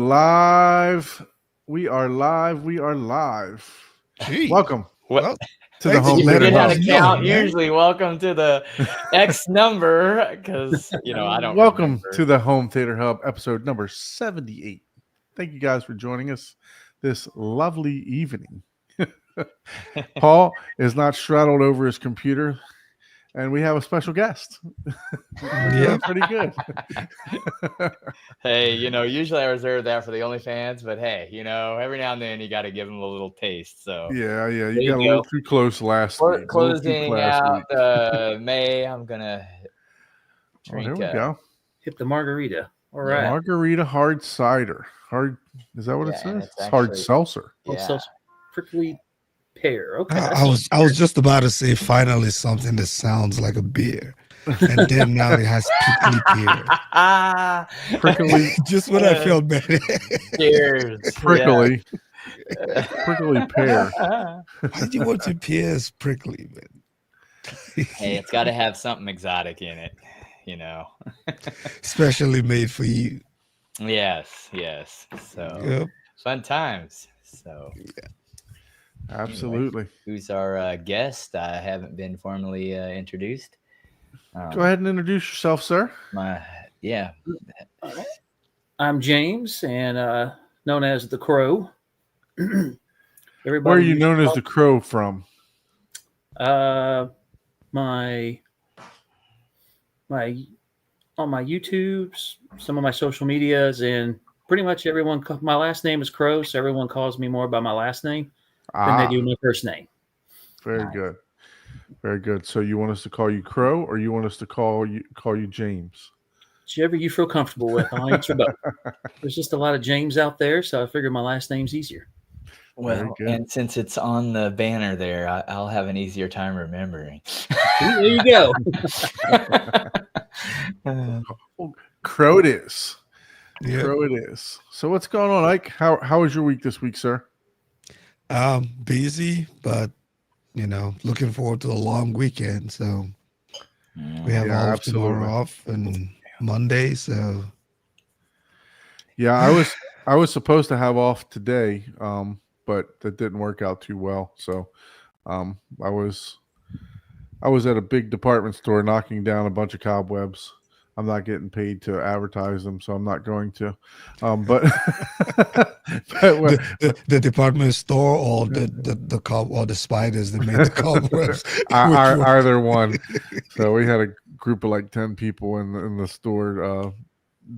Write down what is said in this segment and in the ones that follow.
Live. We are live. We are live. Jeez. Welcome Well, to the Home You Theater forget how to Hub. count. man. Usually, welcome to the X number because I don't. Welcome remember. to the Home Theater Hub, episode number 78. Thank you guys for joining us this lovely evening. Paul is not straddled over his computer, and we have a special guest. We're doing pretty good. Hey, usually I reserve that for the OnlyFans, but hey, every now and then you got to give them a little taste. So Yeah. There You you got a go. little too close last We're week. A little too closing close out week. May. I'm gonna Oh, drink. there we go. Hit the margarita. All right. Margarita hard cider. Hard. Is that what it Yeah, and says? it's It's hard actually- seltzer. Yeah. Prickly pear. Okay. I was just about to say finally something that sounds like a beer, and then now it has prickly pear. Prickly. Just when I felt better. Cheers. Prickly. Prickly pear. Why do you want your pears prickly, man? Hey, it's got to have something exotic in it. Specially made for you. Yes. So Yep. fun times. So Absolutely. who's our guest? I haven't been formally introduced. Go ahead and introduce yourself, sir. I'm James, and known as the Crow. Everybody. Where are you known as the Crow from? My on my YouTubes, some of my social medias, and pretty much everyone. My last name is Crow, so everyone calls me more by my last name than they do my first name. Very good. Very good. So you want us to call you Crow, or you want us to call you James? Whichever you feel comfortable with, I'll answer both. There's just a lot of James out there, so I figured my last name's easier. Well, and since it's on the banner there, I'll have an easier time remembering. There you go. Crow it is. Yep. Crow it is. So what's going on, Ike? How was your week this week, sir? Busy, but looking forward to a long weekend. So we have all of tomorrow off and Monday. So yeah, I was supposed to have off today, but that didn't work out too well. So I was at a big department store knocking down a bunch of cobwebs. I'm not getting paid to advertise them, so I'm not going to. But the department store or the cob or the spiders that made the cobwebs. Either one. So we had a group of like 10 people in the store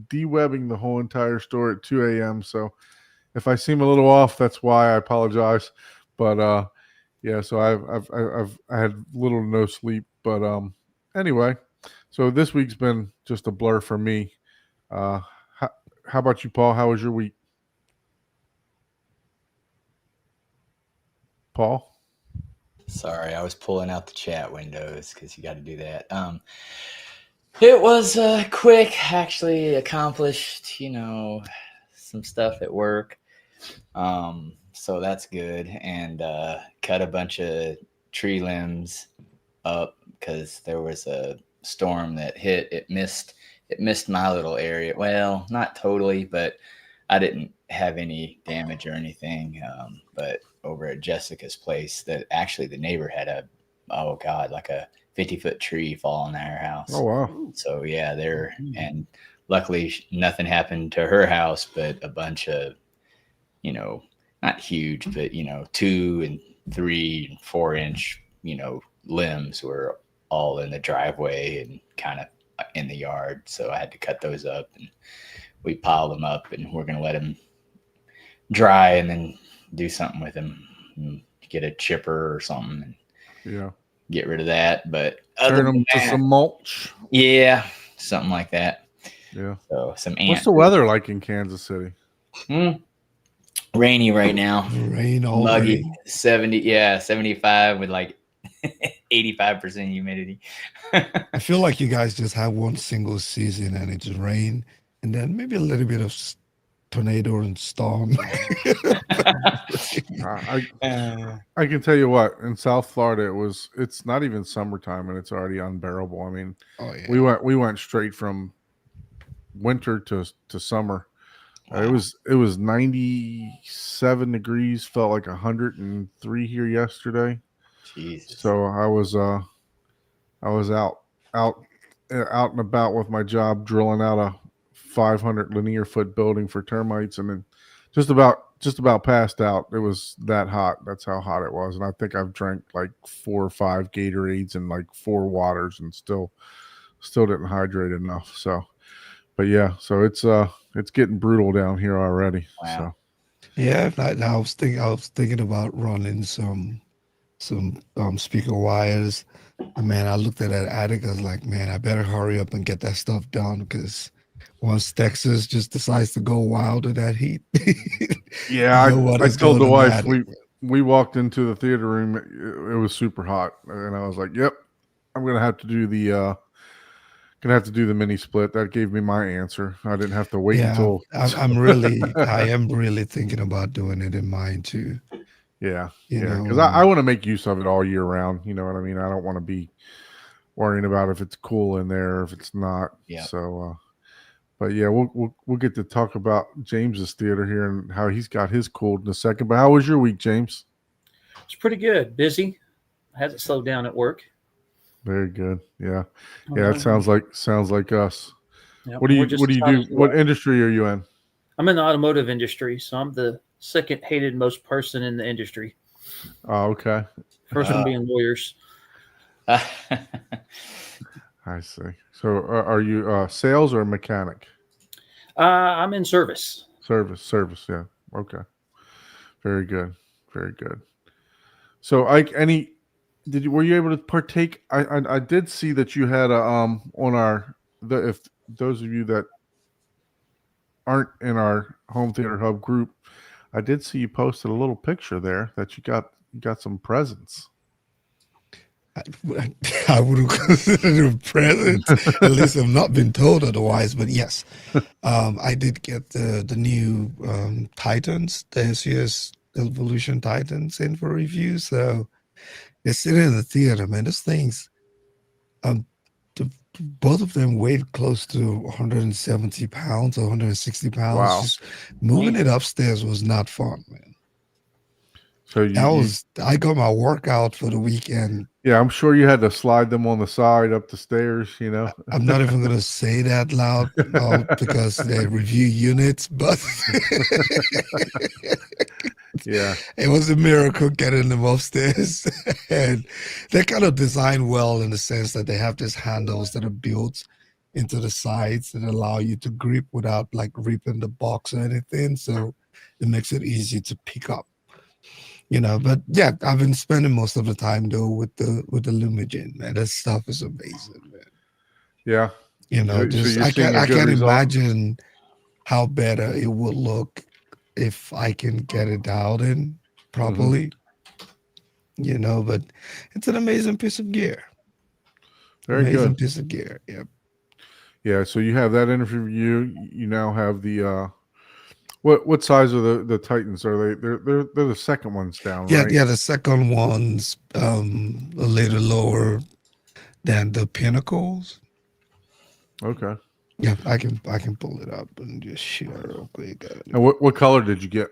de-webbing the whole entire store at 2 a.m. So if I seem a little off, that's why. I apologize. But yeah, so I had little to no sleep. But anyway. So this week's been just a blur for me. How about you, Paul? How was your week? Paul? Sorry, I was pulling out the chat windows because you got to do that. It was quick, actually accomplished, some stuff at work. So that's good. And cut a bunch of tree limbs up because there was a storm that hit. It missed my little area. Well, not totally, but I didn't have any damage or anything. But over at Jessica's place, that actually the neighbor had like a 50-foot tree fall on their house. Oh wow. So yeah, and luckily nothing happened to her house, but a bunch of not huge, but 2 and 3 and 4 inch limbs were all in the driveway and kind of in the yard. So I had to cut those up, and we piled them up, and we're going to let them dry and then do something with them, get a chipper or something and get rid of that. But turn them to some mulch. Yeah, something like that. Yeah. So some ants. What's the weather like in Kansas City? Rainy right now. Rain all Muggy. day. 75 with like 85% humidity. I feel like you guys just have one single season and it's rain and then maybe a little bit of tornado and storm. I can tell you what, in South Florida it's not even summertime and it's already unbearable. I mean, we went straight from winter to summer Wow. It was 97 degrees, felt like 103 here yesterday. Jesus. So I was out out out and about with my job, drilling out a 500 linear foot building for termites, and then just about passed out. It was that hot. That's how hot it was. And I think I've drank like 4 or 5 Gatorades and like 4 waters, and still didn't hydrate enough. So, but yeah, so it's getting brutal down here already. Wow. So Yeah, I was thinking about running some speaker wires. And man, I looked at that attic. I was like, man, I better hurry up and get that stuff done, because once Texas just decides to go wild with that heat, yeah, I is told the going in wife attic. we walked into the theater room. It was super hot, and I was like, "Yep, I'm gonna have to do the mini split." That gave me my answer. I didn't have to wait Yeah, until. I am really thinking about doing it in mine too. Yeah, You yeah, know, because I want to make use of it all year round. You know what I mean? I don't want to be worrying about if it's cool in there or if it's not. Yeah. So, but yeah, we'll get to talk about James's theater here and how he's got his cooled in a second. But how was your week, James? It's pretty good. Busy. Hasn't slowed down at work. Very good. Yeah, yeah. It sounds like us. Yep, What do we're you just What do you as hot do? as you What are. industry are you in? I'm in the automotive industry, so I'm the second hated most person in the industry. Oh, okay. First one being lawyers. I see. So, are you sales or mechanic? I'm in service. Service. Yeah. Okay. Very good. Very good. So, were you able to partake? I did see that you had on if those of you that aren't in our Home Theater Hub group, I did see you posted a little picture there that you got some presents. I would consider it a present. At least I've not been told otherwise. But yes, I did get the new Titans, the SUS Evolution Titans, in for review. So they're sitting in the theater, man. Those things, both of them weighed close to 170 pounds or 160 pounds. Wow. Just moving it upstairs was not fun, man. So I got my workout for the weekend. Yeah, I'm sure you had to slide them on the side up the stairs, you know. I'm not even going to say that loud because they review units, but yeah, it was a miracle getting them upstairs. And they're kind of designed well in the sense that they have these handles that are built into the sides that allow you to grip without like ripping the box or anything. So it makes it easy to pick up. You know, but yeah, I've been spending most of the time though with the Lumigen, man. That stuff is amazing, man. Yeah. You know, So I can't result? imagine how better it would look if I can get it dialed in properly. You know, but it's an amazing piece of gear. Very amazing good. piece of gear. Yep. Yeah. So you have that interview. You now have the what size are the Titans? Are they? They're the second ones down, Yeah, right? yeah. The second one's a little lower than the Pinnacles. Okay. Yeah, I can pull it up and just share real quick. And what color did you get?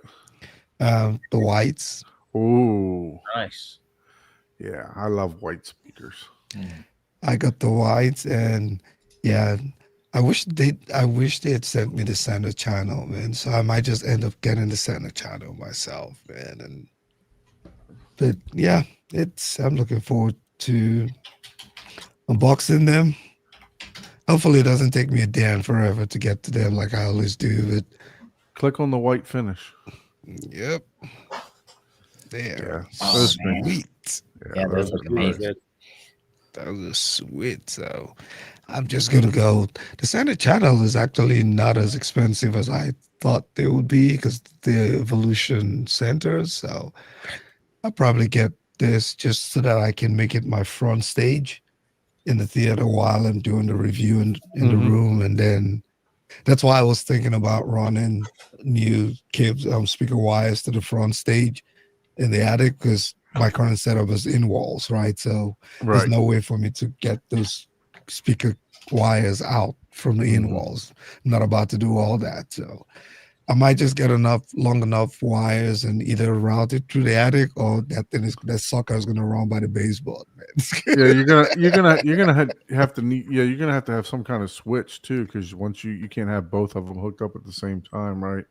The whites. Ooh, Nice. yeah. I love white speakers. I got the whites, and yeah, I wish they had sent me the center channel, man. So I might just end up getting the center channel myself, man. But yeah, I'm looking forward to unboxing them. Hopefully, it doesn't take me a day and forever to get to them like I always do. But Click on the white finish. yep, there. Yeah. Oh, Sweet. Yeah, those look Really amazing. good. That was sweet. So I'm just gonna go. The center channel is actually not as expensive as I thought they would be because the Evolution centers. So I'll probably get this just so that I can make it my front stage in the theater while I'm doing the review in the room. And then that's why I was thinking about running new speaker wires to the front stage in the attic, because my current setup is in walls, right? So there's no way for me to get those speaker wires out from the in walls. I'm not about to do all that. So I might just get long enough wires and either route it through the attic, or that sucker is gonna run by the baseboard, man. Yeah, have to need. Yeah, you're gonna have to have some kind of switch too, because once you can't have both of them hooked up at the same time, right?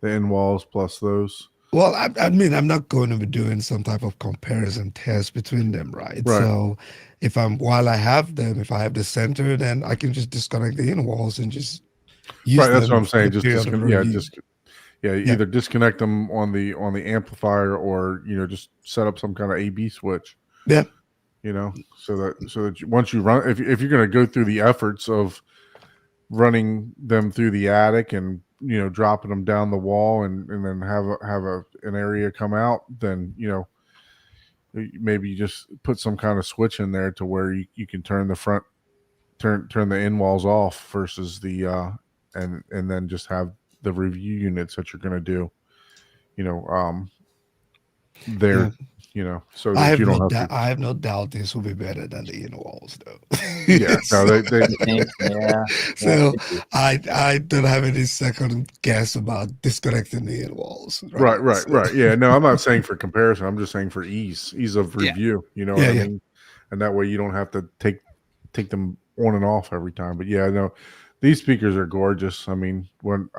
The end walls plus those. Well, I mean, I'm not going to be doing some type of comparison test between them, right? Right. So while I have them, if I have the center, then I can just disconnect the in walls and just use Right, that's them what I'm for the saying. Just period of review. either disconnect them on the amplifier, or just set up some kind of AB switch. Yeah. So that once you run, if you're going to go through the efforts of running them through the attic and dropping them down the wall and then have an area come out, then maybe you just put some kind of switch in there to where you can turn the in walls off versus the and then just have the review units that you're going to do there. So that I have you don't no have to. I have no doubt this will be better than the in walls, though. Yeah, no, they Yeah. So I don't have any second guess about disconnecting the in walls. right. Yeah, no, I'm not saying for comparison. I'm just saying for ease of review. You know what I mean? And that way you don't have to take them on and off every time. But yeah, no, these speakers are gorgeous. I mean, when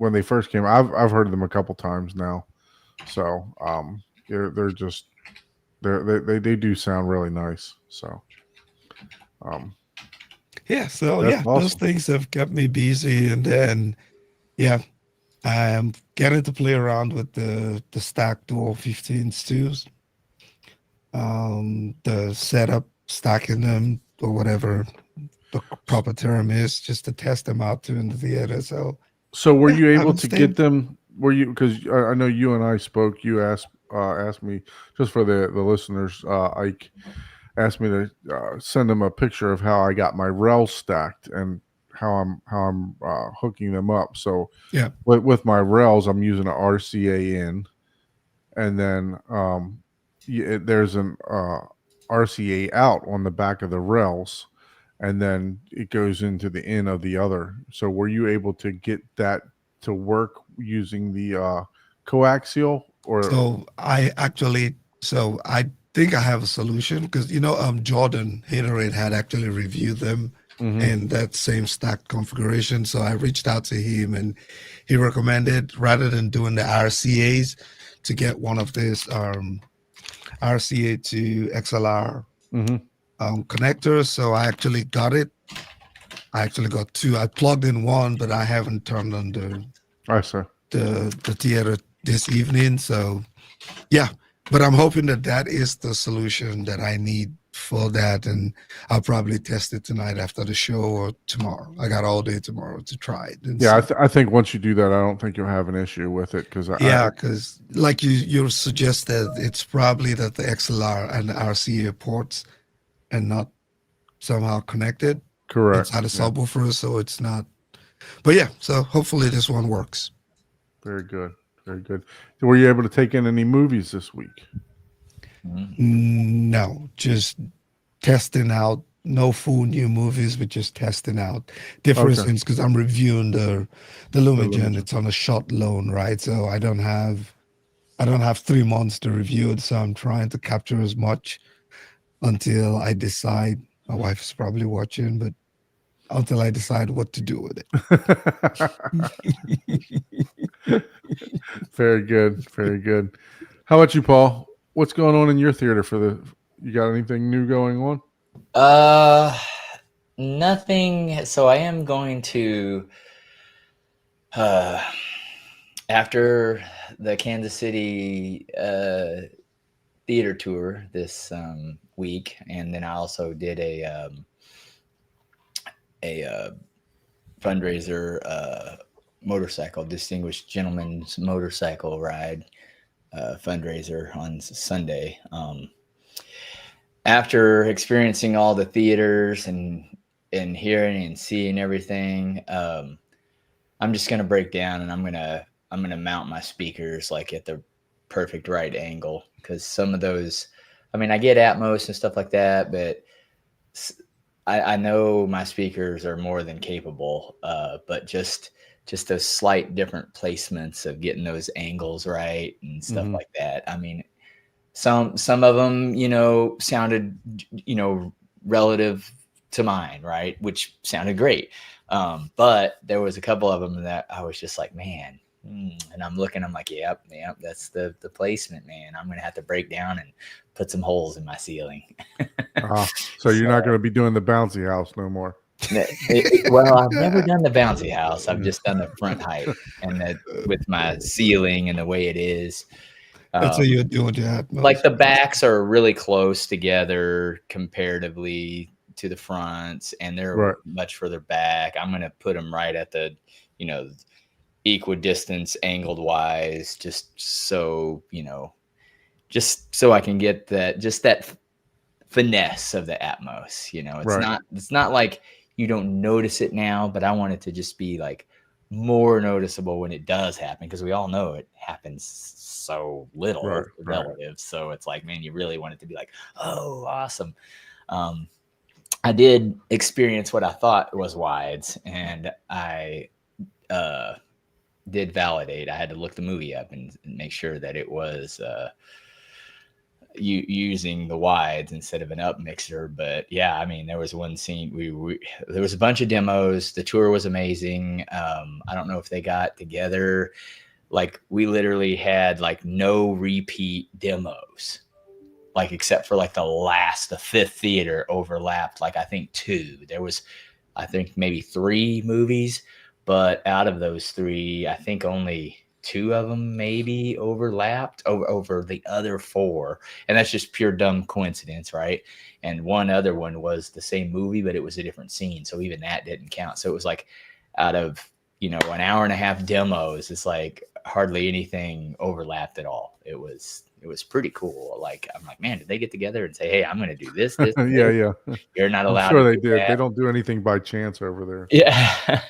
they first came, I've heard them a couple times now. So they do sound really nice. So awesome. Those things have kept me busy, and then I am getting to play around with the Stack Dual 15s too. The setup, stacking them, or whatever the proper term is, just to test them out too in the theater. So were you able to get them? Were you, because I know you and I spoke. You asked me, just for the listeners. Ike asked me to send him a picture of how I got my rails stacked and how I'm hooking them up. So with my rails, I'm using an RCA in, and then there's an RCA out on the back of the rails, and then it goes into the in of the other. So were you able to get that to work using the coaxial? Or I think I have a solution, because Jordan Haterade had actually reviewed them in that same stack configuration. So I reached out to him, and he recommended, rather than doing the RCAs, to get one of these RCA to XLR connectors. So I actually got it. I actually got two. I plugged in one, but I haven't turned on the theater this evening. So but I'm hoping that is the solution that I need for that, and I'll probably test it tonight after the show or tomorrow. I got all day tomorrow to try it. I think once you do that, I don't think you'll have an issue with it, because because like you suggested, it's probably that the XLR and the RCA ports are not somehow connected. Correct. It's not a subwoofer, so it's not. But so hopefully this one works. Very good. Very good. Were you able to take in any movies this week? No, just testing out. No full new movies, but just testing out different things, because I'm reviewing the Lumigen. It's on a short loan, right? So I don't have 3 months to review it. So I'm trying to capture as much until I decide. My wife is probably watching, but until I decide what to do with it. Very good. Very good. How about you, Paul? What's going on in your theater you got anything new going on? Nothing. So I am going to, after the Kansas City theater tour this week, and then I also did a fundraiser motorcycle, Distinguished Gentleman's Motorcycle Ride fundraiser on Sunday. After experiencing all the theaters and hearing and seeing everything, I'm just gonna break down, and I'm gonna mount my speakers like at the perfect right angle, because some of those, I mean, I get Atmos and stuff like that, but I know my speakers are more than capable, but just just those slight different placements of getting those angles right and stuff Mhm. like that. I mean, some of them, you know, sounded, you know, relative to mine, right, which sounded great. But there was a couple of them that I was just like, man. And I'm looking, I'm like, yep, that's the placement, man. I'm gonna have to break down and put some holes in my ceiling. So you're not going to be doing the bouncy house no more. Well, I've never done the bouncy house. I've just done the front height, and that with my ceiling and the way it is. That's what you're doing, yeah. Like the backs are really close together comparatively to the fronts, and they're Right. much further back. I'm gonna put them right at the, you know, equidistance angled wise, just so, you know, just so I can get that finesse of the Atmos. You know, it's not like you don't notice it now, but I want it to just be like more noticeable when it does happen, because we all know it happens so little relative. So it's like, man, you really want it to be like, oh, awesome. I did experience what I thought was wides, and I did validate. I had to look the movie up and make sure that it was using the wides instead of an up mixer. But yeah, I mean, there was one scene there was a bunch of demos. The tour was amazing. I don't know if they got together. Like, we literally had like no repeat demos, like, except for like the fifth theater overlapped. Like, I think 2. There was, I think, maybe 3 movies, but out of those 3, I think only 2 of them maybe overlapped over the other 4. And that's just pure dumb coincidence, right? And one other one was the same movie, but it was a different scene. So even that didn't count. So it was like, out of, you know, an hour and a half demos, it's like hardly anything overlapped at all. It was pretty cool. Like, I'm like, man, did they get together and say, hey, I'm going to do this? Yeah. You're not allowed. I'm sure they to do did. that. They don't do anything by chance over there. Yeah.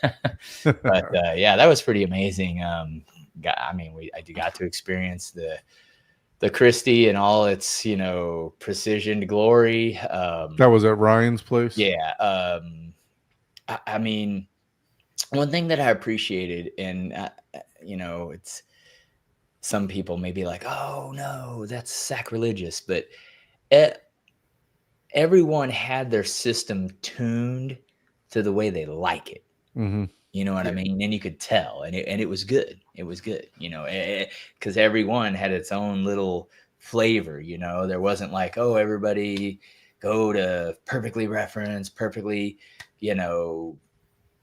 But yeah, that was pretty amazing. I mean, I got to experience the Christie and all its, you know, precision to glory. That was at Ryan's place. Yeah. I mean, one thing that I appreciated, and you know, it's, some people may be like, oh no, that's sacrilegious, but everyone had their system tuned to the way they like it. Mm-hmm. You know what I mean? And you could tell, and it was good. It was good, you know, because everyone had its own little flavor. You know, there wasn't like, oh, everybody go to perfectly referenced, perfectly, you know,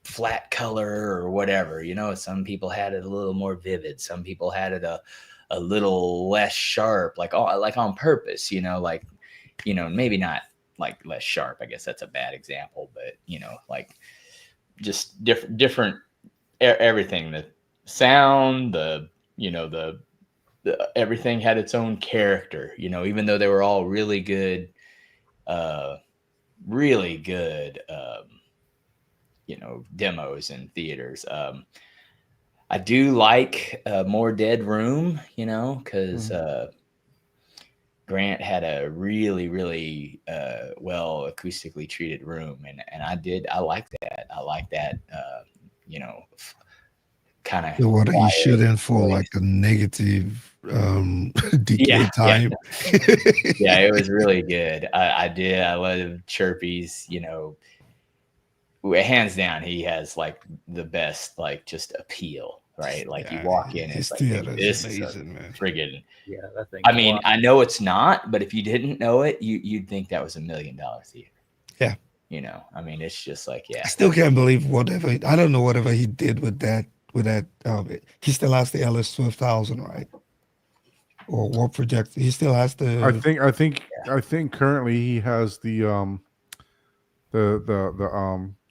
flat color or whatever. You know, some people had it a little more vivid. Some people had it a little less sharp, like on purpose. You know, like, you know, maybe not like less sharp. I guess that's a bad example, but, you know, like, just different everything, the sound, you know, the everything had its own character, you know, even though they were all really good, you know, demos in theaters. I do like more Dead Room, you know, because Grant had a really well acoustically treated room, and I like that. I like that, you know, kind of. So what are you shooting for? Like a negative decay time? Yeah, it was really good. I did. I love Chirpy's, you know, hands down, he has like the best, like, just appeal. Right, like, you walk in, it's like, this is amazing, man. Friggin', yeah, that thing. I mean, I know it's not, but if you didn't know it, you'd think that was $1 million theater. Yeah, you know, I mean, it's just like, yeah. I still can't believe whatever. I don't know whatever he did with that. He still has the LS 12,000, right? Or what project? He still has the. I think currently he has the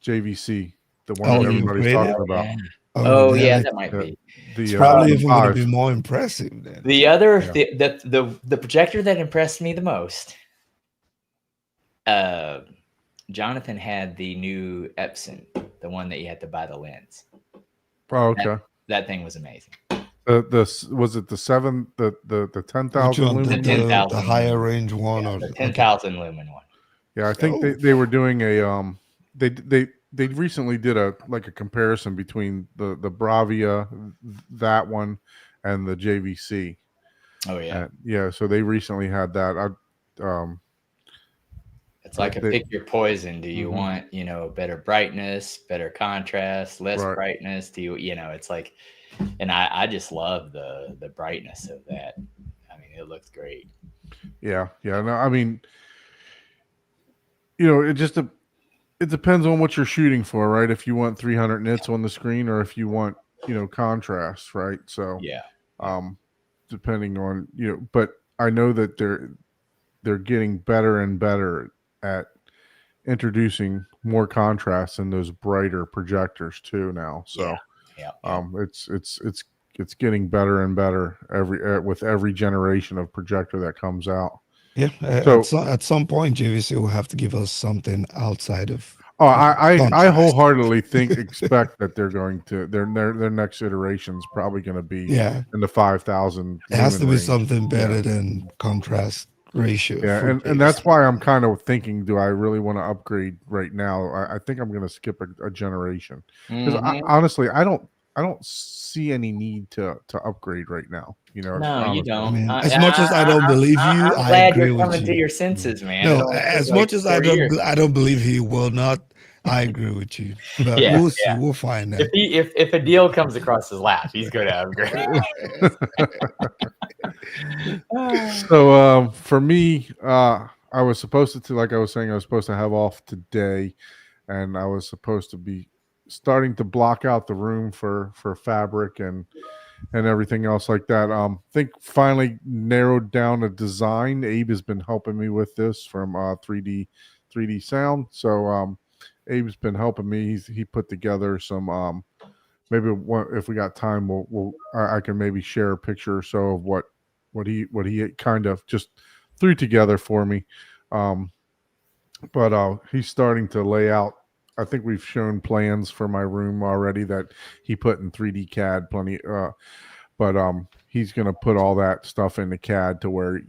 JVC, the one that everybody's talking about. Yeah. Oh yeah, that might be. It's probably even going to be more impressive then. The other, the projector that impressed me the most, Jonathan had the new Epson, the one that you had to buy the lens. Oh, okay. That thing was amazing. Was it the 10,000 lumen? The higher range one, or the 10,000 lumen one. Yeah, I think they were doing a they recently did a comparison between the Bravia, that one, and the JVC. Oh yeah. Yeah, so they recently had that. It's like a they- pick your poison. Do you Mhm. want, better brightness, better contrast, less Right. brightness? Do you, it's like, and I just love the brightness of that. I mean, it looked great. Yeah. No, I mean, it depends on what you're shooting for, right? If you want 300 nits on the screen, or if you want, contrast, right? So, Yeah. depending on, but I know that they're getting better and better at introducing more contrast in those brighter projectors too now. So, Yeah. it's getting better and better with every generation of projector that comes out. Yeah, So- at some point, JVC will have to give us something outside of. Oh, I contrast. wholeheartedly expect that they're going to their next iteration is probably going to be Yeah, in the 5,000. it has to be range. something better than contrast ratio. Yeah, for and that's JVC. why I'm kind of thinking, do I really want to upgrade right now? I think I'm going to skip a generation because Mhm. honestly, I don't see any need to upgrade right now. No, you honestly. don't. I mean, as much as I don't believe you, I'm I glad agree you're with coming to you. your senses, man. It No, only took as like much as 4 years. I don't believe he will not. I agree with you, but Yeah, we'll see. yeah. We'll find out. If a deal comes across his lap, he's going to upgrade. So for me, I was supposed to, like I was saying, I was supposed to have off today, and I was supposed to be starting to block out the room for fabric and everything else like that. Think finally narrowed down a design. Abe has been helping me with this from 3D Sound. So Abe's been helping me. He put together some maybe if we got time, I can maybe share a picture or so of what he kind of just threw together for me. But he's starting to lay out. I think we've shown plans for my room already that he put in 3D CAD plenty. But he's going to put all that stuff into CAD to where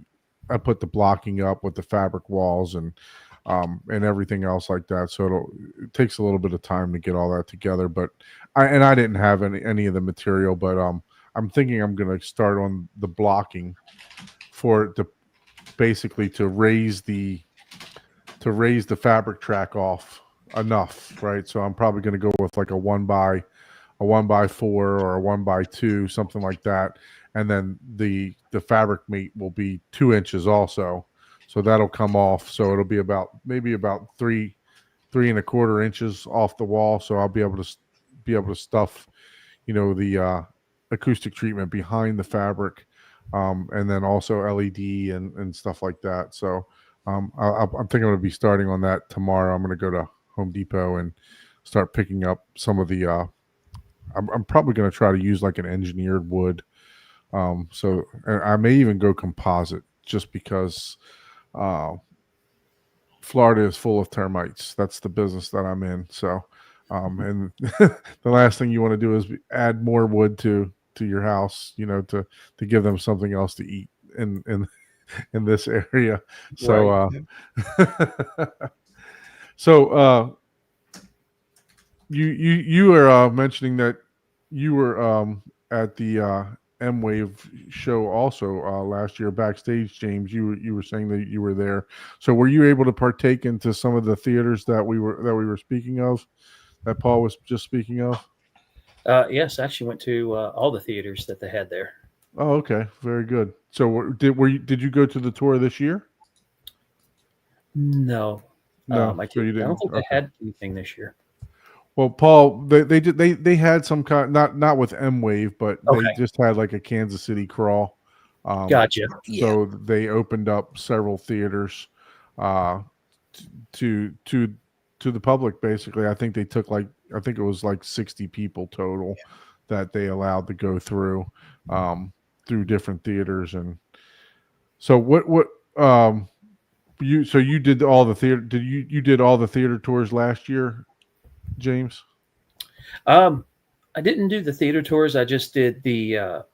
I put the blocking up with the fabric walls and everything else like that. So it takes a little bit of time to get all that together. But I didn't have any of the material, but I'm thinking I'm going to start on the blocking for basically to raise the fabric track off enough, right? So I'm probably going to go with like a 1x4 or a 1x2, something like that, and then the fabric meat will be 2 inches also, so that'll come off. So it'll be maybe about 3.25 inches off the wall. So I'll be able to stuff, the acoustic treatment behind the fabric, and then also LED and stuff like that. So I'm thinking I'm going to be starting on that tomorrow. I'm going to go to Home Depot and start picking up some of the. I'm probably going to try to use like an engineered wood. So I may even go composite just because Florida is full of termites. That's the business that I'm in. So, and the last thing you want to do is add more wood to your house, to give them something else to eat in this area. So, so you were mentioning that you were at the M-Wave show also last year backstage, James. You were saying that you were there. So were you able to partake into some of the theaters that we were speaking of, that Paul was just speaking of? Yes, I actually went to all the theaters that they had there. Oh, okay, very good. So did you go to the tour this year? No, No, I so you didn't. don't think Okay. they had anything this year. Well, Paul, they had some kind, not with M-Wave, but Okay. they just had like a Kansas City crawl. Gotcha. So they opened up several theaters to the public. Basically, I think they took I think it was like 60 people total that they allowed to go through different theaters. And so you did all the theater? You did all the theater tours last year, James? I didn't do the theater tours. I just did the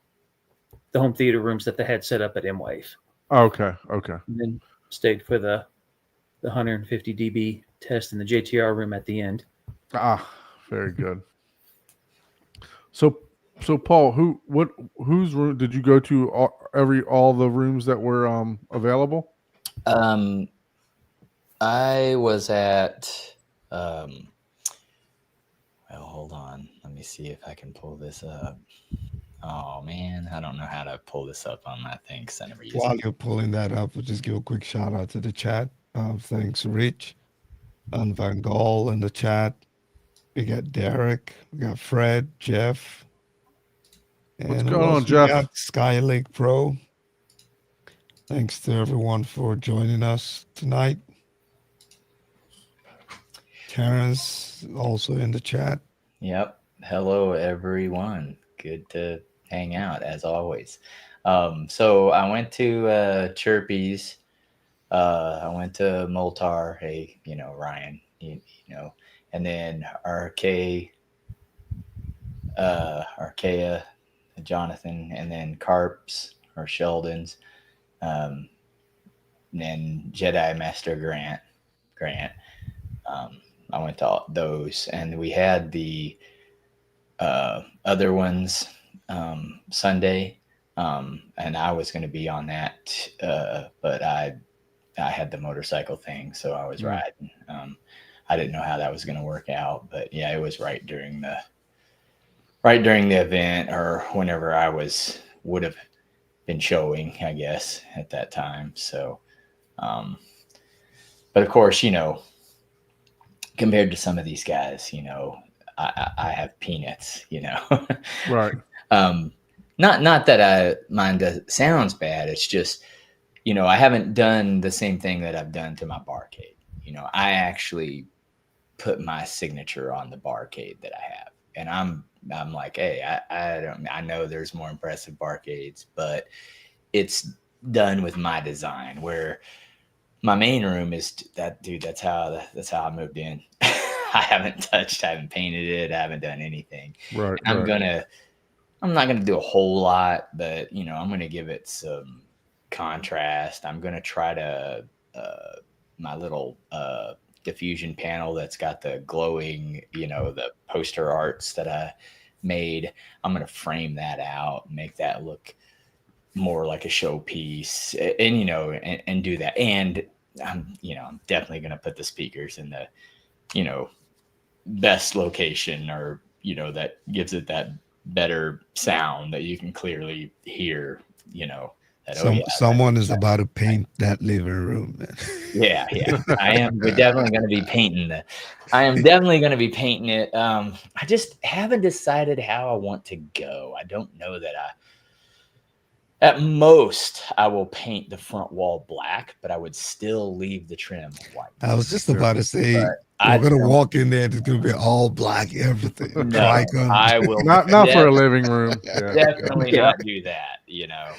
home theater rooms that they had set up at M-Wave. Okay. And then stayed for the 150 dB test in the JTR room at the end. Very good. So Paul, whose room did you go to? All the rooms that were available. I was at. Well, hold on. Let me see if I can pull this up. Oh man, I don't know how to pull this up on my thing because I never use While it. you're pulling that up, we'll just give a quick shout out to the chat. Thanks, Rich and Van Gaal in the chat. We got Derek, we got Fred, Jeff. What's And who going on, else we Jeff? got? Skylake Pro. Thanks to everyone for joining us tonight. Karen's also in the chat. Yep. Hello, everyone. Good to hang out as always. So I went to Chirpy's. I went to Moltar. Hey, Ryan. You know, and then Archaea, Jonathan, and then Carps or Sheldon's, and then Jedi Master Grant. I went to all those, and we had the other ones Sunday, and I was going to be on that, but I had the motorcycle thing, so I was riding. I didn't know how that was going to work out, but yeah, it was right during the event, or whenever I would have been showing, I guess, at that time. So, but of course, compared to some of these guys, I have peanuts, Right. Not that mine sounds bad. It's just, I haven't done the same thing that I've done to my barcade. I actually put my signature on the barcade that I have, and I'm like, hey, I know there's more impressive barcades, but it's done with my design. Where my main room is that, dude. That's how I moved in. I haven't painted it. I haven't done anything. Right. I'm not gonna do a whole lot, but I'm gonna give it some contrast. I'm gonna try to my little diffusion panel that's got the glowing, the poster arts that I made. I'm gonna frame that out, make that look more like a showpiece, and and do that. And I'm definitely gonna put the speakers in the best location, or that gives it that better sound that you can clearly hear. Someone is about to paint that living room, man. Yeah. I am. We're definitely going to be painting I am definitely going to be painting it. I just haven't decided how I want to go. I don't know that at most I will paint the front wall black, but I would still leave the trim white. I was just about to say, But we're gonna walk in there and it's gonna be all black, everything. No, Trigon. I will Not for a living room. Yeah. definitely not do that. Yeah,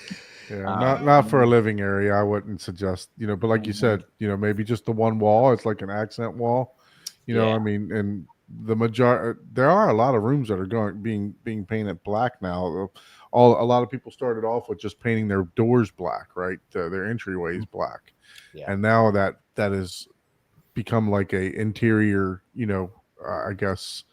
not for a living area. I wouldn't suggest, but like you said, maybe just the one wall. It's like an accent wall. I mean, and the majority, there are a lot of rooms that are being painted black now. A lot of people started off with just painting their doors black, right? Their entryways black, and now that has become like a interior, I guess,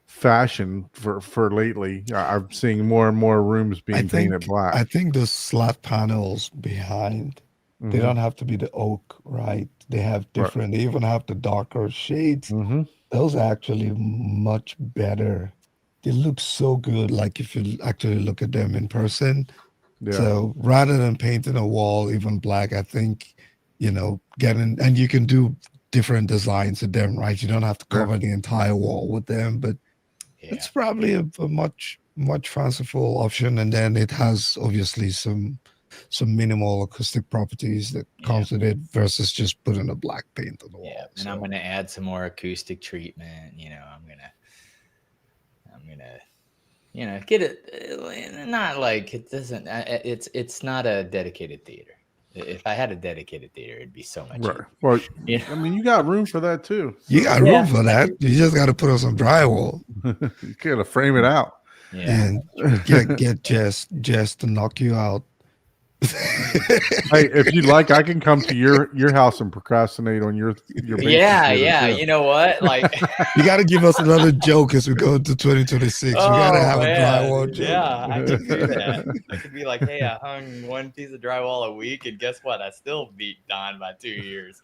fashion for lately. I'm seeing more and more rooms being painted black. I think the slat panels behind, they don't have to be the oak, right? They have different. They even have the darker shades. Those are actually much better. They look so good, like if you actually look at them in person. So rather than painting a wall even black, I think and you can do different designs of them, right? You don't have to cover the entire wall with them, but it's probably a much fanciful option. And then it has obviously some minimal acoustic properties that comes with it versus just putting a black paint on the wall. Yeah, and I'm gonna add some more acoustic treatment. I'm gonna get it. Not like it doesn't. It's not a dedicated theater. If I had a dedicated theater, it'd be so much. Right. Well, I mean, you got room for that too. You got room for that. You just got to put on some drywall. You got to frame it out. And get Jess to knock you out. Hey, if you'd like, I can come to your house and procrastinate on your basement Yeah, theater, yeah. too. You know what? Like, You got to give us another joke as we go into 2026. We got to have a drywall joke. yeah, I could do that. I could be like, hey, I hung one piece of drywall a week, and guess what? I still beat Don by 2 years.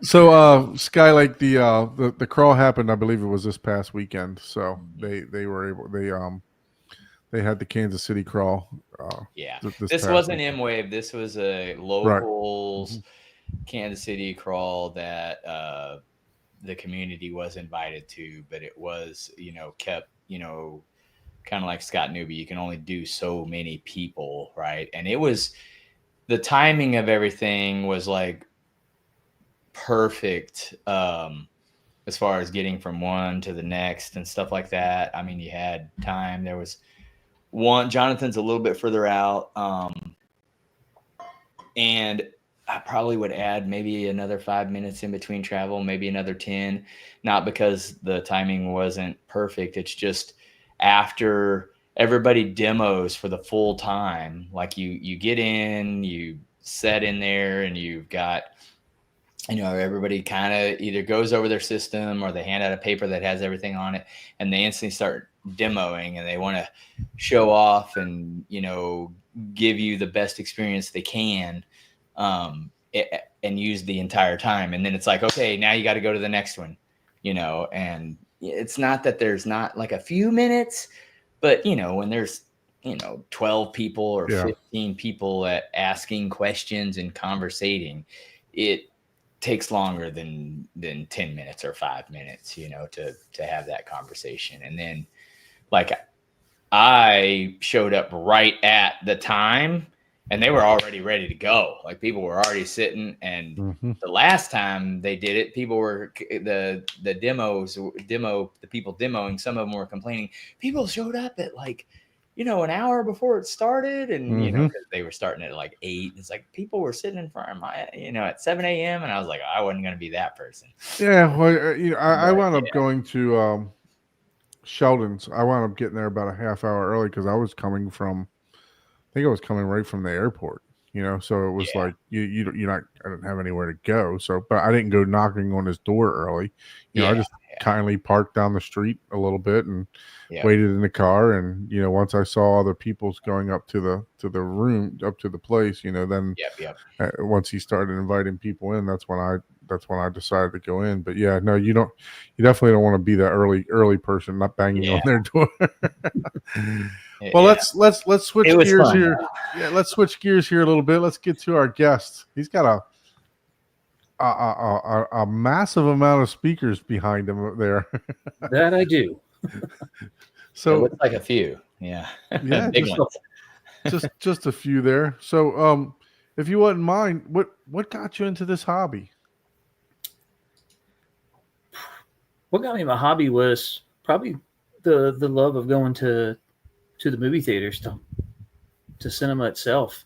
So, Sky, like the crawl happened, I believe it was this past weekend. So they were able they had the Kansas City crawl. Yeah, This this past wasn't weekend. M-Wave. This was a locals Kansas City crawl that the community was invited to, but it was, kept, kind of like Scott Newby. You can only do so many people, right? And it was, the timing of everything was like perfect as far as getting from one to the next and stuff like that. I mean, you had time. There was one, Jonathan's a little bit further out. And I probably would add maybe another 5 minutes in between travel, maybe another 10, not because the timing wasn't perfect. It's just after everybody demos for the full time, like you get in, you set in there, and you've got, everybody kind of either goes over their system or they hand out a paper that has everything on it, and they instantly start demoing, and they want to show off and, give you the best experience they can, and use the entire time. And then it's like, okay, now you got to go to the next one, and it's not that there's not like a few minutes, but when there's 12 people or 15 people asking questions and conversating, it takes longer than 10 minutes or 5 minutes, to have that conversation. And then, like, I showed up right at the time, and they were already ready to go. Like, people were already sitting, and the last time they did it, people were the people demoing. Some of them were complaining. People showed up at like, an hour before it started, and because they were starting at like 8. It's like people were sitting in front of my, at 7 a.m. and I was like, I wasn't going to be that person. Yeah, well, I wound up going to Sheldon's. I wound up getting there about a half hour early because I was coming from, I think I was coming right from the airport, so it was like you're not, I didn't have anywhere to go. So, but I didn't go knocking on his door early. I just kindly parked down the street a little bit and waited in the car. And, once I saw other people's going up to the room, up to the place, then once he started inviting people in, that's when I decided to go in. But you definitely don't want to be that early person, not banging on their door. Well, let's switch gears here. Yeah, let's switch gears here a little bit. Let's get to our guest. He's got a massive amount of speakers behind him there. That I do. So it looks like a few. Yeah. Big ones. just a few there. So if you wouldn't mind, what got you into this hobby? What got me in my hobby was probably the love of going to the movie theaters, to cinema itself.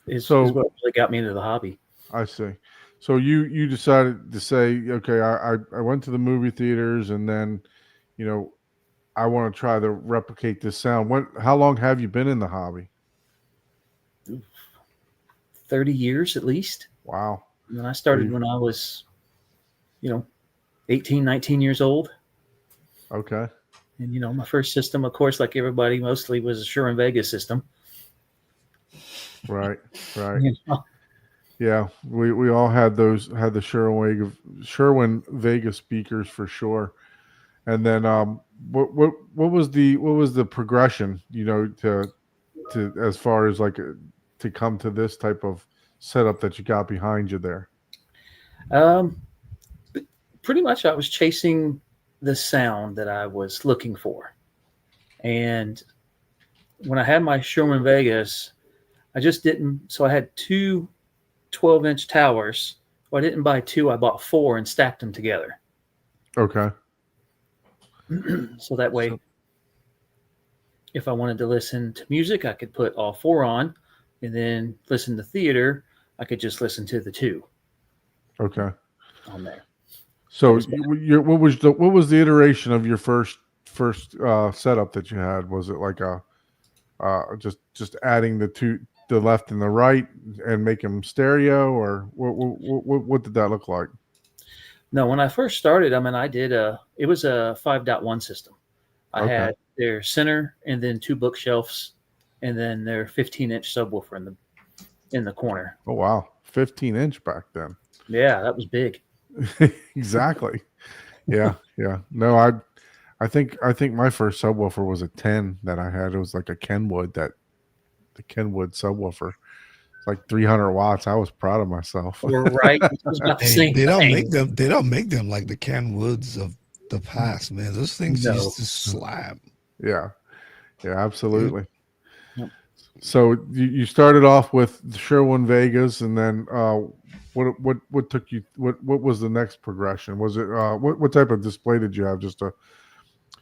Is what really got me into the hobby. I see. So you decided to say, okay, I went to the movie theaters, and then, I want to try to replicate this sound. How long have you been in the hobby? 30 years at least. Wow. And I started when I was, 18, 19 years old. Okay. And, my first system, of course, like everybody, mostly was a Sherwin-Vega system. Right. Yeah, we all had the Sherwin-Vega speakers for sure. And then what was the progression, to as far as like to come to this type of setup that you got behind you there? Pretty much I was chasing the sound that I was looking for. And when I had my Sherwin-Vegas, I just didn't, so I had two 12-inch towers. Well, I didn't buy two, I bought four and stacked them together. Okay. So that way, if I wanted to listen to music, I could put all four on, and then listen to theater, I could just listen to the two. Okay. On there. So what was the iteration of your first setup that you had? Was it like a Just adding the left and the right, and make them stereo, or what did that look like? No, when I first started, I mean, it was a 5.1 system. I Okay. had their center and then 2 bookshelves and then their 15-inch subwoofer in the corner. Oh wow, 15-inch back then. Yeah, that was big. Exactly. Yeah. No, I think my first subwoofer was a 10 that I had. It was like a Kenwood, the Kenwood subwoofer. It's like 300 watts. I was proud of myself. We're right. It was about the Hey, same they don't thing. make them. They don't make them like the Kenwoods of the past, man. Those things No. used to slap. Yeah, absolutely. Yep. So you started off with the Sherwin Vegas, and then what took you? What was the next progression? Was it what type of display did you have? Just a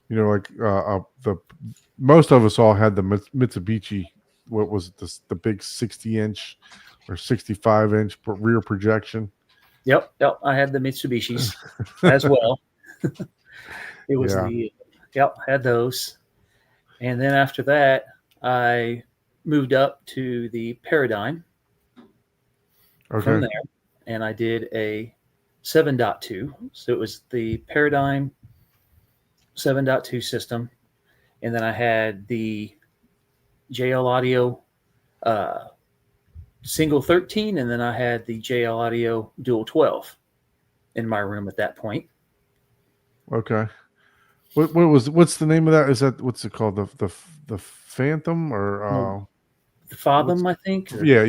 like the most of us all had the Mitsubishi. What was it, the big 60-inch or 65-inch rear projection? Yep. I had the Mitsubishis as well. It was had those. And then after that, I moved up to the Paradigm Okay. from there, and I did a 7.2. So it was the Paradigm 7.2 system. And then I had the JL Audio single 13, and then I had the JL Audio dual 12 in my room at that point. Okay. What's the name of that? Is that what's it called? The Phantom or The Fathom, I think. or- yeah.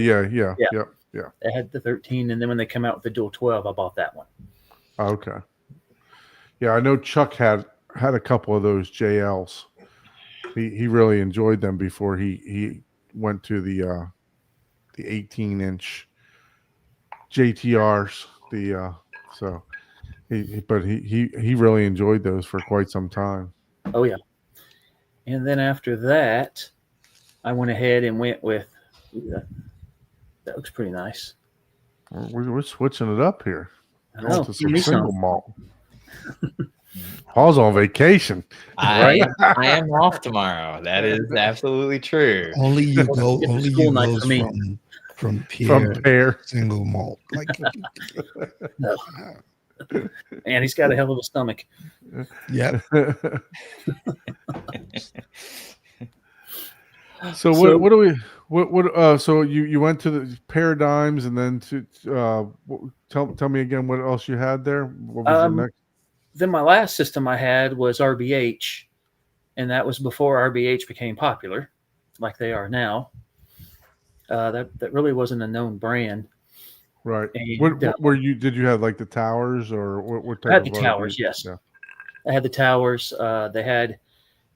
I had the 13, and then when they come out with the dual 12, I bought that one. Okay. Yeah, I know Chuck had a couple of those JLs. He really enjoyed them before he went to the 18-inch JTRs. So he really enjoyed those for quite some time. Oh yeah. And then after that, I went ahead and went with that looks pretty nice. We're switching it up here. I Going know. to Give some me single some. malt. Paul's on vacation. I am off tomorrow. That is absolutely true. Only you go. It's a Only school you night goes for me. from Pierre From Pear. single malt. Like No. And he's got a hell of a stomach. yeah. So what do we so you went to the Paradigms, and then tell me again what else you had there. What was your next? Then my last system I had was RBH, and that was before RBH became popular, like they are now. That really wasn't a known brand. Right. And, What were you? Did you have like the towers, or what type I had of the RV? towers, yes. Yeah. I had the towers. They had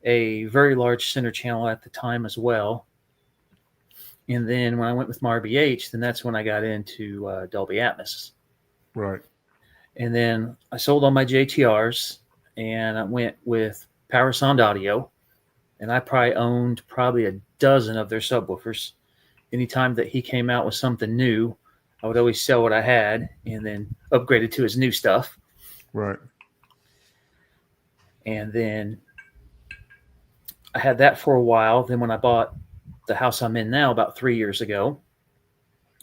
a very large center channel at the time as well. And then when I went with my RBH, then that's when I got into Dolby Atmos. Right. And then I sold all my JTRs, and I went with Power Sound Audio, and I probably owned a dozen of their subwoofers. Anytime that he came out with something new, I would always sell what I had and then upgrade it to his new stuff. Right. And then I had that for a while. Then when I bought the house I'm in now about 3 years ago,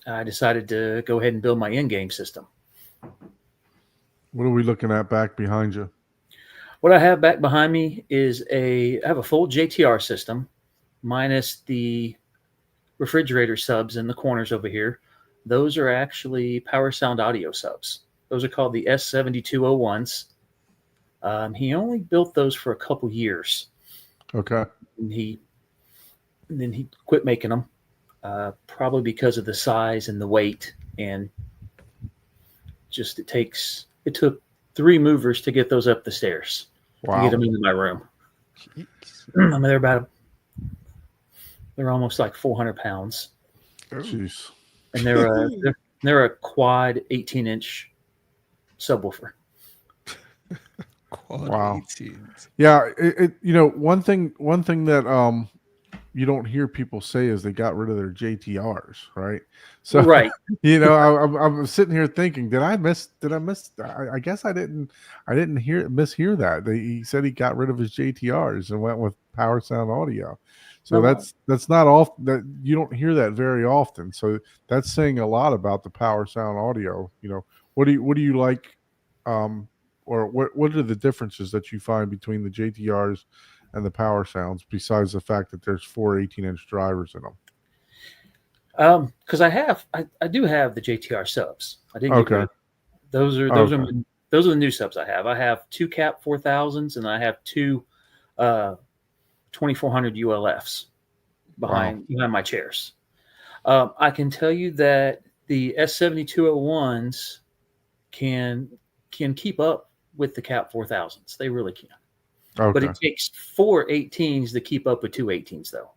I decided to go ahead and build my in-game system. What are we looking at back behind you? What I have back behind me is I have a full JTR system minus the refrigerator subs in the corners over here. Those are actually Power Sound Audio subs. Those are called the S7201s. He only built those for a couple years. Okay. And then he quit making them, probably because of the size and the weight, and just it took 3 movers to get those up the stairs to Wow. get them into my room. I mean, they're almost like 400 pounds, Jeez. and they're a quad 18-inch subwoofer. Wow. 18s. Yeah. One thing that you don't hear people say is they got rid of their JTRs, right? So Right. I'm sitting here thinking, did I miss? I guess I didn't mishear that. He said he got rid of his JTRs and went with Power Sound Audio. So No. that's not all that you don't hear that very often. So that's saying a lot about the Power Sound audio. What do you like, or what are the differences that you find between the JTRs and the Power Sounds besides the fact that there's 4 18-inch drivers in them? Because I do have the JTR subs. I didn't get rid Okay. of those are Okay. those are the new subs I have. I have two Cap 4000s and I have two 2400 ULFs behind my chairs. I can tell you that the S7201s can keep up with the Cap 4000s. They really can. But Okay. it takes 4 18s to keep up with 2 18s, though.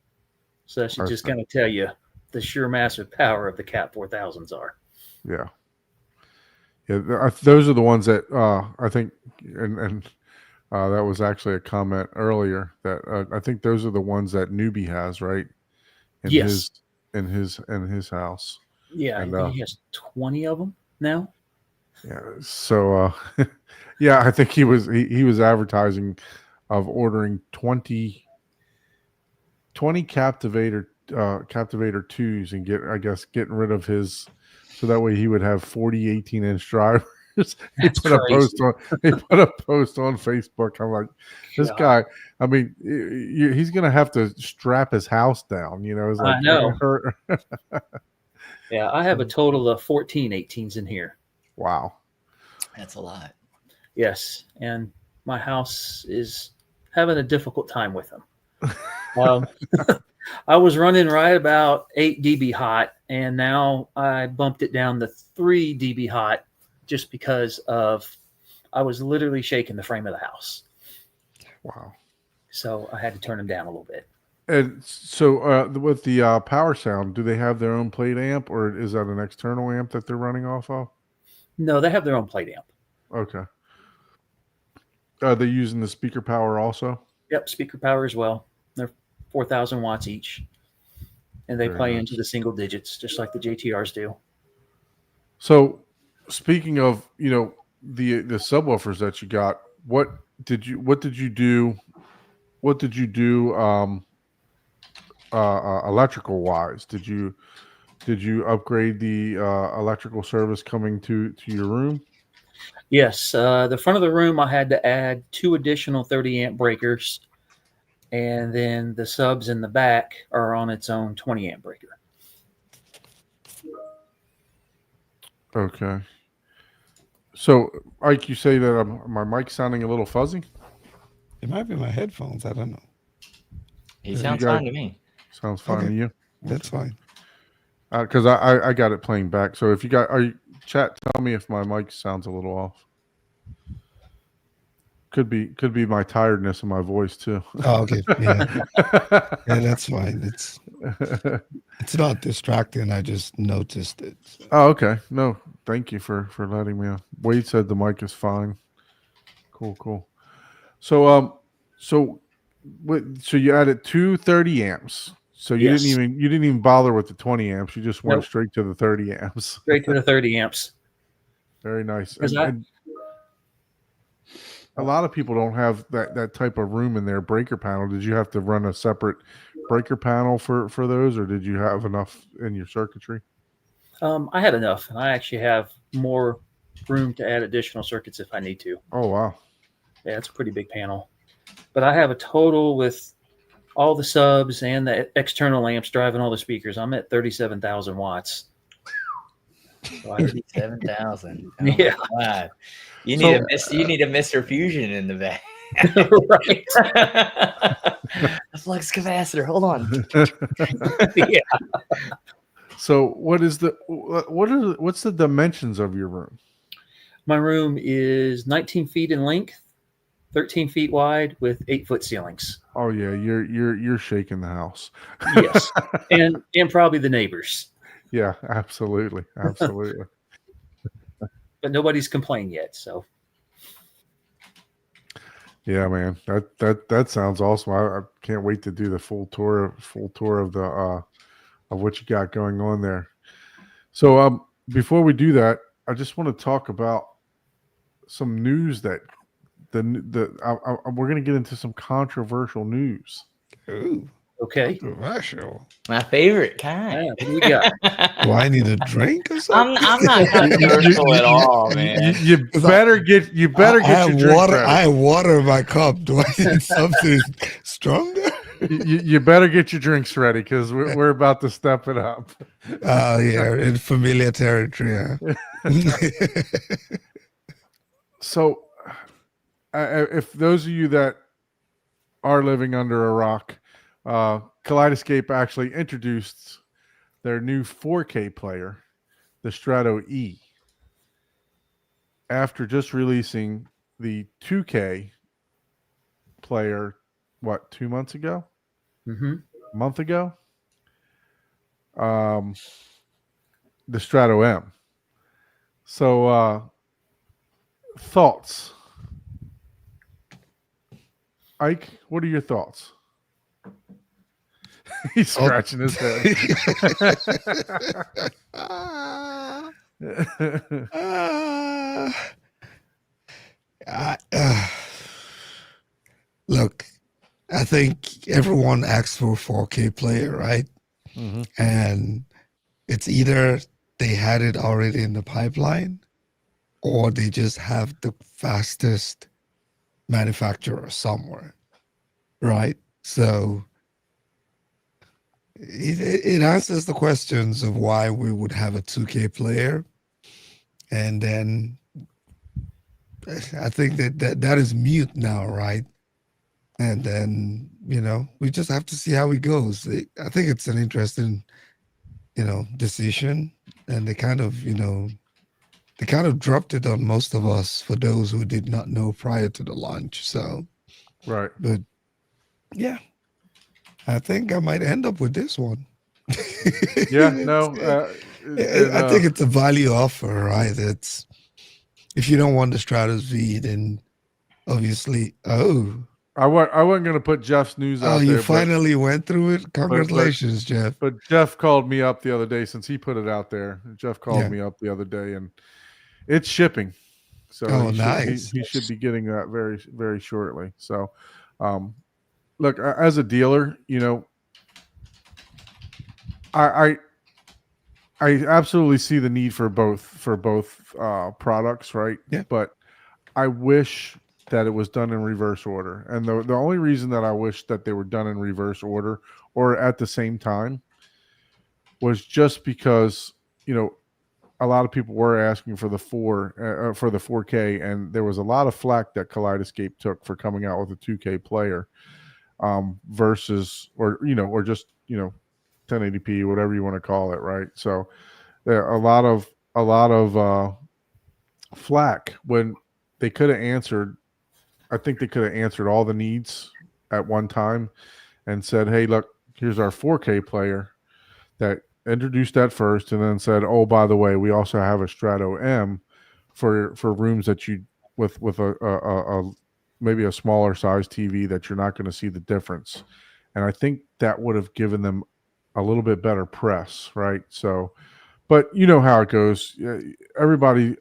So that should just Okay. kind of tell you the sheer massive power of the Cap 4000s are. Yeah. Yeah. Those are the ones that I think, and that was actually a comment earlier that I think those are the ones that Newbie has, right? In Yes. his house. Yeah, And he has 20 of them now. yeah. So yeah, I think he was advertising of ordering 20 Captivator Captivator 2s and getting rid of his, so that way he would have 40 18-inch drivers. That's He put crazy. a post on Facebook. I'm like, this God. guy, I mean, he's gonna have to strap his house down, it's like I know. hurt. Yeah, I have a total of 14 18s in here. Wow. That's a lot. Yes, and my house is having a difficult time with them. I was running right about 8 dB hot, and now I bumped it down to 3 dB hot just because I was literally shaking the frame of the house. Wow. So I had to turn them down a little bit. And so with the Power Sound, do they have their own plate amp, or is that an external amp that they're running off of? No, they have their own plate amp. Okay. Are they using the speaker power also? Yep, speaker power as well. They're 4,000 watts each, and they Very play nice. into the single digits just like the JTRs do. So speaking of, the subwoofers that you got, what did you do electrical wise? Did you upgrade the electrical service coming to your room? Yes, the front of the room I had to add 2 additional 30 amp breakers, and then the subs in the back are on its own 20 amp breaker. Okay. So, Ike, you say that my mic's sounding a little fuzzy? It might be my headphones. I don't know. He You sounds guys- fine to me. Sounds fine Okay. to you? That's fine. Because I got it playing back. So if you got, chat, tell me if my mic sounds a little off. Could be my tiredness in my voice too. Oh, okay. Yeah. Yeah, that's fine. It's not distracting. I just noticed it. Oh, okay. No, thank you for letting me know. Wade said the mic is fine. Cool. So so you added 230 amps. So you Yes. didn't even bother with the 20 amps. You just went Nope. straight to the 30 amps. Straight to the 30 amps. Very nice. Is that- And a lot of people don't have that type of room in their breaker panel. Did you have to run a separate breaker panel for those, or did you have enough in your circuitry? I had enough, and I actually have more room to add additional circuits if I need to. Oh wow. Yeah, it's a pretty big panel. But I have a total with all the subs and the external amps driving all the speakers. I'm at 37,000 watts. So I- 37,000. Oh Yeah. my God. You So- need a Mr. Fusion in the back. right. A flux capacitor. Hold on. Yeah. So what's the dimensions of your room? My room is 19 feet in length, 13 feet wide, with 8-foot ceilings. Oh yeah, you're shaking the house. Yes, and probably the neighbors, Yeah, absolutely. but nobody's complained yet. So Yeah, man, that sounds awesome. I can't wait to do the full tour of the of what you got going on there. So before we do that, I just want to talk about some news that we're going to get into some controversial news. Ooh. Okay. Controversial. My favorite kind. Yeah, what do you got? Do I need a drink or something? I'm not controversial at all, man. You 'Cause I- better get you better I get have your drinks water. ready. I have water in my cup. Do I need something stronger? You better get your drinks ready because we're about to step it up. Oh yeah, in familiar territory. Yeah. So, if those of you that are living under a rock, Kaleidoscape actually introduced their new 4K player, the Strato E, after just releasing the 2K player, what, 2 months ago? Mm-hmm. A month ago? The Strato M. So, thoughts. Ike, what are your thoughts? He's scratching his head. Ah, ah. I- look, I think everyone asks for a 4K player, right? Mhm. And it's either they had it already in the pipeline or they just have the fastest manufacturer somewhere, right? So it answers the questions of why we would have a 2K player. And then I think that is mute now, right? And then, we just have to see how it goes. I think it's an interesting, decision. And they kind of dropped it on most of us for those who did not know prior to the launch. So, Right. but yeah, I think I might end up with this one. Yeah. No. I think it's a value offer, right? It's if you don't want the Stratos V, then obviously, I wasn't going to put Jeff's news out you there, finally went through it. Congratulations, Jeff. but Jeff called me up the other day since he put it out there. Jeff called Yeah. me up the other day, and it's shipping. So Oh, he nice. he should be getting that very, very shortly. So, look, as a dealer, I absolutely see the need for both products, right? Yeah. But I wish that it was done in reverse order, and the only reason that I wish that they were done in reverse order or at the same time was just because a lot of people were asking for the 4K, and there was a lot of flack that Kaleidoscape took for coming out with a 2K player versus or just 1080p, whatever you want to call it, right? So there are a lot of flack when they could have answered. I think they could have answered all the needs at one time and said, "Hey, look, here's our 4K player that introduced that first, and then said, oh, by the way, we also have a Strato M for rooms that you with a maybe a smaller size TV that you're not going to see the difference." And I think that would have given them a little bit better press, right? So, but you know how it goes. Everybody.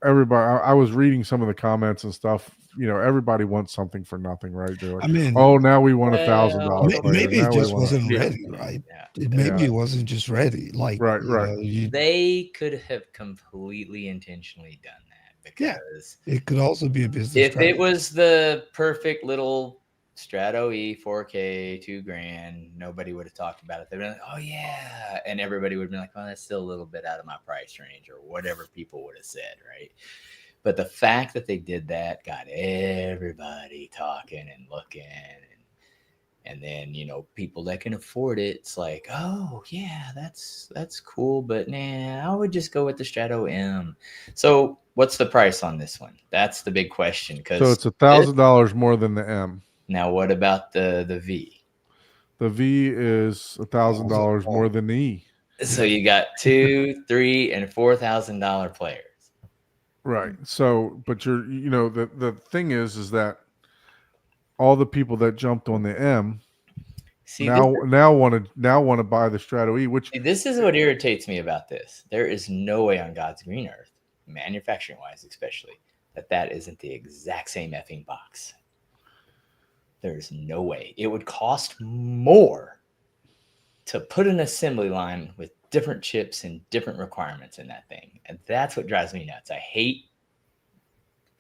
I was reading some of the comments and stuff. Everybody wants something for nothing, right? They're like, I mean, oh, now we want $1,000 player. maybe it Now we just want wasn't Yeah. ready, right? Yeah. Maybe it wasn't just ready. Like, Right. They could have completely intentionally done that Yeah. because It could also be a business. if strategy. it was the perfect little Strato E 4K $2,000, nobody would have talked about it. They'd be like, "Oh yeah," and everybody would be like, "Well, that's still a little bit out of my price range," or whatever people would have said, right? But the fact that they did that got everybody talking and looking, and then people that can afford it, it's like, "Oh yeah, that's cool," but nah, I would just go with the Strato M. So what's the price on this one? That's the big question. Because So it's $1,000 more than the M. now, what about the V? The V is $1,000 more than the E. So you got $2,000, $3,000, and $4,000 players. Right. So, but the thing is that all the people that jumped on the M See, now want to buy the Strato E, which this is what irritates me about this. There is no way on God's green earth, manufacturing wise especially, that isn't the exact same effing box. There's no way. It would cost more to put an assembly line with different chips and different requirements in that thing. And that's what drives me nuts. I hate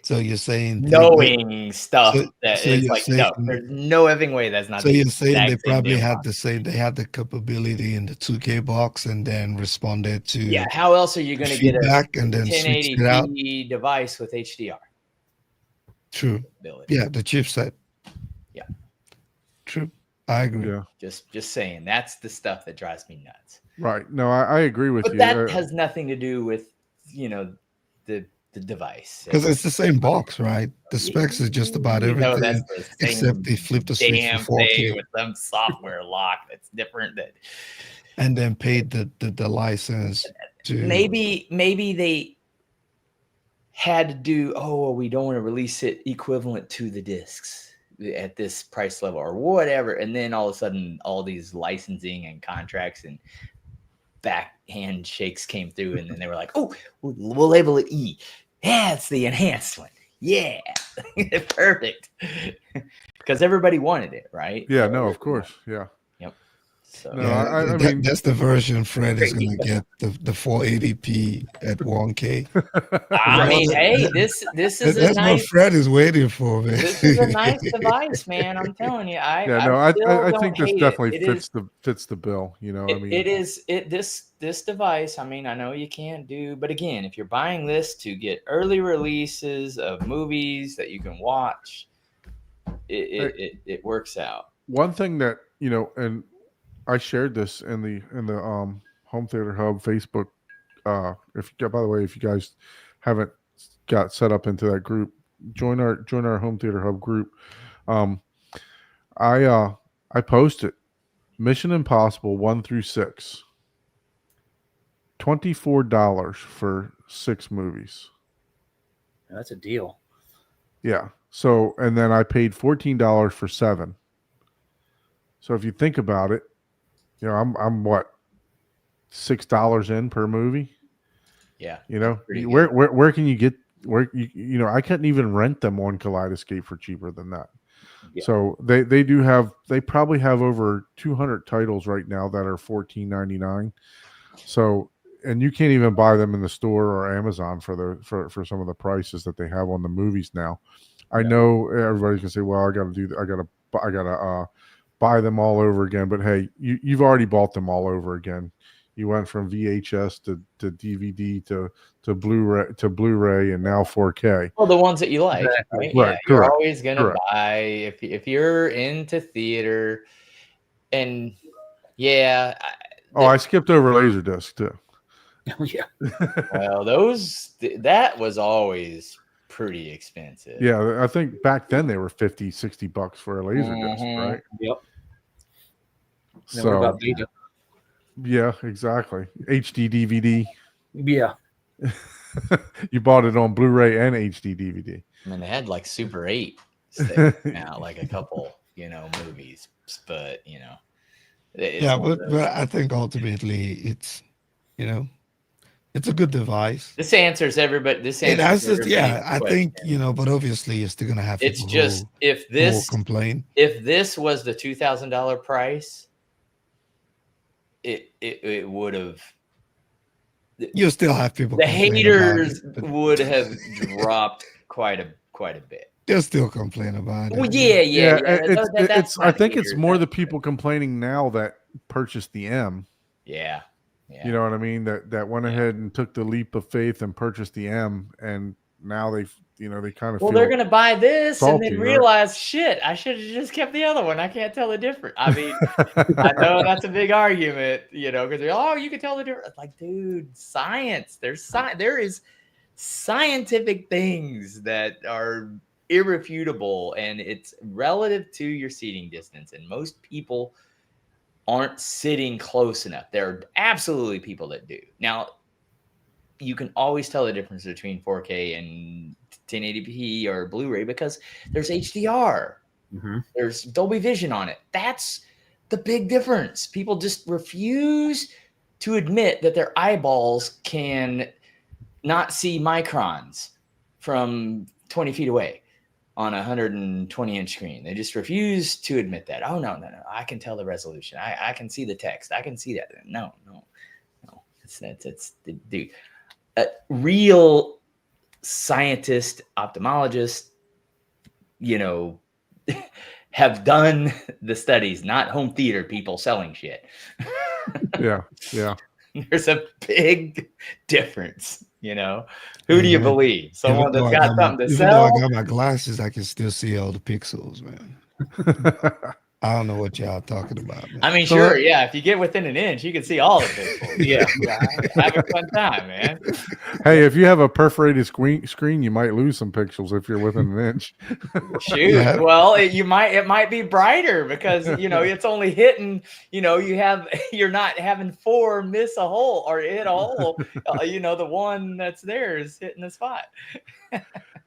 So you're saying knowing stuff so- that so it's you're like, no, saying- there's no effing way that's not So the you're saying they exact same probably damn had box. the same, they had the capability in the 2K box and then responded to Yeah, how else are you going to get a feedback and then switched it out. 1080p device with HDR True. ability? Yeah, the chipset. Yeah. True. I agree. Yeah. Just saying, that's the stuff that drives me nuts. Right. No, I agree with But you. that has nothing to do with the device. Because it's the same box, right? The specs is just about You know, everything that's the same except they flip the switch damn for 4K thing with some software lock that's different. That and then paid the license to maybe they had to do. Oh, well, we don't want to release it equivalent to the discs at this price level or whatever. And then all of a sudden, all these licensing and contracts and backhand shakes came through, and then they were like, "Oh, we'll label it E. Yeah, it's the enhanced one. Yeah, perfect." Because everybody wanted it, right? Yeah. No, of course. Yeah. So No, yeah, I mean- that's the version Fred is Crazy. going to get the 480p at 1K. I mean, hey, this is a That's what nice. Fred is waiting for, man. This is a nice device, man. I'm telling you. Yeah. No, I still think don't this hate definitely it. It fits is- fits the bill. You know, I mean, this device. I mean, I know you can't do, but again, if you're buying this to get early releases of movies that you can watch, it works out. one thing that and I shared this in the Home Theater Hub Facebook. By the way, if you guys haven't got set up into that group, join our Home Theater Hub group. I posted Mission Impossible 1 through 6. $24 for 6 movies. That's a deal. Yeah. So, and then I paid $14 for 7. So if you think about it, I'm what, $6 in per movie. Yeah. pretty Where can you get I couldn't even rent them on Kaleidoscape for cheaper than that. Yeah. So they probably have over 200 titles right now that are $14.99. So, and you can't even buy them in the store or Amazon for some of the prices that they have on the movies now. I know everybody's gonna say, well, I gotta buy them all over again. But hey, you've already bought them all over again. You went from VHS to DVD to Blu-ray and now 4K. Well, the ones that you like, Exactly. right? Right, Yeah, you're correct, always gonna correct. buy if you're into theater, and yeah, I skipped over Laserdisc too. Oh, yeah. well, that was always pretty expensive. Yeah, I think back then they were $50-$60 for a Laserdisc, Mhm. right? Yep. Then what So about Beta? yeah, exactly. HD DVD. Yeah. You bought it on Blu-ray and HD DVD. I mean, they had like Super 8 stuff now, like a couple, movies, but it's Yeah, one of but those. I think ultimately it's it's a good device. This answers everybody. This It answers has to, yeah. everybody's I think question. but obviously you're still gonna have It's people just if who will this complain. if this was the $2,000 price, it would have. You still have people. The complain about haters it, but would have dropped quite a bit. they'll still complain about it. Well, yeah. It's I not think it's haters, more the that's- people complaining now that purchased the M. Yeah. You know what I mean? That went ahead and took the leap of faith and purchased the M, and now they kind of Well, feel they're gonna buy this salty, and then right? realize, shit, I should have just kept the other one. I can't tell the difference. I mean, I know that's a big argument, because they're you can tell the difference. Like, dude, science. There is scientific things that are irrefutable, and it's relative to your seating distance. And most people aren't sitting close enough. There are absolutely people that do. Now, you can always tell the difference between 4K and 1080p or Blu-ray because there's HDR. Mm-hmm. There's Dolby Vision on it. That's the big difference. People just refuse to admit that their eyeballs can not see microns from 20 feet away. on a 120-inch screen. They just refuse to admit that. Oh, no. I can tell the resolution. I can see the text. I can see that. No. It's dude. Real scientists, ophthalmologists, have done the studies, not home theater people selling shit. Yeah. There's a big difference, Who do you believe? Someone that's got something to even though I sell? got my glasses, I can still see all the pixels, man. I don't know what y'all talking about, man. I mean, So sure, yeah. If you get within an inch, you can see all the pixels. Yeah. Have a fun time, man. Hey, if you have a perforated screen, you might lose some pixels if you're within an inch. Shoot. Yeah. Well, it might be brighter because it's only hitting. You're not having 4 miss a hole or hit a hole. The one that's there is hitting the spot.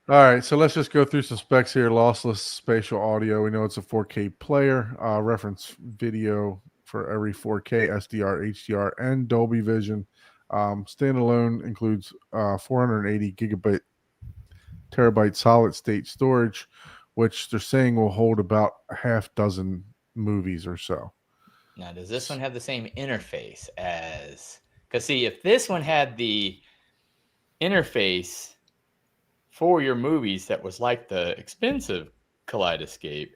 All right, so let's just go through some specs here. Lossless spatial audio. We know it's a 4K player. Reference video for every 4K, SDR, HDR, and Dolby Vision. Standalone includes 480 terabyte solid state storage, which they're saying will hold about a half dozen movies or so. Now, does this one have the same interface as? Because see, if this one had the interface for your movies that was like the expensive Kaleidoscape,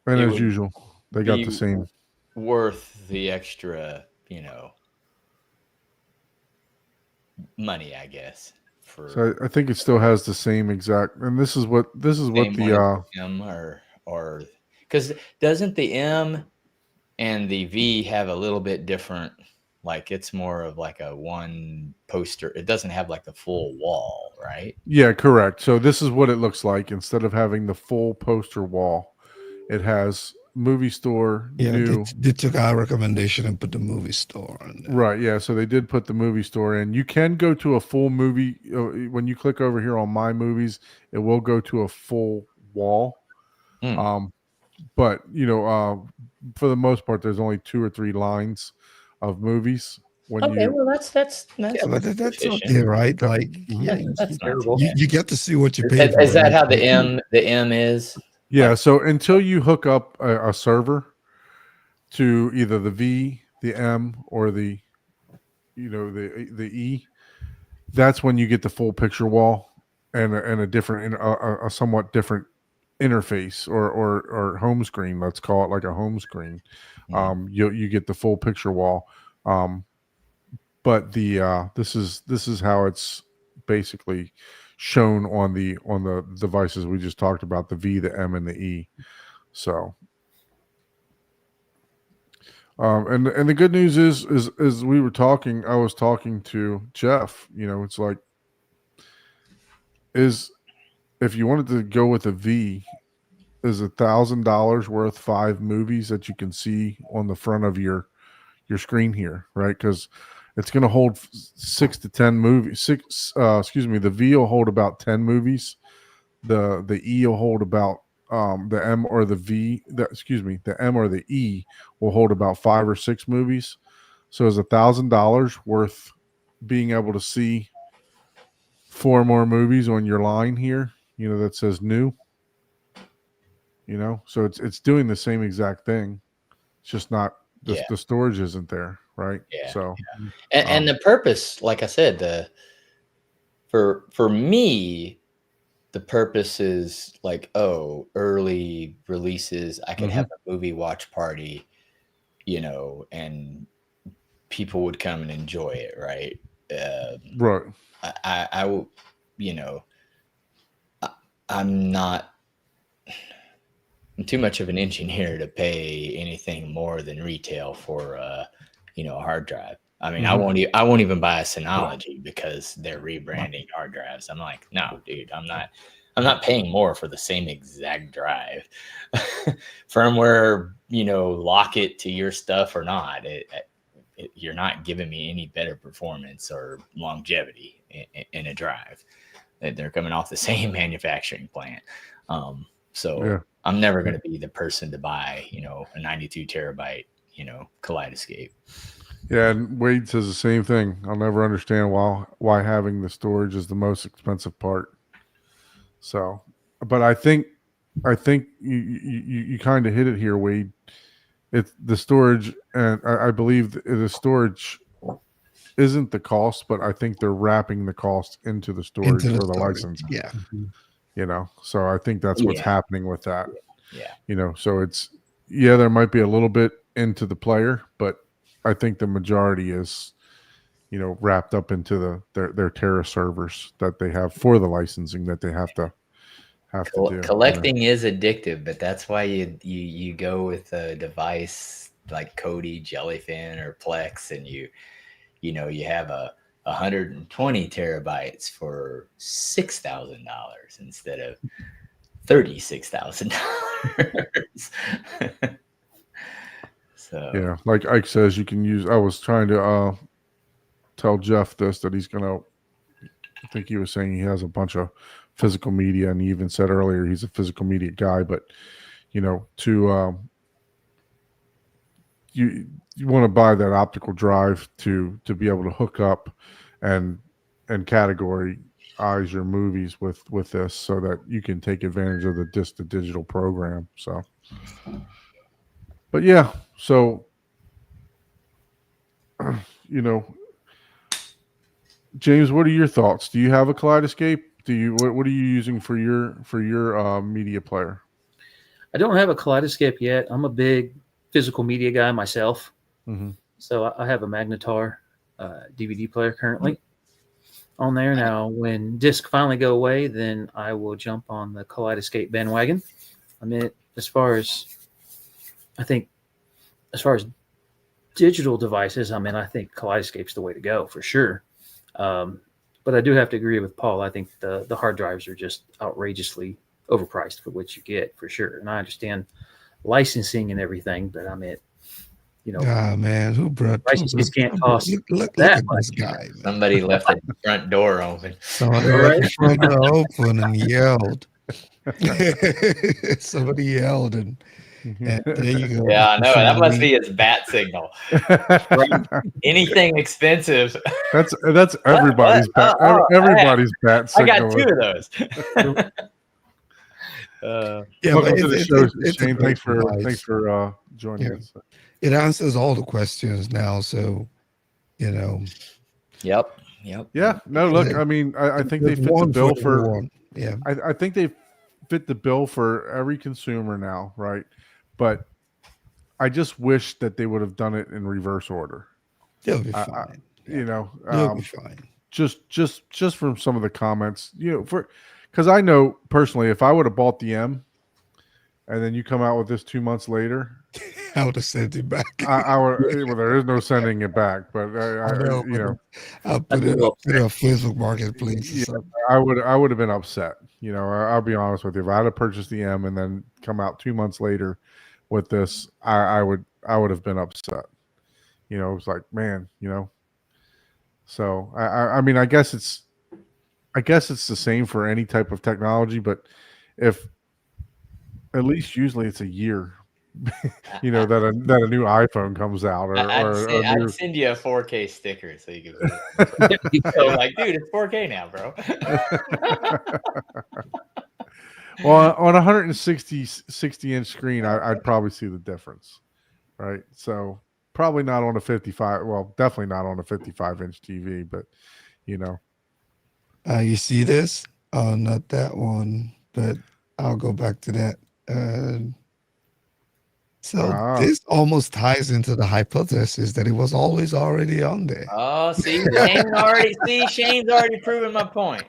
And it as would usual, they got be the same. worth the extra, money, I guess. So I think it still has the same exact. And this is what the M or because doesn't the M and the V have a little bit different? Like it's more of like a one poster. It doesn't have like the full wall, right? Yeah, correct. So this is what it looks like. Instead of having the full poster wall, it has movie store Yeah, new. they took our recommendation and put the movie store on there. Right. Yeah. So they did put the movie store in. You can go to a full movie. When you click over here on My Movies, it will go to a full wall. But for the most part, there's only 2 or 3 lines of movies. Well, that's Yeah, but that's efficient. okay, right? Like, yeah, That's not terrible. you get to see what you pay for. Is that right? how the M is? Yeah. So until you hook up a server to either the V, the M, or the the E, that's when you get the full picture wall and a different, a somewhat different interface or home screen. Let's call it like a home screen. You get the full picture wall. But this is how it's basically shown on the devices we just talked about, the V, the M, and the E. So and the good news is we were talking, I was talking to Jeff, it's like, if you wanted to go with a V, is $1,000 worth 5 movies that you can see on the front of your screen here, right? Because it's going to hold 6 to 10 movies. The V will hold about 10 movies. The E will hold about the M or the M or the E will hold about 5 or 6 movies. So is $1,000 worth being able to see 4 more movies on your line here, that says new, so it's doing the same exact thing. It's just not the storage isn't there, right? Yeah. So and the purpose, like I said, for me, the purpose is like, early releases. I can have a movie watch party, and people would come and enjoy it, right? right. I will, I'm too much of an engineer to pay anything more than retail for a hard drive. I mean, I won't even buy a Synology because they're rebranding hard drives. I'm like, no, dude, I'm not paying more for the same exact drive. Firmware, lock it to your stuff or not. You're not giving me any better performance or longevity in a drive. They're coming off the same manufacturing plant. I'm never going to be the person to buy, a 92 terabyte, Kaleidoscape. Yeah, and Wade says the same thing. I'll never understand why having the storage is the most expensive part. So but I think you kind of hit it here, Wade. It's the storage, and I believe the storage isn't the cost, but I think they're wrapping the cost into the storage Into the for the storage. license. Yeah. So I think that's what's Yeah. happening with that. Yeah. So it's there might be a little bit into the player, but I think the majority is wrapped up into their Terra servers that they have for the licensing that they have to do. Collecting is addictive, but that's why you go with a device like Kodi, Jellyfin, or Plex, and you have a 120 terabytes for $6,000 instead of $36,000. So Yeah, like Ike says, you can use. I was trying to tell Jeff this, that he's gonna. I think he was saying he has a bunch of physical media, and he even said earlier he's a physical media guy. But to you want to buy that optical drive to be able to hook up and categorize your movies with this, so that you can take advantage of the disc to digital program. So, but yeah, so James, what are your thoughts? Do you have a Kaleidoscape? What are you using for your media player? I don't have a Kaleidoscape yet. I'm a big physical media guy myself. Mm-hmm. So I have a Magnetar DVD player currently on there. Now, when discs finally go away, then I will jump on the Kaleidoscape bandwagon. I mean, as far as digital devices, I think Kaleidoscape's the way to go for sure. But I do have to agree with Paul. I think the hard drives are just outrageously overpriced for what you get, for sure. And I understand licensing and everything, but Man, who brought licenses can't cost look that at much. this guy, man. somebody left the front door open. Somebody left the front door open and yelled. Somebody yelled, and there you go. Yeah, I know. That must be his bat signal. Anything expensive. That's everybody's bat. Everybody's bat I signal. got two of those. Yeah, Welcome but to the it's show, a Shane. great Thanks device. for joining Yeah. us. It answers all the questions now, so Yep. Yeah. No, look. I mean, I think they there's fit the one bill for. everyone. Yeah, I think they fit the bill for every consumer now, right? But I just wish that they would have done it in reverse order. they'll be fine. They'll be fine. Just from some of the comments, because I know personally, if I would have bought the M, and then you come out with this 2 months later, I would have sent it back. I would. Well, there is no sending it back, but I'll put it up in a Facebook Marketplace. Or something. I would have been upset. I'll be honest with you. If I had to purchase the M and then come out 2 months later with this, I would have been upset. It was like, man, So I mean, I guess it's the same for any type of technology, but if at least usually it's a year, that a new iPhone comes out, I'd send you a 4K sticker so you can so like, dude, it's 4K now, bro. Well, on a 60-inch screen, I'd probably see the difference, right? So probably not on a 55. Well, definitely not on a 55-inch TV, but You see this? Oh, not that one, but I'll go back to that. This almost ties into the hypothesis that it was always already on there. Oh, Shane's already proven my point.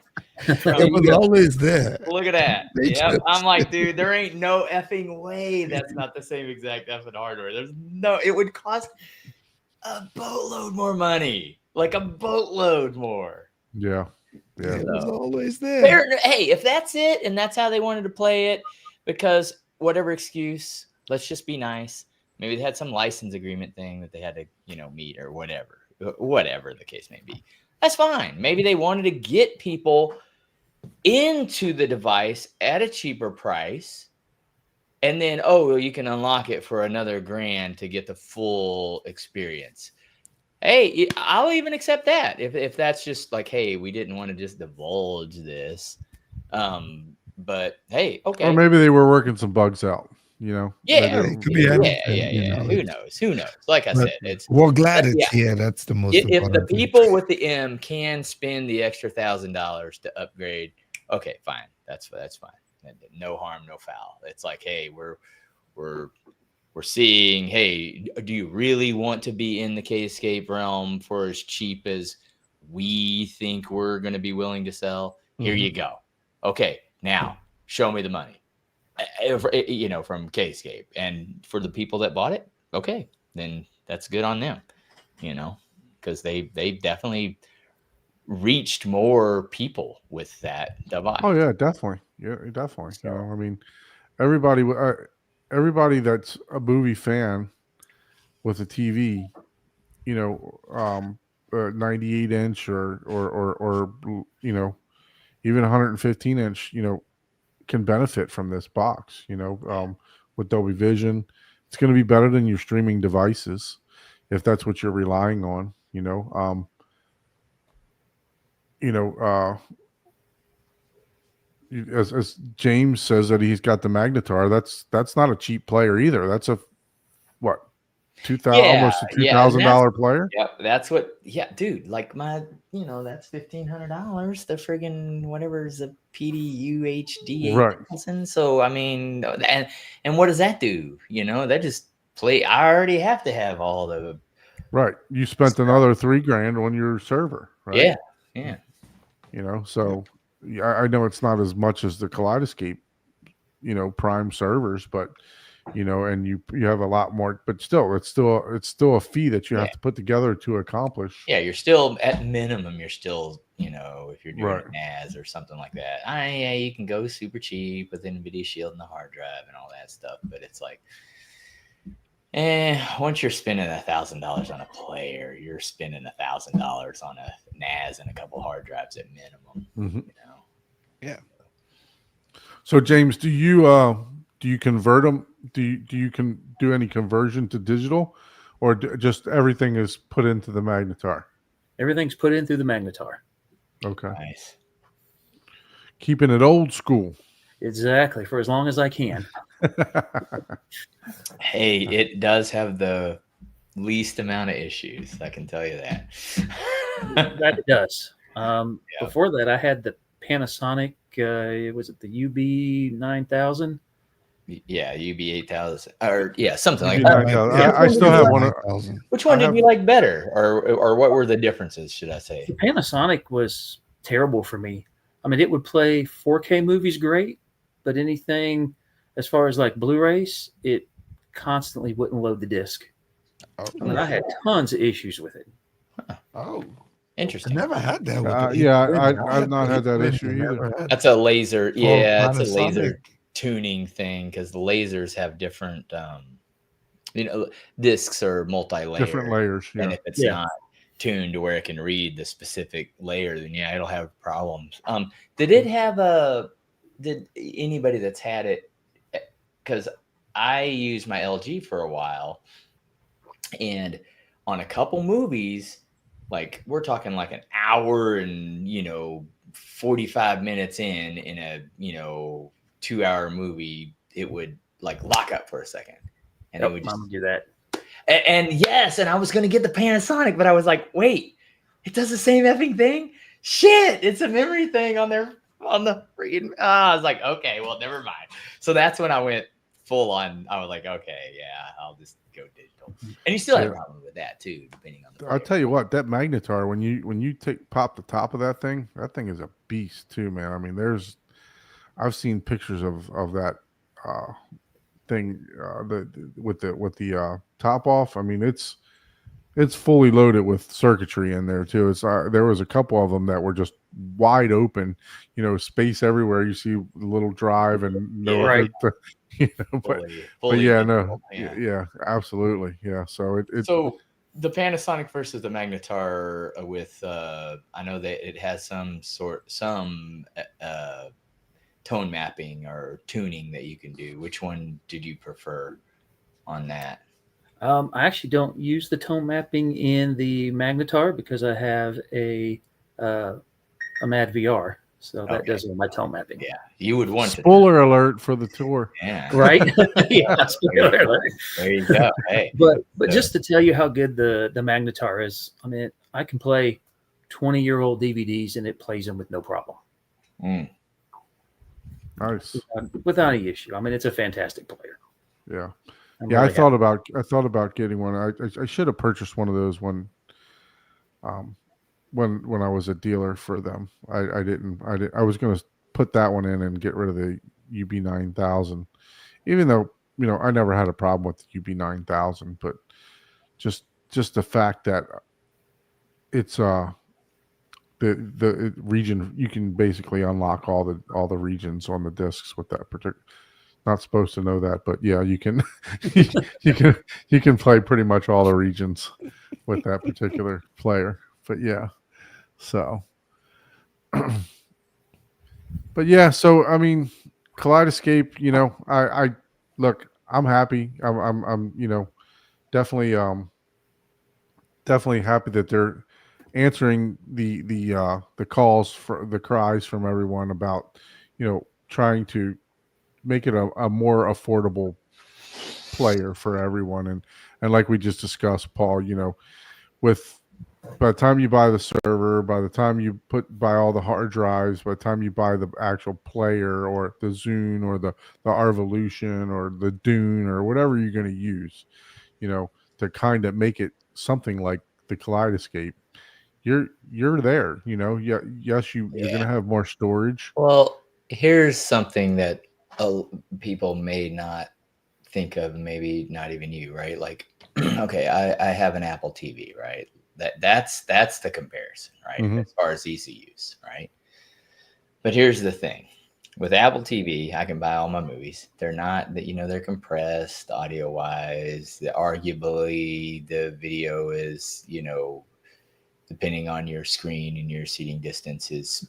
It was always there. Look at that. They Yep. just- I'm like, dude, there ain't no effing way that's not the same exact effing hardware. It would cost a boatload more money. Like a boatload more. yeah. It was always there. Hey, if that's it and that's how they wanted to play it, because whatever excuse, let's just be nice. Maybe they had some license agreement thing that they had to, meet or whatever the case may be. That's fine. Maybe they wanted to get people into the device at a cheaper price. And then, you can unlock it for another $1,000 to get the full experience. Hey, I'll even accept that if that's just like, hey, we didn't want to just divulge this. but hey, okay. Or maybe they were working some bugs out. You know. Yeah, it could be yeah, anything, you know, Who it's- knows? Who knows? Like I But said, it's we're glad but it's yeah. here. That's the most If the important thing. people with the M can spend the extra $1,000 to upgrade, okay, fine. That's fine. No harm, no foul. It's like, hey, we're seeing, hey, do you really want to be in the K-Escape realm for as cheap as we think we're going to be willing to sell? Here you go. Okay, now show me the money. You know, from K-Escape. And for the people that bought it, okay, then that's good on them, you know, because they definitely reached more people with that device. Oh yeah, definitely. Yeah, definitely. You know, I mean, everybody that's a movie fan with a TV, you know, 98 inch or you know, even 115 inch, you know, can benefit from this box. You know, with Dolby Vision, it's going to be better than your streaming devices if that's what you're relying on. You know, as James says that he's got the Magnetar, that's not a cheap player either. That's a what almost a $2,000 player. Yep, that's what. Yeah, dude, like that's $1,500. The friggin' whatever is a PDU HD 8000. So I mean, and what does that do? You know, that just play. I already have to have all the. Right, you spent another $3,000 on your server, right? Yeah. You know, so I know it's not as much as the Kaleidoscape, you know, Prime servers, but you know, and you have a lot more, but still, it's still a fee that you have to put together to accomplish. Yeah, you're still at minimum. You're still, you know, if you're doing Right. NAS or something like that. Yeah, you can go super cheap with NVIDIA Shield and the hard drive and all that stuff, but it's like, once you're spending $1,000 on a player, you're spending $1,000 on a NAS and a couple hard drives at minimum. Mm-hmm. You know. Yeah. So James, do you convert them? Do you can do any conversion to digital, or just everything is put into the Magnetar? Everything's put in through the Magnetar. Okay. Nice. Keeping it old school. Exactly, for as long as I can. Hey, it does have the least amount of issues. I can tell you that. That it does. Before that, I had the Panasonic. Was it the UB9000? Yeah, UB8000 or something like UB9000. that. I still have one. Which one did you like better, or what were the differences? Should I say? The Panasonic was terrible for me. I mean, it would play 4K movies great, but anything as far as like Blu-rays, it constantly wouldn't load the disc. Oh, I mean, I had tons of issues with it. oh, I Interesting. never had that. With I've not had that issue either. That's a laser. Yeah, it's a Panasonic. laser tuning thing because the lasers have different. Discs are multi-layered. Different layers. Yeah. And if it's not tuned to where it can read the specific layer, then it'll have problems. Did anybody that's had it, because I used my LG for a while, and on a couple movies, like we're talking like an hour and 45 minutes in a 2-hour movie, it would like lock up for a second, and it would just do that. And yes, and I was going to get the Panasonic, but I was like, wait, it does the same effing thing? Shit, it's a memory thing on the freaking. I was like, okay, well, never mind. So that's when I went full on. I was like, okay, yeah, I'll just go digital. And you still have a problem with that too, depending on the player. I'll tell you what, that Magnetar, when you pop the top of that thing is a beast too, man. I mean, I've seen pictures of that thing with the top off. I mean, it's fully loaded with circuitry in there too. It's there was a couple of them that were just wide open, space everywhere. You see the little drive and Fully digital, yeah, absolutely, yeah. So so the Panasonic versus the Magnetar with I know that it has some tone mapping or tuning that you can do. Which one did you prefer on that? I actually don't use the tone mapping in the Magnetar because I have a Mad VR. So that Okay. does all my tone mapping. Yeah, you would want to. Spoiler alert for the tour. Yeah, Right? Yeah, spoiler alert. there you go. Hey, But So- just to tell you how good the Magnetar is, I mean, I can play 20-year-old DVDs and it plays them with no problem, Mm. Nice. without any issue. I mean, it's a fantastic player. Yeah. I'm Yeah, really I thought about getting one. I should have purchased one of those when I was a dealer for them. I didn't. I was going to put that one in and get rid of the UB9000, even though I never had a problem with the UB9000, but just the fact that it's the region, you can basically unlock all the regions on the discs with that particular. Not supposed to know that, but yeah, you can you can play pretty much all the regions with that particular player. But yeah, so but yeah, so I mean, Kaleidoscape, I look, I'm happy. I'm definitely definitely happy that they're answering the calls, for the cries from everyone about trying to make it a more affordable player for everyone. And like we just discussed, Paul, with by the time you buy the server, by the time you buy all the hard drives, by the time you buy the actual player or the Zune or the Arvolution or the Dune or whatever you're going to use, to kind of make it something like the Kaleidoscape, you're there. Yes, you're going to have more storage. Well, here's something that people may not think of, maybe not even you, right? Like, okay, I have an Apple TV, right? That's the comparison, right? Mhm. As far as ECUs, right? But here's the thing. With Apple TV, I can buy all my movies. They're not that, they're compressed audio wise. Arguably the video is, depending on your screen and your seating distance is,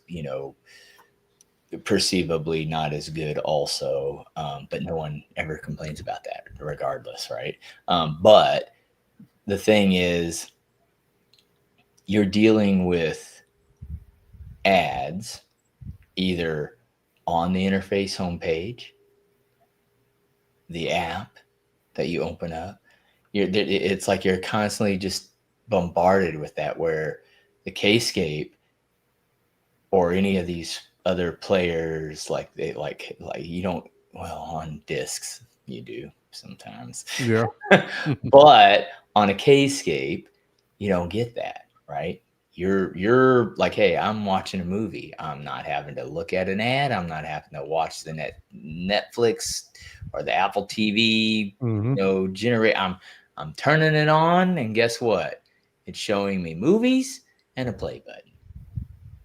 perceivably not as good also, but no one ever complains about that regardless, right? But the thing is, you're dealing with ads either on the interface homepage, the app that you open up. It's like you're constantly just bombarded with that, where the Kscape or any of these other players, like you don't, well, on discs you do sometimes, Yeah. but on a Kscape you don't get that, right? You're like, hey, I'm watching a movie. I'm not having to look at an ad. I'm not having to watch the Netflix or the Apple TV, Mhm. generate. I'm turning it on, and guess what? It's showing me movies and a play button.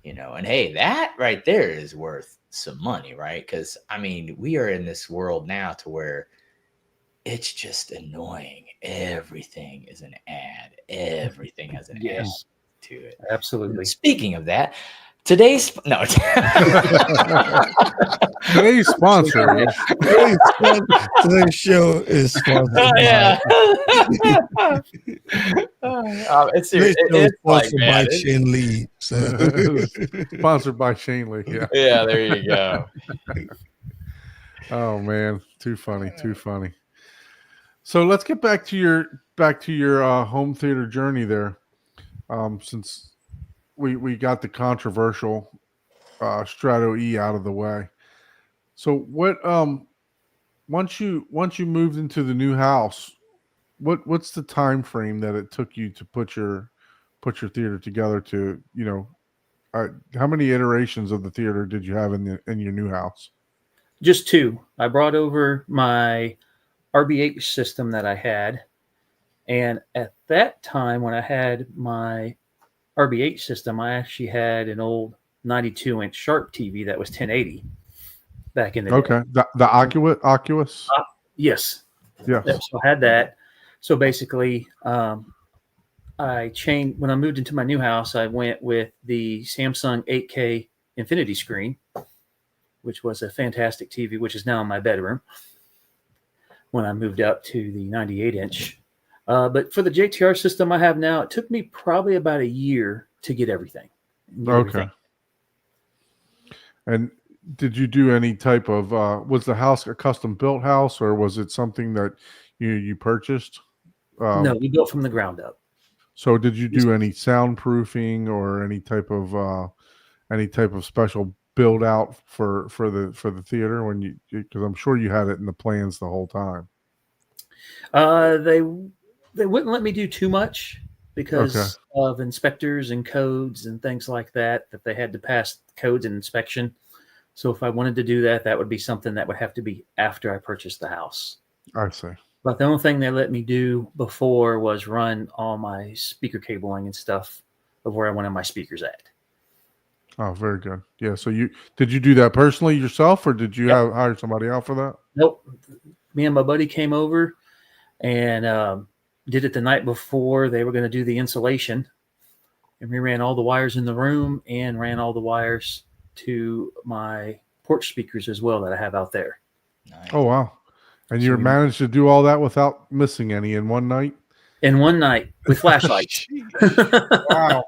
And hey, that right there is worth some money, right? Because I mean, we are in this world now to where it's just annoying. Everything is an ad. Everything has an ad Yes, to it. absolutely. Speaking of that, today's Today's sponsor is Today's show is sponsored Oh, yeah. by, It's today's show is it's like, sponsored man, by it's- Shin Lee. So. sponsored by Shane Lee. Yeah. yeah, there you go. Oh man, too funny, too funny. So let's get back to your home theater journey there. Since we got the controversial Strato E out of the way. So what once you moved into the new house, what's the time frame that it took you to put your theater together to, how many iterations of the theater did you have in your new house? Just two. I brought over my RBH system that I had. And at that time, when I had my RBH system, I actually had an old 92-inch Sharp TV that was 1080 back in the day. Okay. The Oculus? Yes. Yes. Yep, so I had that. So basically, I changed when I moved into my new house. I went with the Samsung 8K Infinity screen, which was a fantastic TV, which is now in my bedroom. When I moved up to the 98-inch, but for the JTR system I have now, it took me probably about a year to get everything. Okay. And did you do any type of was the house a custom built house, or was it something that you purchased? No, we built from the ground up. So did you do any soundproofing or any type of special build out for the theater when you, because I'm sure you had it in the plans the whole time. They wouldn't let me do too much because of inspectors and codes and things like that they had to pass codes and inspection. So if I wanted to do that, that would be something that would have to be after I purchased the house. I see. But the only thing they let me do before was run all my speaker cabling and stuff of where I wanted my speakers at. Oh, very good. Yeah. So did you do that personally yourself, or did you Yep. hire somebody out for that? Nope. Me and my buddy came over and did it the night before they were going to do the insulation. And we ran all the wires in the room and ran all the wires to my porch speakers as well that I have out there. Nice. Oh, wow. And you So we- managed to do all that without missing any in one night? In one night with flashlights. Wow.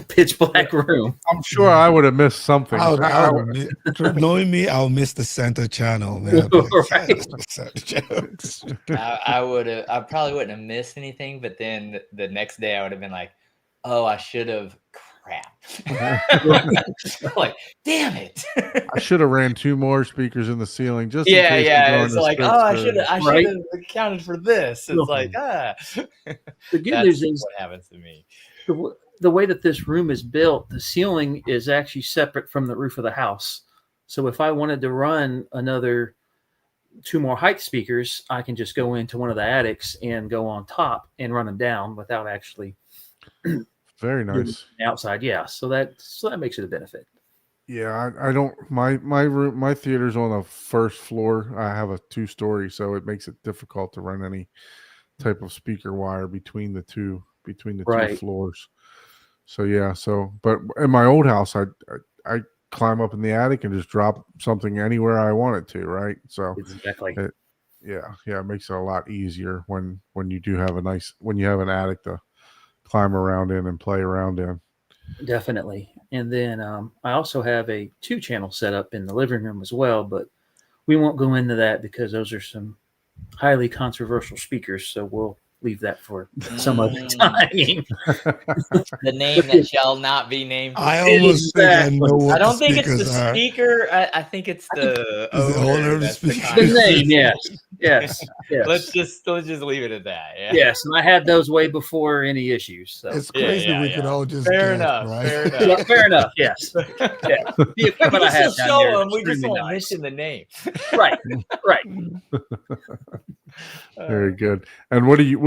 Pitch black room. I'm sure I would have missed something. Knowing me, I'll miss the center channel, man. I'll be like, Right. "Yeah, that's the center jokes." I probably wouldn't have missed anything, but then the next day I would have been like, oh, I should have. Crap. Like, damn it. I should have ran 2 more speakers in the ceiling just in Yeah, case yeah. the It's darn like, scripts oh, I could- should Right. have accounted for this. It's like, The good that's news is what happens to me. the way that this room is built, the ceiling is actually separate from the roof of the house. So if I wanted to run another 2 more height speakers, I can just go into one of the attics and go on top and run them down without actually Very doing nice. the outside. Yeah, so that makes it a benefit. Yeah, I don't. My room, my theater's on the first floor. I have a 2-story, so it makes it difficult to run any type of speaker wire between the two Right. 2 floors. So yeah, but in my old house, I climb up in the attic and just drop something anywhere I want it to, right? So Exactly. yeah, it makes it a lot easier when you do have when you have an attic to climb around in and play around in. Definitely. And then I also have a 2-channel setup in the living room as well, but we won't go into that because those are some highly controversial speakers. So we'll leave that for some other time. The name that shall not be named. I almost think I know what I don't the think it's the speakers are. speaker. I think it's the Is the owner of the that's the speaker. The controversy. name, yes. Let's just leave it at that. Yeah. Yes, and I had those way before any issues. So It's Yeah, crazy yeah, we yeah. could all just Fair guess, enough. right? Fair enough. yeah, fair enough. Yes, yeah. The We equipment I can have still down there show is them. We just extremely won't nice. mention the name. Right, right. Very good. And what are you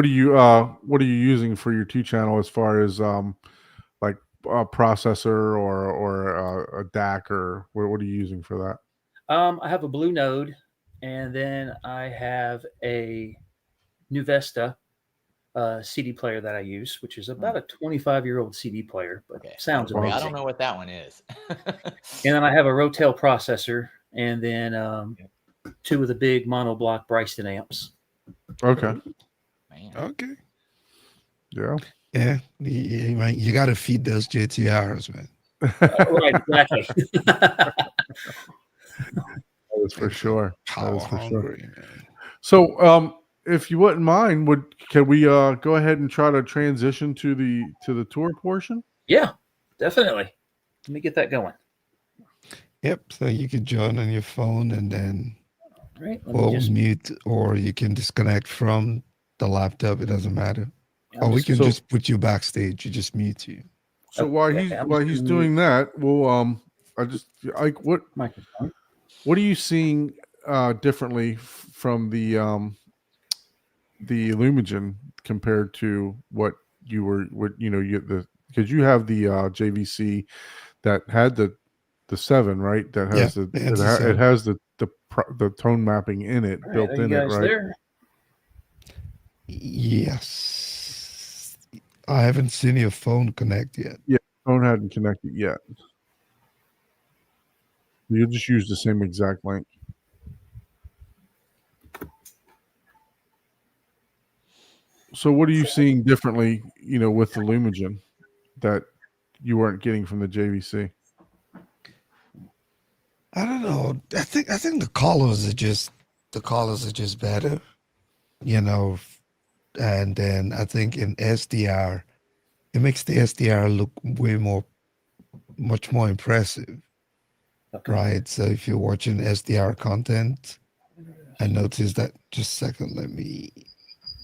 using for your 2-channel as far as like a processor or a DAC, or what are you using for that? I have a Blue Node, and then I have a Nuvesta CD player that I use, which is about a 25-year-old CD player, but Okay. sounds I amazing. don't know what that one is. And then I have a Rotel processor, and then 2 of the big monoblock Bryson amps. Okay. Man. Okay. Yeah. Yeah. You got to feed those JTRs, man. Right, exactly. That is for sure. That Power is for sure. hungry, man. So, if you wouldn't mind, can we go ahead and try to transition to the tour portion? Yeah, definitely. Let me get that going. Yep. So you could join on your phone and then All right. Let we'll me just. mute, or you can disconnect from the laptop. It doesn't matter. I'm Or we just- can so- just put you backstage. You just mute you. So Okay, I'm while just he's gonna doing that, we'll microphone. what are you seeing differently from the Illumigen compared to what because you have the JVC that had the 7, right? That has Yeah, it's the it 7. has the tone mapping in it, All right, built are you in it, guys right? there? Yes. I haven't seen your phone connect yet. Phone hadn't connected yet. You'll just use the same exact link. So what are you seeing differently, with the Illumigen that you weren't getting from the JVC? I don't know. I think the colors are just better, you know. And then I think in SDR, it makes the SDR look much more impressive, Okay. right? So if you're watching SDR content, I noticed that. Just a second, let me.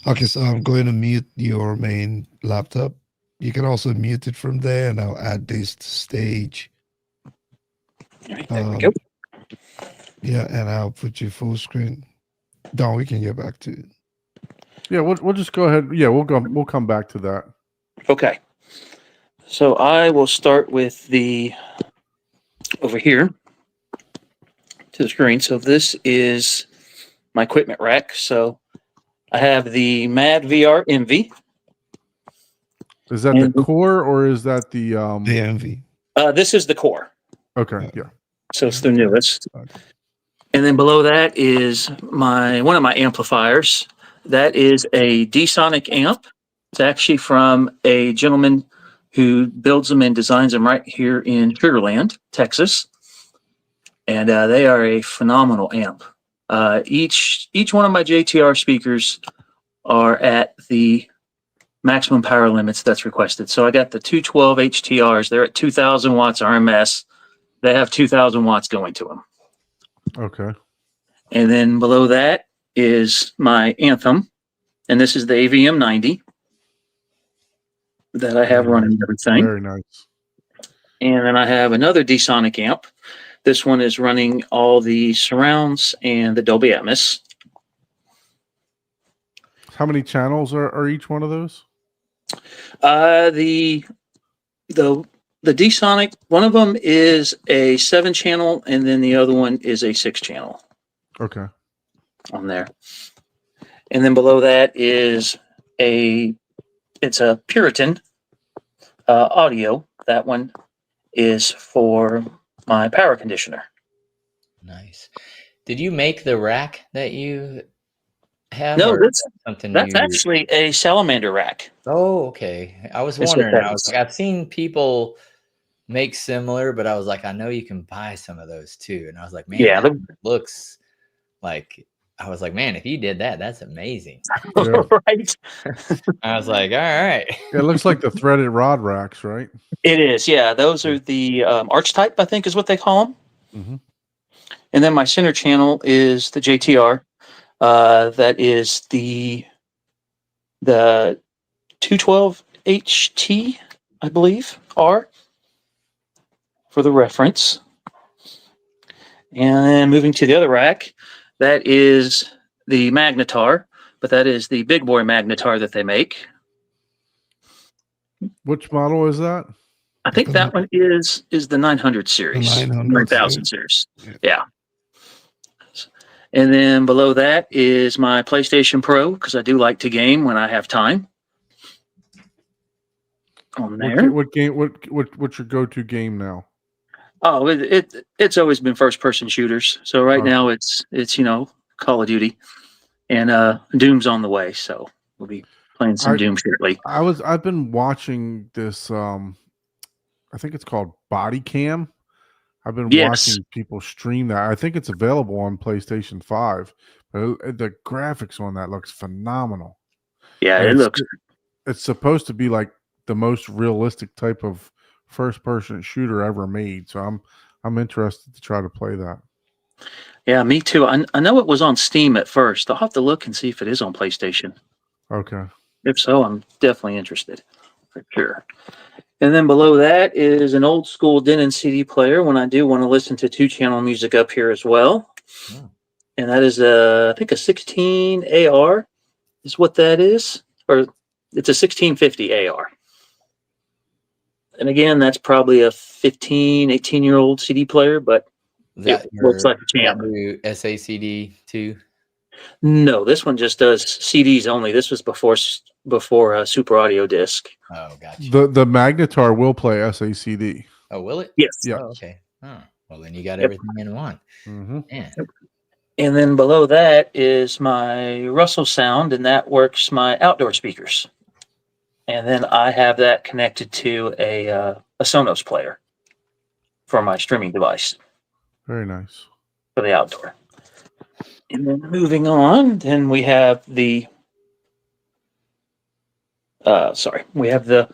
Okay, so I'm going to mute your main laptop. You can also mute it from there, and I'll add this to stage. All right, there we go. Yeah, and I'll put you full screen. Don, we can get back to it. Yeah, we'll just go ahead. Yeah, we'll come back to that. Okay. So I will start with the over here to the screen. So this is my equipment rack. So I have the Mad VR Envy. Is that And- the core or is that the The Envy. This is the core. Okay, yeah. So it's the newest. Okay. And then below that is one of my amplifiers. That is a D-Sonic amp. It's actually from a gentleman who builds them and designs them right here in Sugar Land, Texas. And they are a phenomenal amp. Each one of my JTR speakers are at the maximum power limits that's requested. So I got the 212 HTRs. They're at 2,000 watts RMS. They have 2,000 watts going to them. Okay. And then below that is my Anthem, and this is the AVM 90 that I have running everything. Very nice. And then I have another D-Sonic amp. This one is running all the surrounds and the Dolby Atmos. How many channels are each one of those? The D-Sonic, one of them is a 7-channel, and then the other one is a 6-channel Okay. on there. And then below that is it's a Puritan audio. That one is for my power conditioner. Nice. Did you make the rack that you have? No, or that's something. actually a salamander rack. Oh, okay. I was That's what wondering. that I was is. like, I've seen people make similar, but I was like, I know you can buy some of those too. And I was like, man, Yeah, that looks like. I was like, man, if you did that, that's amazing. Yeah. Right? I was like, all right. Yeah, it looks like the threaded rod racks, right? It is. Yeah, those are the arch type, I think is what they call them. Mm-hmm. And then my center channel is the JTR. That is the 212 HT, I believe, R for the reference. And then moving to the other rack, that is the Magnetar, but that is the big boy Magnetar that they make. Which model is that? I think that one is the 900 series, 9,000 series. Yeah. And then below that is my PlayStation Pro, because I do like to game when I have time. On there. What game? What's your go-to game now? Oh, it's always been first person shooters. So right now it's Call of Duty, and Doom's on the way. So we'll be playing some Doom shortly. I've been watching this. I think it's called Body Cam. I've been watching people stream that. I think it's available on PlayStation 5. But the graphics on that looks phenomenal. Yeah, And it looks. It's supposed to be like the most realistic type of first-person shooter ever made. So I'm interested to try to play that. Yeah, me too. I know it was on Steam at first. I'll have to look and see if it is on PlayStation. Okay. If so, I'm definitely interested for sure. And then below that is an old school Denon CD player when I do want to listen to 2-channel music up here as well. Oh. And that is I think a 16 AR is what that is. Or it's a 1650 AR. And again, that's probably a 18-year-old CD player, but it looks like a champ. SACD too? No, this one just does CDs only. This was before a Super Audio disc. Oh, gotcha. The Magnetar will play SACD. Oh, will it? Yes. Yeah. Oh, okay. Oh, well, then you got everything in one. Mm-hmm. Man. And then below that is my Russell Sound, and that works my outdoor speakers. And then I have that connected to a Sonos player for my streaming device. Very nice. for the outdoor. And then moving on, then we have the we have the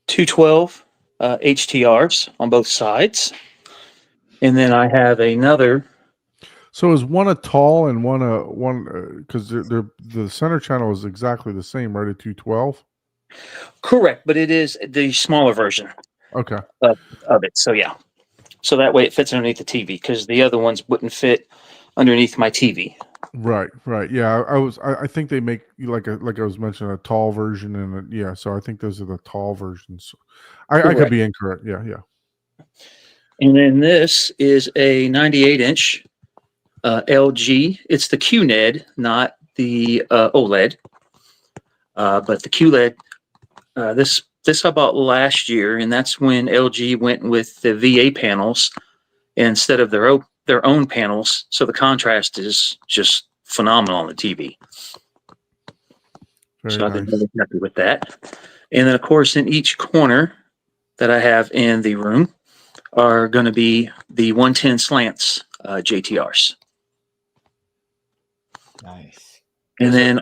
212 HTRs on both sides. And then I have another. So is one a tall and one because they're the center channel is exactly the same, right? At 212. Correct, but it is the smaller version Okay. of it. So yeah. So that way it fits underneath the TV because the other ones wouldn't fit underneath my TV. Right. Yeah, I think they make like I was mentioning a tall version and yeah. So I think those are the tall versions. I could Correct. be incorrect. Yeah. And then this is a 98-inch LG. It's the QNED, not the OLED, but the QLED. This I bought last year, and that's when LG went with the VA panels instead of their own panels. So the contrast is just phenomenal on the TV. Very So I've been nice. really happy with that. And then, of course, in each corner that I have in the room are going to be the 110 slants JTRs. Nice. And then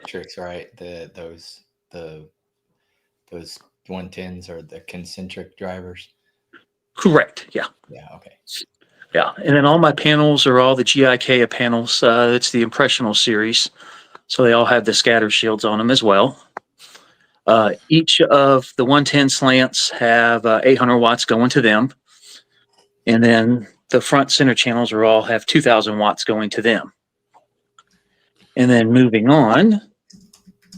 Tricks, right? Those 110s are the concentric drivers. correct, yeah. Yeah. Okay. Yeah, and then all my panels are all the GIK panels. It's the Impressional series, so they all have the scatter shields on them as well. Each of the 110 slants have 800 watts going to them, and then the front center channels are all have 2,000 watts going to them. And then moving on,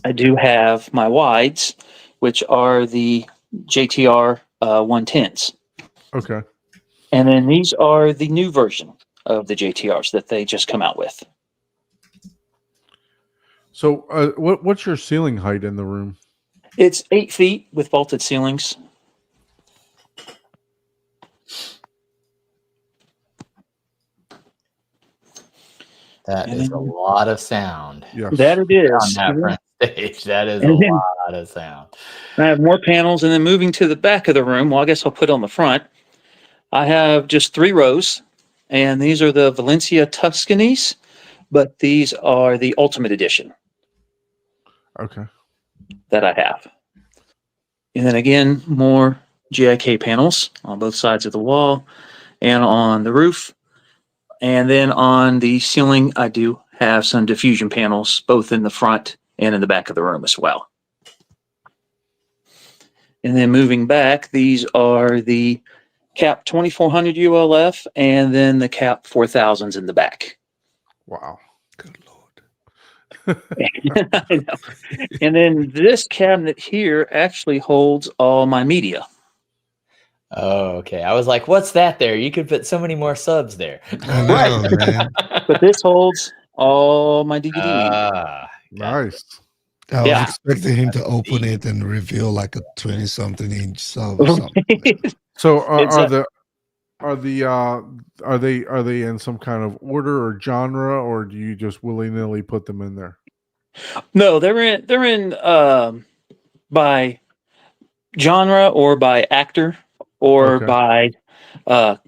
I do have my wides, which are the JTR 110s. Okay. And then these are the new version of the JTRs that they just come out with. So what's your ceiling height in the room? It's 8 feet with vaulted ceilings. That is a lot of sound. Yes. That it is. On that front stage, that is a And then- lot of sound. I have more panels, and then moving to the back of the room, well, I guess I'll put on the front. I have just 3 rows, and these are the Valencia Tuscanies, but these are the Ultimate Edition Okay. that I have. And then again, more GIK panels on both sides of the wall and on the roof. And then on the ceiling, I do have some diffusion panels, both in the front and in the back of the room as well. And then moving back, these are the Cap 2400 ULF and then the Cap 4000s in the back. Wow. Good Lord. I know. And then this cabinet here actually holds all my media. Oh, okay. I was like, what's that there? You could put so many more subs there. I know, man. But this holds all my DVD media. Ah, gotcha. Nice. I was Yeah. expecting him to open it and reveal like a 20-something inch sub or something. So It's are they in some kind of order or genre, or do you just willy-nilly put them in there? No, they're in by genre or by actor or Okay. by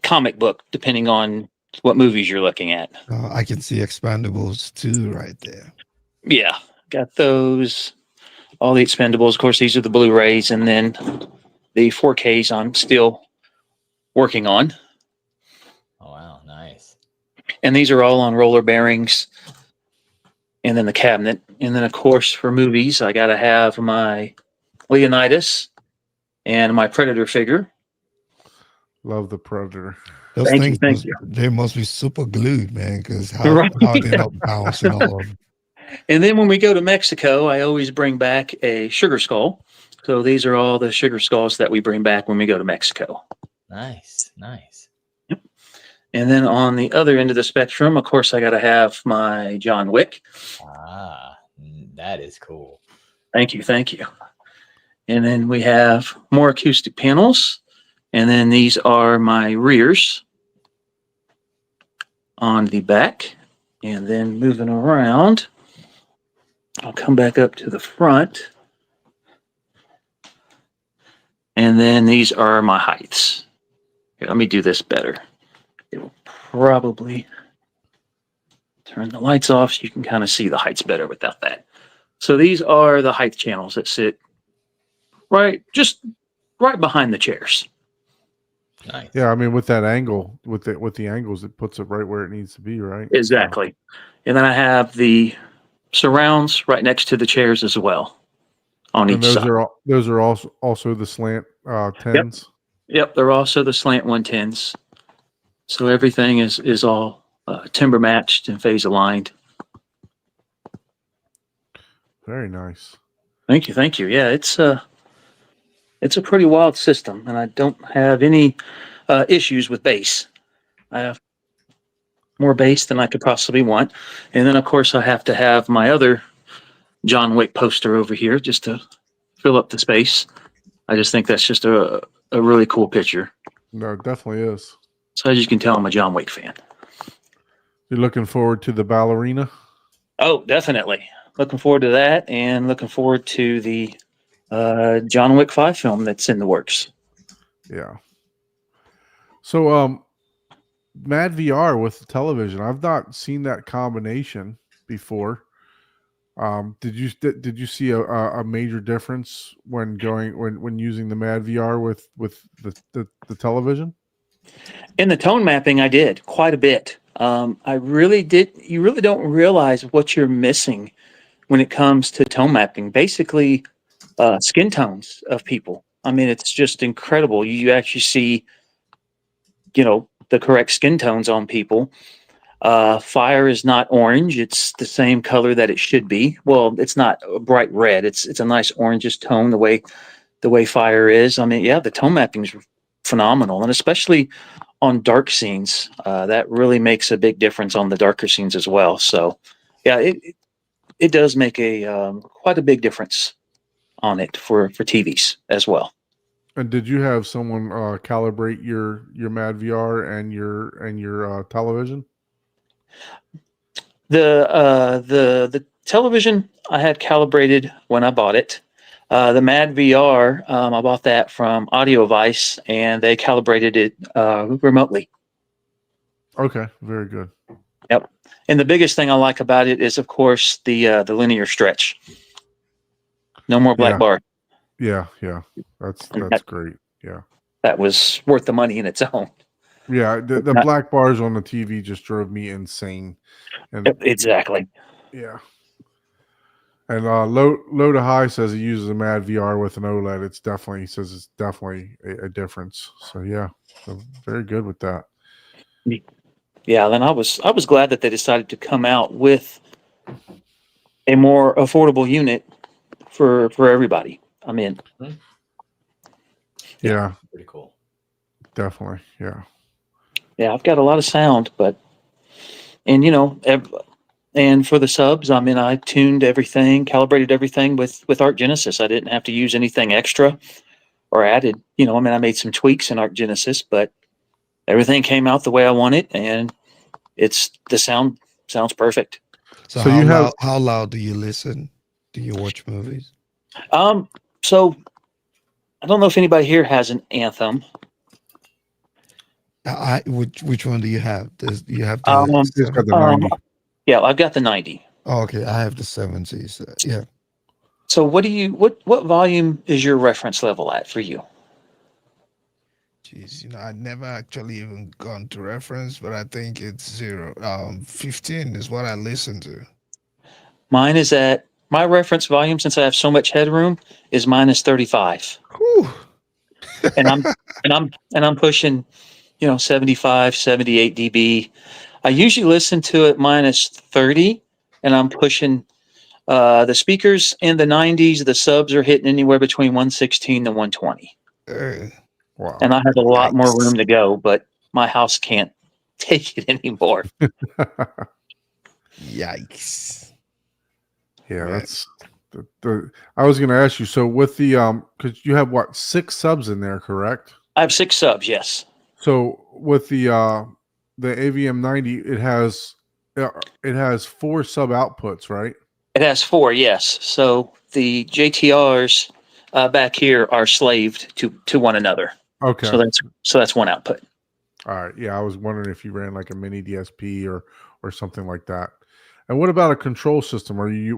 comic book, depending on what movies you're looking at. I can see Expandables too right there. Yeah, got those. All the Expendables. Of course, these are the Blu-rays, and then the 4Ks I'm still working on. Oh, wow. Nice. And these are all on roller bearings. And then the cabinet. And then, of course, for movies, I got to have my Leonidas and my Predator figure. Love the Predator. Those Thank you, things, thank you. they must be super glued, man, because how Right. they end up bouncing all over. And then when we go to Mexico, I always bring back a sugar skull. So these are all the sugar skulls that we bring back when we go to Mexico. Nice. Nice. And then on the other end of the spectrum, of course, I got to have my John Wick. Ah, that is cool. Thank you. Thank you. And then we have more acoustic panels. And then these are my rears on the back. And then moving around, I'll come back up to the front. And then these are my heights. Here, let me do this better. It'll probably turn the lights off so you can kind of see the heights better without that. So these are the height channels that sit just right behind the chairs. Nice. Yeah, I mean with that angle, with the angles, it puts it right where it needs to be, right? Exactly. And then I have the surrounds right next to the chairs as well on And each side. those are also the slant tens. Yep, they're also the slant 110s. So everything is all timber matched and phase aligned. Very nice. Thank you. Yeah, it's a pretty wild system, and I don't have any issues with bass. I have more bass than I could possibly want, and then of course I have to have my other John Wick poster over here just to fill up the space. I just think that's just a really cool picture. No, it definitely is. So as you can tell, I'm a John Wick fan. You're looking forward to the ballerina? Oh, definitely. Looking forward to that, and looking forward to the John Wick 5 film that's in the works. Yeah. So, Mad VR with the television. I've not seen that combination before. Did you see a major difference when using the Mad VR with the television? In the tone mapping, I did quite a bit. I really did. You really don't realize what you're missing when it comes to tone mapping. Basically, skin tones of people. I mean, it's just incredible. You actually see, the correct skin tones on people. Fire is not orange. It's the same color that it should be. Well, it's not a bright red. It's a nice orangish tone, the way fire is. I mean, yeah, the tone mapping is phenomenal, and especially on dark scenes, that really makes a big difference on the darker scenes as well. So, yeah, it does make a quite a big difference on it for TVs as well. And did you have someone calibrate your Mad VR and your television? The television I had calibrated when I bought it. The Mad VR, I bought that from AudioVice, and they calibrated it remotely. Okay, very good. Yep. And the biggest thing I like about it is, of course, the linear stretch. No more black bar. Yeah, that's great. Yeah, that was worth the money in its own. Yeah, the black bars on the TV just drove me insane. And exactly. Yeah. And low to high says he uses a Mad VR with an OLED. It's definitely a difference. So yeah, so very good with that. Yeah, then I was glad that they decided to come out with a more affordable unit for everybody. I mean, yeah, pretty cool. Definitely, yeah. Yeah, I've got a lot of sound, and for the subs, I mean, I tuned everything, calibrated everything with Arc Genesis. I didn't have to use anything extra or added. I made some tweaks in Arc Genesis, but everything came out the way I wanted, and the sound sounds perfect. So how loud do you listen? Do you watch movies? So I don't know if anybody here has an Anthem. Which one do you have? You have it's got the 90. Yeah, I've got the 90. Oh, okay, I have the 70. So, yeah. So what volume is your reference level at for you? Jeez, I never actually even gone to reference, but I think it's 0. 15 is what I listen to. Mine is at my reference volume, since I have so much headroom, is minus 35. Whew. and I'm pushing, 75, 78 dB. I usually listen to it minus 30, and I'm pushing the speakers in the 90s. The subs are hitting anywhere between 116 to 120. Wow. And I have a lot more room to go, but my house can't take it anymore. Yikes. Yeah, that's the I was going to ask you, so with the because you have 6 subs in there, correct? I have 6 subs, yes. So with the AVM 90, it has 4 sub outputs, right? It has 4, yes. So the JTRs back here are slaved to one another. Okay. So that's one output. All right. Yeah, I was wondering if you ran like a mini DSP or something like that. And what about a control system? Are you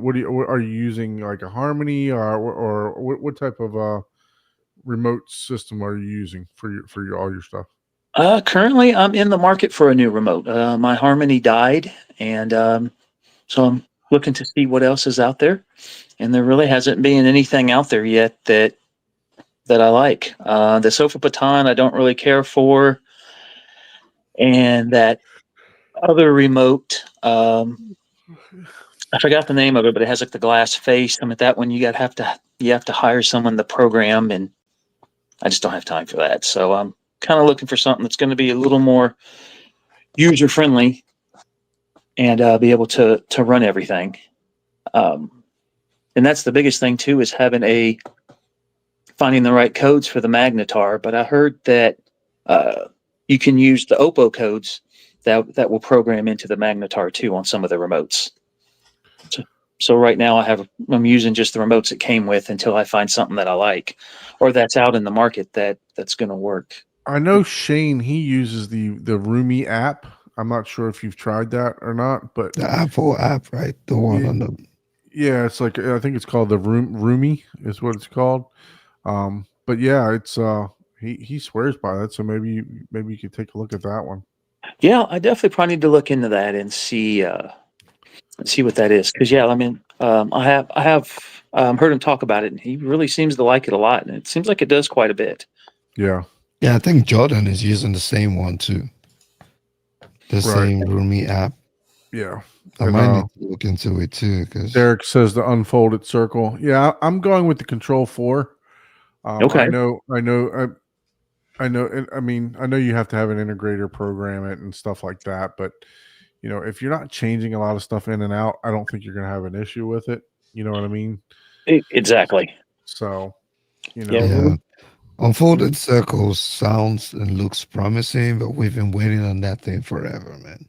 using like a Harmony or what type of remote system are you using for your all your stuff? Currently, I'm in the market for a new remote. My Harmony died, and so I'm looking to see what else is out there. And there really hasn't been anything out there yet that I like. The Sofa Baton I don't really care for, and that other remote. I forgot the name of it, but it has like the glass face. I mean, that one you have to hire someone to program, and I just don't have time for that. So I'm kind of looking for something that's going to be a little more user friendly and be able to run everything. And that's the biggest thing too, is finding the right codes for the Magnetar. But I heard that you can use the Oppo codes that will program into the Magnetar too on some of the remotes. So right now I'm using just the remotes it came with until I find something that I like, or that's out in the market that's going to work. I know Shane, he uses the Roomy app. I'm not sure if you've tried that or not, but The Apple app, right? The one Yeah. on the yeah, it's like I think it's called the Roomy is what it's called. But yeah, it's he swears by that, so maybe you could take a look at that one. Yeah, I definitely probably need to look into that and see what that is. Because yeah, I mean, I have heard him talk about it, and he really seems to like it a lot, and it seems like it does quite a bit. Yeah. Yeah, I think Jordan is using the same one too. The Right. same Roomy app. Yeah. I And, might need to look into it too, because Derek says the unfolded circle. Yeah, I'm going with the Control 4. Okay. I know. I mean, I know you have to have an integrator program it and stuff like that, but if you're not changing a lot of stuff in and out, I don't think you're going to have an issue with it. You know what I mean? Exactly. So, yeah. Unfolded Circles sounds and looks promising, but we've been waiting on that thing forever, man.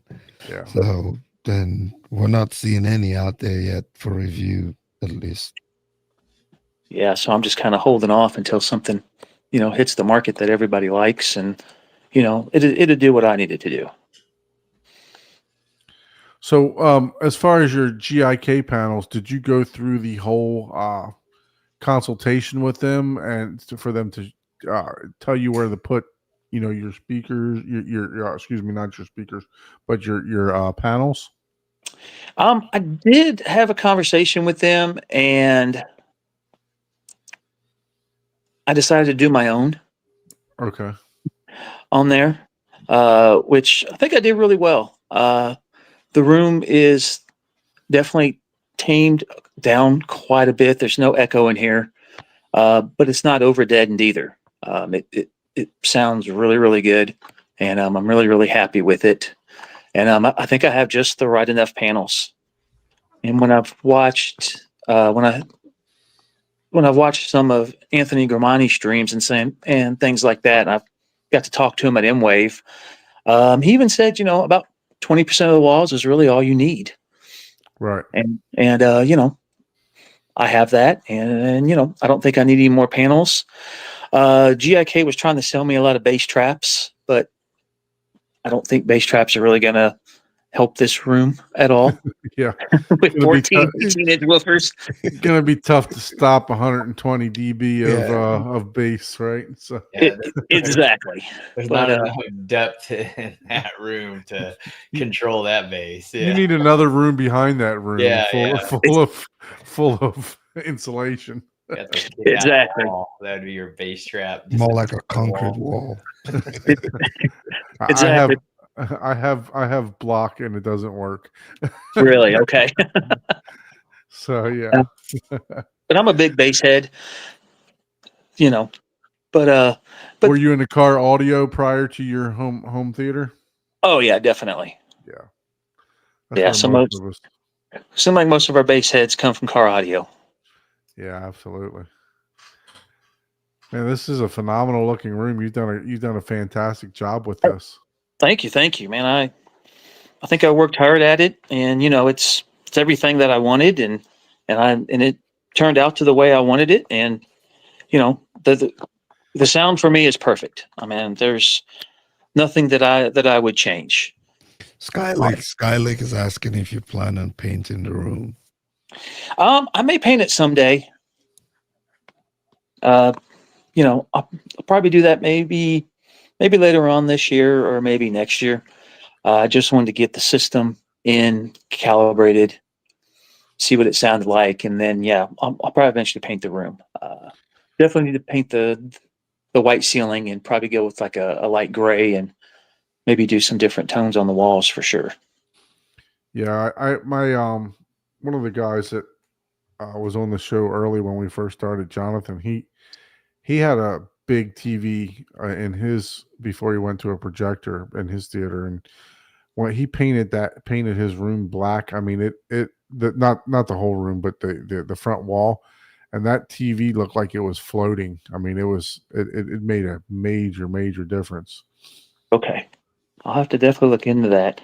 yeah. So then we're not seeing any out there yet for review, at least. Yeah, so I'm just kind of holding off until something, hits the market that everybody likes, and it'll do what I need it to do. So, as far as your GIK panels, did you go through the whole consultation with them and for them to tell you where to put, your speakers, your excuse me, not your speakers, but your panels? I did have a conversation with them, and I decided to do my own Okay. on there, which I think I did really well. The room is definitely tamed down quite a bit. There's no echo in here, but it's not over deadened either. It sounds really, really good, and I'm really, really happy with it. And I think I have just the right enough panels. And when I've watched when I've watched some of Anthony Gramani streams and things like that, and I've got to talk to him at M-Wave. He even said, about 20% of the walls is really all you need. Right. And I have that, and I don't think I need any more panels. GIK was trying to sell me a lot of bass traps, but I don't think bass traps are really going to help this room at all. Yeah. With 14, 18-inch woofers. It's going to be tough to stop 120 dB of bass, right? So Exactly. There's not enough depth in that room to control that bass. Yeah. You need another room behind that room full of insulation. Exactly. That would be your bass trap. More like a concrete wall. Exactly. I have block and it doesn't work. Really? Okay. So yeah. But I'm a big bass head, but were you in the car audio prior to your home theater? Oh yeah, definitely. Yeah. That's seem like most of our bass heads come from car audio. Yeah, absolutely. Man, this is a phenomenal looking room. You've done a fantastic job with this. Thank you, man. I think I worked hard at it, and it's everything that I wanted, and it turned out to the way I wanted it, and the sound for me is perfect. I mean, there's nothing that I would change. Skylake is asking if you plan on painting the room. I may paint it someday. I'll probably do that maybe later on this year or maybe next year. I just wanted to get the system in calibrated, see what it sounded like, and then I'll probably eventually paint the room. Definitely need to paint the white ceiling and probably go with like a light gray and maybe do some different tones on the walls for sure. Yeah, my one of the guys that was on the show early when we first started, Jonathan, he had a big TV in his, before he went to a projector in his theater, and when he painted his room black. I mean, not the whole room, but the front wall, and that TV looked like it was floating. I mean, it made a major difference. Okay, I'll have to definitely look into that.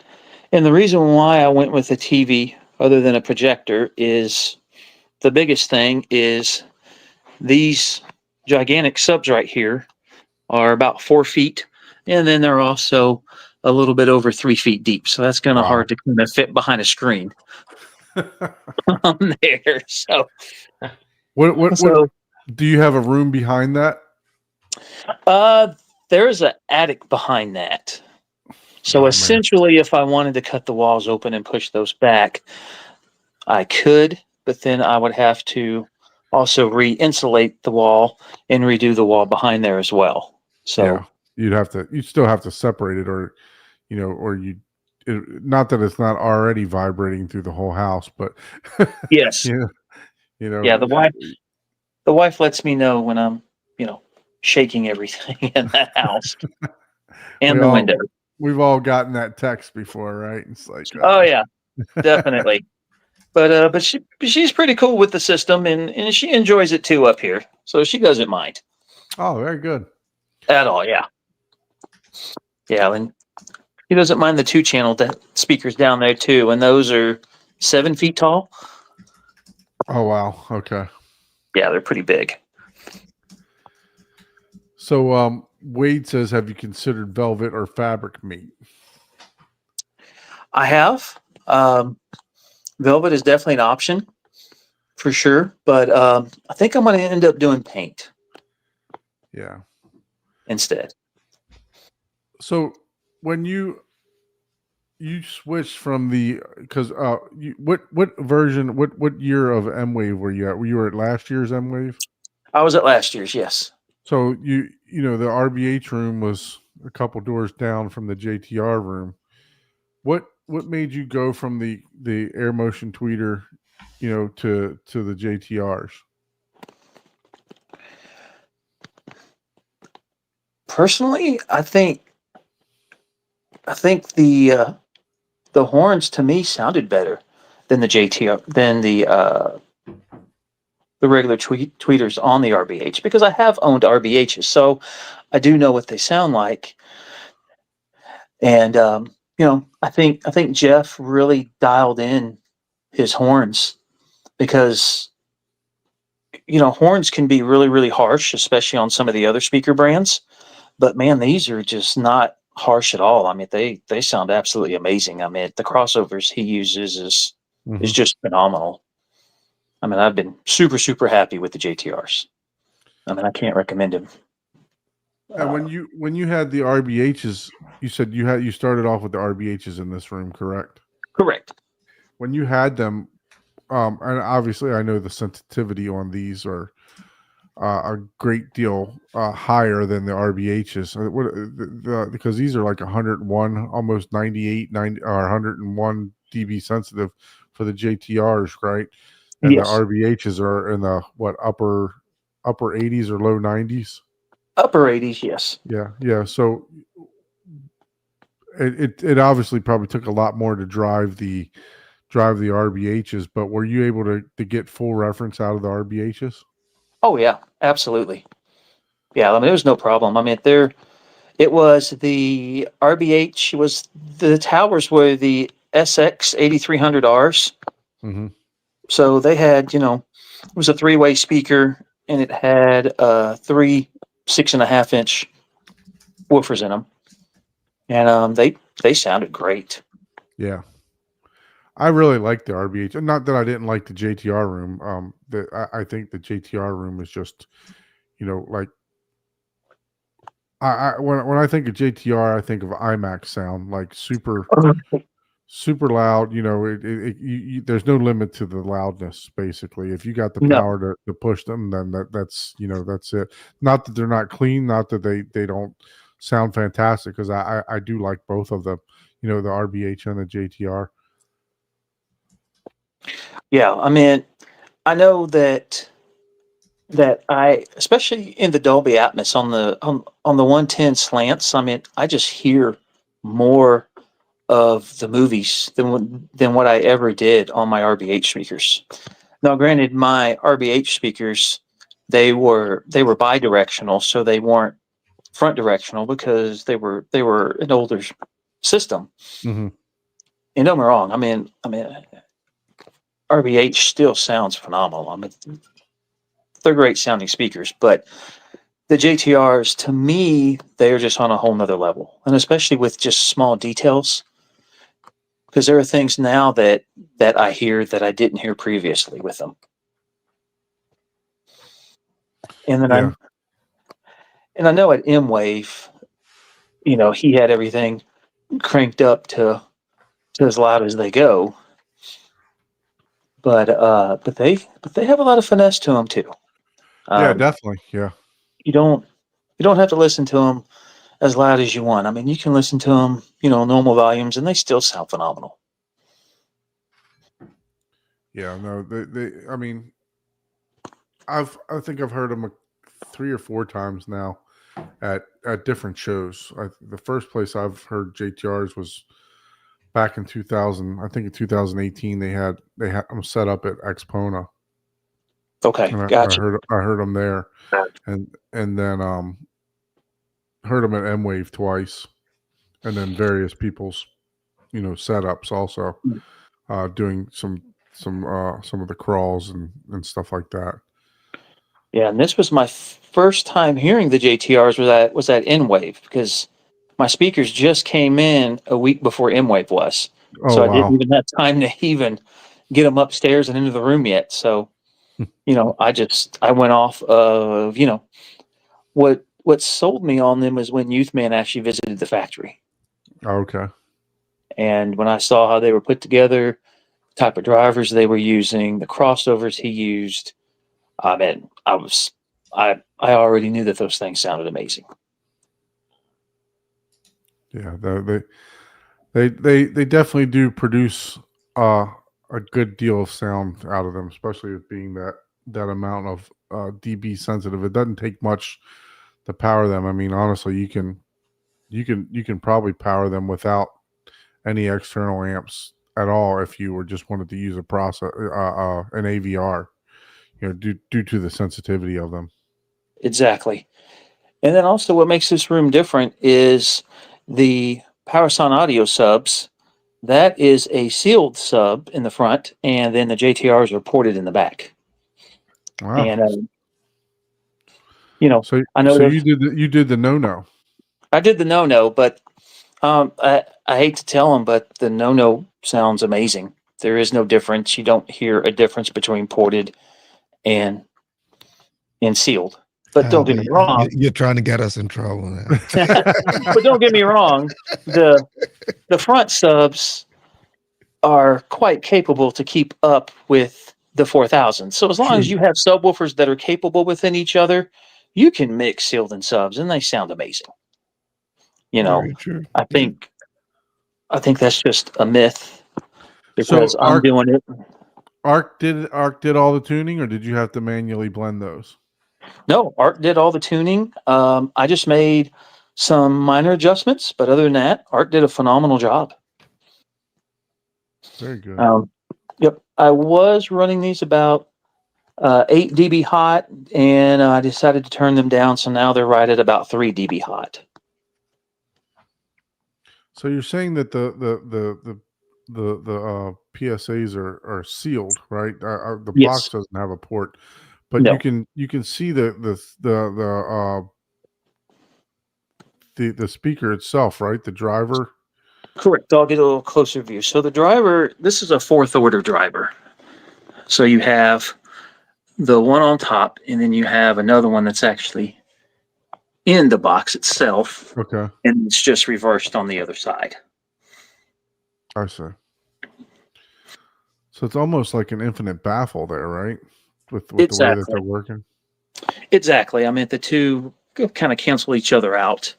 And the reason why I went with a TV other than a projector is the biggest thing is these gigantic subs right here are about 4 feet, and then they're also a little bit over 3 feet deep. So that's kind of hard to kind of fit behind a screen on there. So, what do you have a room behind that? There's an attic behind that. So essentially, if I wanted to cut the walls open and push those back, I could, but then I would have to also re-insulate the wall and redo the wall behind there as well. So you'd still have to separate it, or not that it's not already vibrating through the whole house, but yes, the wife lets me know when I'm, shaking everything in that house and the window. We've all gotten that text before, right? It's like, oh yeah, definitely. But she's pretty cool with the system, and she enjoys it too up here, so she doesn't mind. Oh, very good. At all, yeah, and she doesn't mind the 2-channel speakers down there too, and those are 7 feet tall. Oh wow, okay. Yeah, they're pretty big. So Wade says, have you considered velvet or fabric meat? I have. Velvet is definitely an option for sure, but I think I'm going to end up doing paint. Yeah. Instead. So when you switched from because what version, what year of M-Wave were you at? Were you at last year's M-Wave? I was at last year's, yes. So the RBH room was a couple doors down from the JTR room. What made you go from the Air Motion tweeter, to the JTRs? Personally, I think the horns to me sounded better than the JTR, than the regular tweeters on the RBH, because I have owned RBHs, so I do know what they sound like. And I think Jeff really dialed in his horns, because horns can be really, really harsh, especially on some of the other speaker brands. But man, these are just not harsh at all. I mean, they sound absolutely amazing. I mean, the crossovers he uses is just phenomenal. I mean, I've been super, super happy with the JTRs. I mean, I can't recommend them. And when you had the RBHs, you said you started off with the RBHs in this room, correct? Correct. When you had them, and obviously I know the sensitivity on these are a great deal higher than the RBHs. Because these are like 101, almost 98, 90, or 101 dB sensitive for the JTRs, right? And yes. The RBHs are in the upper 80s or low 90s. Upper 80s, yes. Yeah. So it obviously probably took a lot more to drive the RBHs, but were you able to get full reference out of the RBHs? Oh yeah, absolutely. Yeah, I mean, it was no problem. I mean, it was the RBH, the towers were the SX 8300Rs. Mm-hmm. So they had, it was a 3-way speaker, and it had 3 6.5-inch woofers in them. and they sounded great. Yeah. I really like the RBH. Not that I didn't like the JTR room. I think the JTR room is just, like when I think of JTR, I think of IMAX sound, like super loud. There's no limit to the loudness. Basically, if you got the No, power to push them, then that's that's it. Not that they're not clean, not that they don't sound fantastic, because I do like both of them. The RBH and the JTR. yeah, I mean, I know that I, especially in the Dolby Atmos on the 110 slants, I mean, I just hear more of the movies than what I ever did on my RBH speakers. Now, granted, my RBH speakers they were bidirectional, so they weren't front directional because they were an older system. Mm-hmm. And don't get me wrong, I mean, RBH still sounds phenomenal. I mean, they're great sounding speakers, but the JTRs, to me, they are just on a whole nother level, and especially with just small details. Because there are things now that I hear that I didn't hear previously with them. And then Yeah. I know at M Wave, he had everything cranked up to as loud as they go. But they have a lot of finesse to them too. Yeah, definitely. Yeah. You don't have to listen to them as loud as you want. I mean, you can listen to them, normal volumes, and they still sound phenomenal. Yeah, no, I mean, I think I've heard them 3 or 4 times now at different shows. The first place I've heard JTRs was back in 2000. I think in 2018 they had them set up at Expona, Okay, and gotcha. I heard them there, and then heard them at M Wave twice, and then various people's setups also, doing some of the crawls and stuff like that. Yeah, and this was my first time hearing the JTRs was at N Wave, because my speakers just came in a week before M Wave was, Oh, so I wow. didn't even have time to even get them upstairs and into the room yet. So, I went off of what sold me on them is when Youthman actually visited the factory, Okay. and when I saw how they were put together, the type of drivers they were using, the crossovers he used. I mean, I already knew that those things sounded amazing. Yeah, they definitely do produce a good deal of sound out of them, especially with being that amount of dB sensitive. It doesn't take much to power them. I mean, honestly, you can probably power them without any external amps at all if you were just wanted to use a process an AVR, due to the sensitivity of them. Exactly. And then also what makes this room different is the PowerSound audio subs. That is a sealed sub in the front, and then the JTRs are ported in the back. Wow. And So I know you did the no. I did the no, but I hate to tell them, but the no sounds amazing. There is no difference. You don't hear a difference between ported and sealed. But don't get me wrong. You're trying to get us in trouble now. But don't get me wrong. The front subs are quite capable to keep up with the 4000. So as long as you have subwoofers that are capable within each other, you can mix sealed and subs, and they sound amazing. Very true. I think that's just a myth, because So I'm doing it. Arc did all the tuning, or did you have to manually blend those? No, Art did all the tuning. I just made some minor adjustments, but other than that, Art did a phenomenal job. Very good. Yep, I was running these about 8 dB hot, and I decided to turn them down, so now they're right at about 3 dB hot. So you're saying that the PSAs are sealed, right? The Yes. box doesn't have a port, but No. you can see the the speaker itself, right? The driver. Correct. I'll get a little closer view. So the driver, this is a fourth order driver. So you have the one on top, and then you have another one that's actually in the box itself, Okay, and it's just reversed on the other side. I see. So it's almost like an infinite baffle there, right? With the way that Exactly. they're working. Exactly. I mean, the two kind of cancel each other out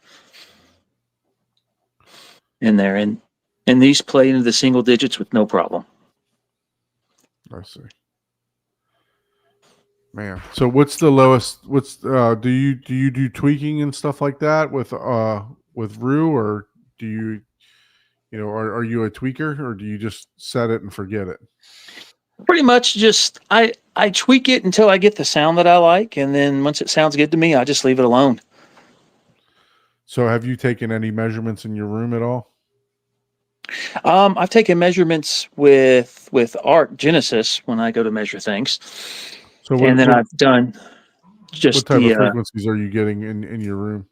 in there, and these play into the single digits with no problem. I see. Man, so what's the lowest? What's do you do tweaking and stuff like that with Rue, or do you are you a tweaker, or do you just set it and forget it? Pretty much just I tweak it until I get the sound that I like, and then once it sounds good to me, I just leave it alone. So have you taken any measurements in your room at all? I've taken measurements with Arc Genesis when I go to measure things, So and then I've done what just type of the frequencies are you getting in your room?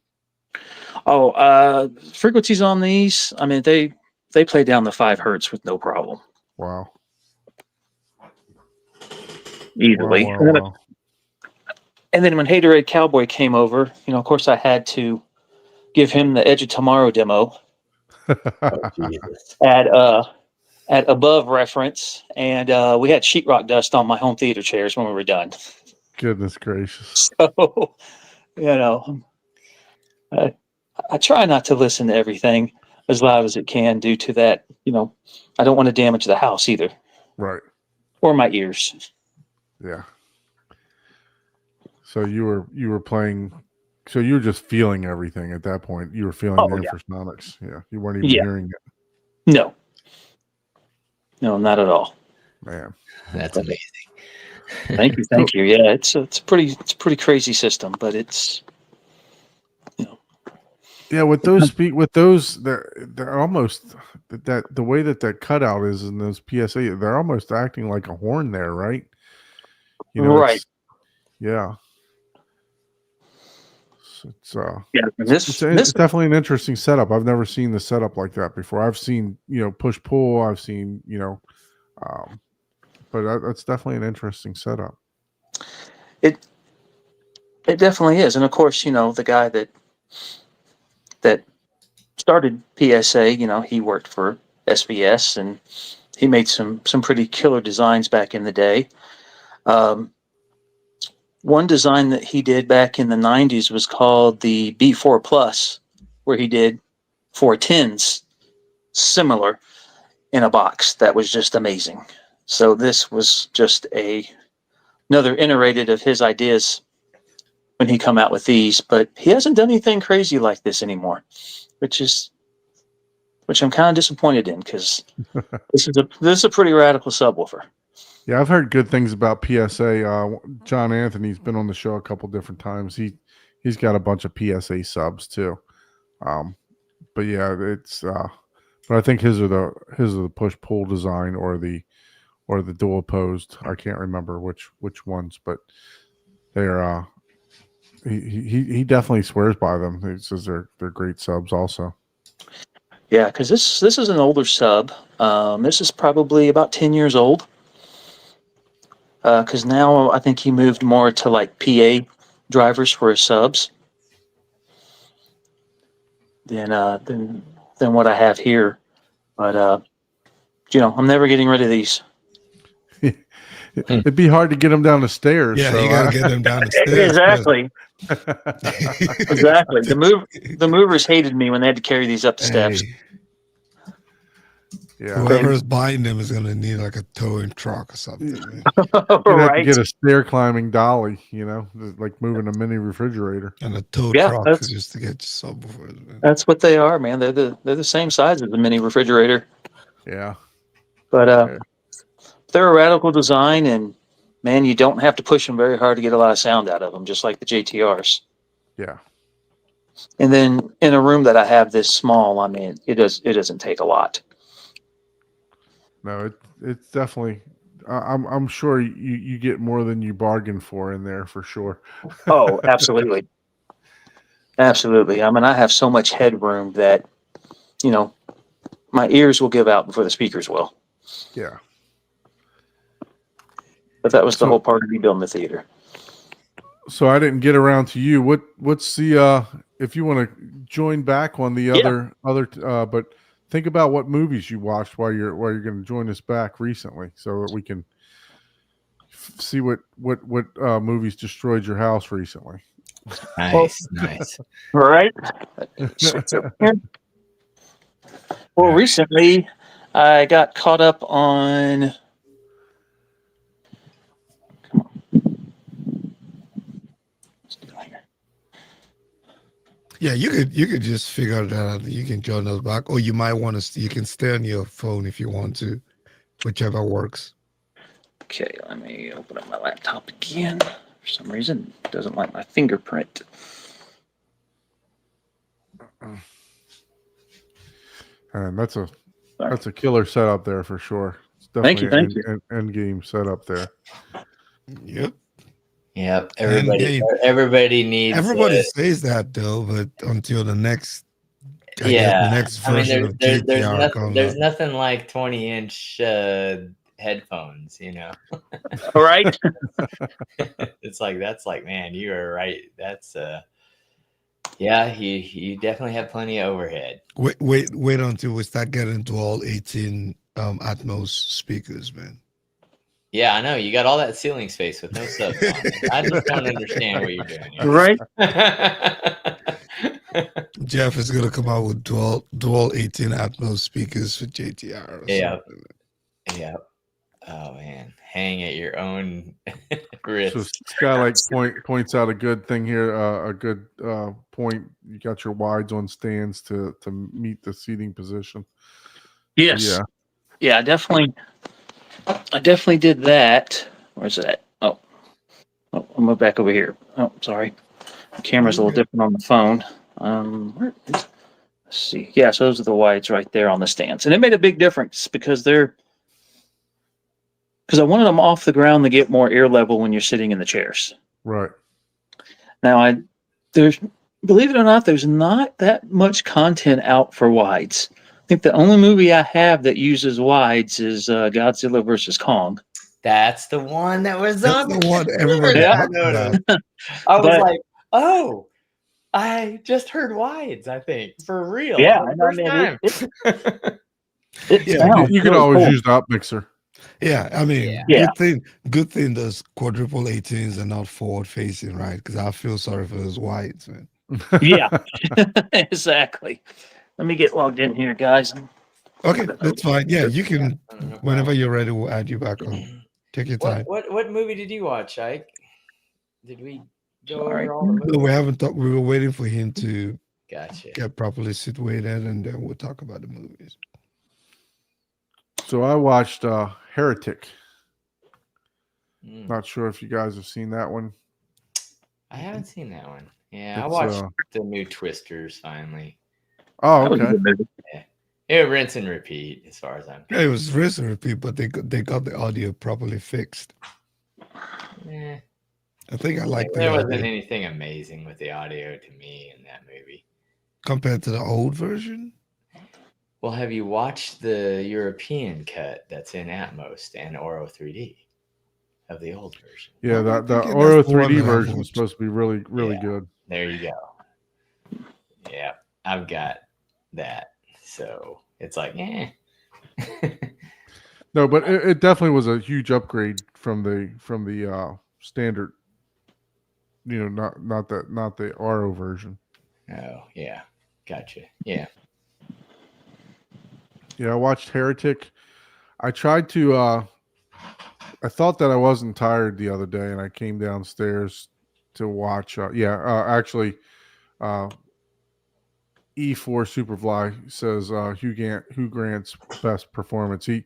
frequencies on these. I mean, they play down to 5 hertz with no problem Wow. easily. Wow. And then when Haterade Cowboy came over, of course, I had to give him the Edge of Tomorrow demo Oh, Jesus. at above reference, and we had sheetrock dust on my home theater chairs when we were done. Goodness gracious. So, I try not to listen to everything as loud as it can due to that. I don't want to damage the house either, Right. or my ears. Yeah. So you were playing. So you were just feeling everything at that point. You were feeling Oh, the yeah. infrasonics. Yeah. You weren't even Yeah. hearing it. No, not at all. Man. That's amazing. Thank you. Yeah, it's a pretty crazy system, but it's Yeah, with those they're almost that the way that cutout is in those PSA, they're almost acting like a horn there, right? right. It's, yeah. It's Yeah, it's definitely an interesting setup. I've never seen the setup like that before. I've seen push pull. I've seen but that's definitely an interesting setup. it definitely is, and of course, the guy that started PSA, he worked for SVS, and he made some pretty killer designs back in the day. One design that he did back in the 90s was called the B4 Plus, where he did 410s similar in a box. That was just amazing. So this was just another iterated of his ideas when he come out with these, but he hasn't done anything crazy like this anymore, which I'm kind of disappointed in, because this is a pretty radical subwoofer. Yeah, I've heard good things about PSA. John Anthony's been on the show a couple different times. He's got a bunch of PSA subs too. But yeah, it's but I think his are the push pull design or the dual opposed. I can't remember which ones, but they're he definitely swears by them. He says they're great subs also. Yeah, because this is an older sub. This is probably about 10 years old. Because now I think he moved more to like PA drivers for his subs than what I have here. But I'm never getting rid of these. It'd be hard to get them down the stairs. Yeah, so you gotta get them down the stairs. Exactly. Exactly. The movers hated me when they had to carry these up the steps. Hey, Yeah, whoever's buying them is gonna need like a towing truck or something. Man. you'd have Right. to get a stair climbing dolly. Like moving a mini refrigerator. And a tow Yeah, truck that's- just to get your subwoofers. Man. That's what they are, man. They're the same size as a mini refrigerator. Yeah. But Okay. they're a radical design, and man, you don't have to push them very hard to get a lot of sound out of them, just like the JTRs. Yeah. And then in a room that I have this small, I mean, it doesn't take a lot. No, it's definitely. I'm sure you get more than you bargain for in there for sure. Oh, absolutely. Absolutely. I mean, I have so much headroom that, my ears will give out before the speakers will. Yeah. But that was the So- whole part of me building the theater. So I didn't get around to you. What's the if you want to join back on the Yeah. other but think about what movies you watched while you're going to join us back recently, so that we can see what movies destroyed your house recently. Nice, nice. Right? Well, recently I got caught up on. Come on. What's it doing here? Yeah, you could just figure that out. You can join us back, or you might want to. You can stay on your phone if you want to, whichever works. Okay, let me open up my laptop again. For some reason, it doesn't like my fingerprint. And that's a killer setup there for sure. It's Thank you, definitely thank an end game setup there. Yep. Yep. And Everybody needs. Everybody says that though, but until the next, I guess the next version of GTR comes there's out. nothing like 20-inch headphones, All right. It's like that's like, man, you are right. That's yeah, you definitely have plenty of overhead. Wait until we start getting to all 18 Atmos speakers, man. Yeah, I know. You got all that ceiling space with no subs on. I just don't understand what you're doing here. Right. Jeff is gonna come out with dual 18 Atmos speakers for JTR. Or Yeah. something. Yeah. Oh man, hang at your own risk. So Skylight points out a good thing here, a good point. You got your wides on stands to meet the seating position. Yes. Yeah. Yeah, I definitely did that. Where's that? Oh, I'll move back over here. Oh, sorry. The camera's a little different on the phone. Let's see. Yeah, so those are the wides right there on the stands. And it made a big difference because I wanted them off the ground to get more ear level when you're sitting in the chairs. Right. Now, believe it or not, there's not that much content out for wides. I think the only movie I have that uses wides is Godzilla versus Kong. That's the one that was That's on the one everybody Yeah, talked about. I was But- like, oh, I just heard wides, I think, for real. Yeah, for the and I first mean, time. It Yeah, sounds You can really always cool. use the up mixer. Yeah, I mean, Yeah. good thing those quadruple 18s are not forward facing, right? Because I feel sorry for those whites, man. Yeah, exactly. Let me get logged in here, guys. Okay, that's fine. Yeah, you can. No Whenever problem. you're ready, we'll add you back on. Take your time. What movie did you watch, Ike? Did we go Sorry. over all the movies? No, we haven't talked. We were waiting for him to Gotcha. get properly situated, and then we'll talk about the movies. So I watched Heretic. Mm. Not sure if you guys have seen that one. I haven't seen that one. Yeah, I It's, watched the new Twisters finally. Oh, That was a okay. good movie. It rinse and repeat as far as I'm Yeah, it was rinse and repeat, but they got the audio properly fixed. Eh, I think I like there the wasn't audio anything amazing with the audio to me in that movie. compared to the old version. Well, have you watched the European cut that's in Atmos and Oro 3D of the old version? Yeah, I'm the thinking Oro that's the one 3D that I version is watched. supposed to be really Yeah. good. There you go. Yeah, I've got that. So it's like, No, but it definitely was a huge upgrade from the standard. Not the Oro version. Oh, yeah. Gotcha. Yeah. Yeah, I watched Heretic. I tried to. I thought that I wasn't tired the other day, and I came downstairs to watch. Actually, E4 Superfly says Hugh Grant's best performance. He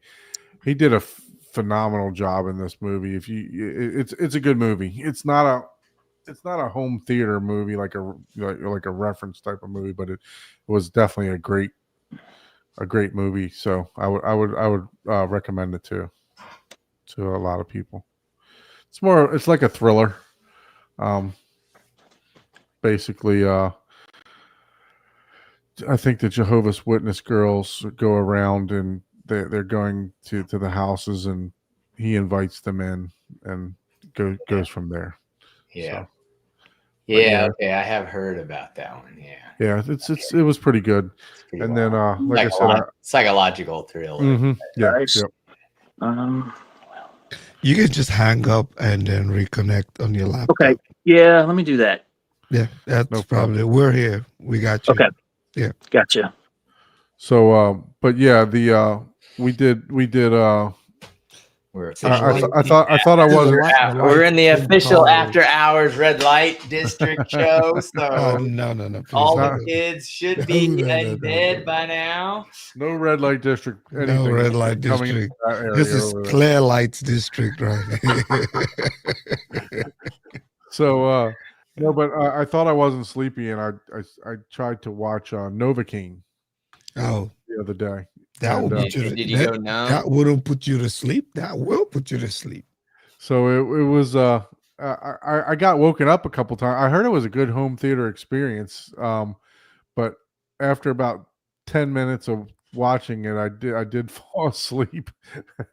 did a phenomenal job in this movie. It's a good movie. It's not a home theater movie like a reference type of movie, but it was definitely a great movie. So I would recommend it to a lot of people. It's like a thriller. Basically, I think the Jehovah's Witness girls go around and they're going to the houses, and he invites them in and goes from there. Yeah. So, Yeah. Okay. I have heard about that one. Yeah. yeah, it was pretty good. It's pretty And then wild. like I said, Psychological thriller. yeah, Nice. yeah. You can just hang up and then reconnect on your laptop. Okay. Yeah, let me do that. Yeah, that's No probably. We're here. We got you. Okay. Yeah. Gotcha. So but yeah, we did We're I thought I wasn't. We're in the official after hours red light district show. So Oh, no. Please, all no. the kids should be No. in bed by now. No red light district. No anything red light coming district. into that area This is over there. Clear Lights District, right? So no, but I thought I wasn't sleepy, and I tried to watch Novocaine Oh, the other day. that And, will put you. Did you go numb? That wouldn't put you to sleep. That will put you to sleep. So it was I got woken up a couple times. I heard it was a good home theater experience. But after about 10 minutes of watching it, I did fall asleep,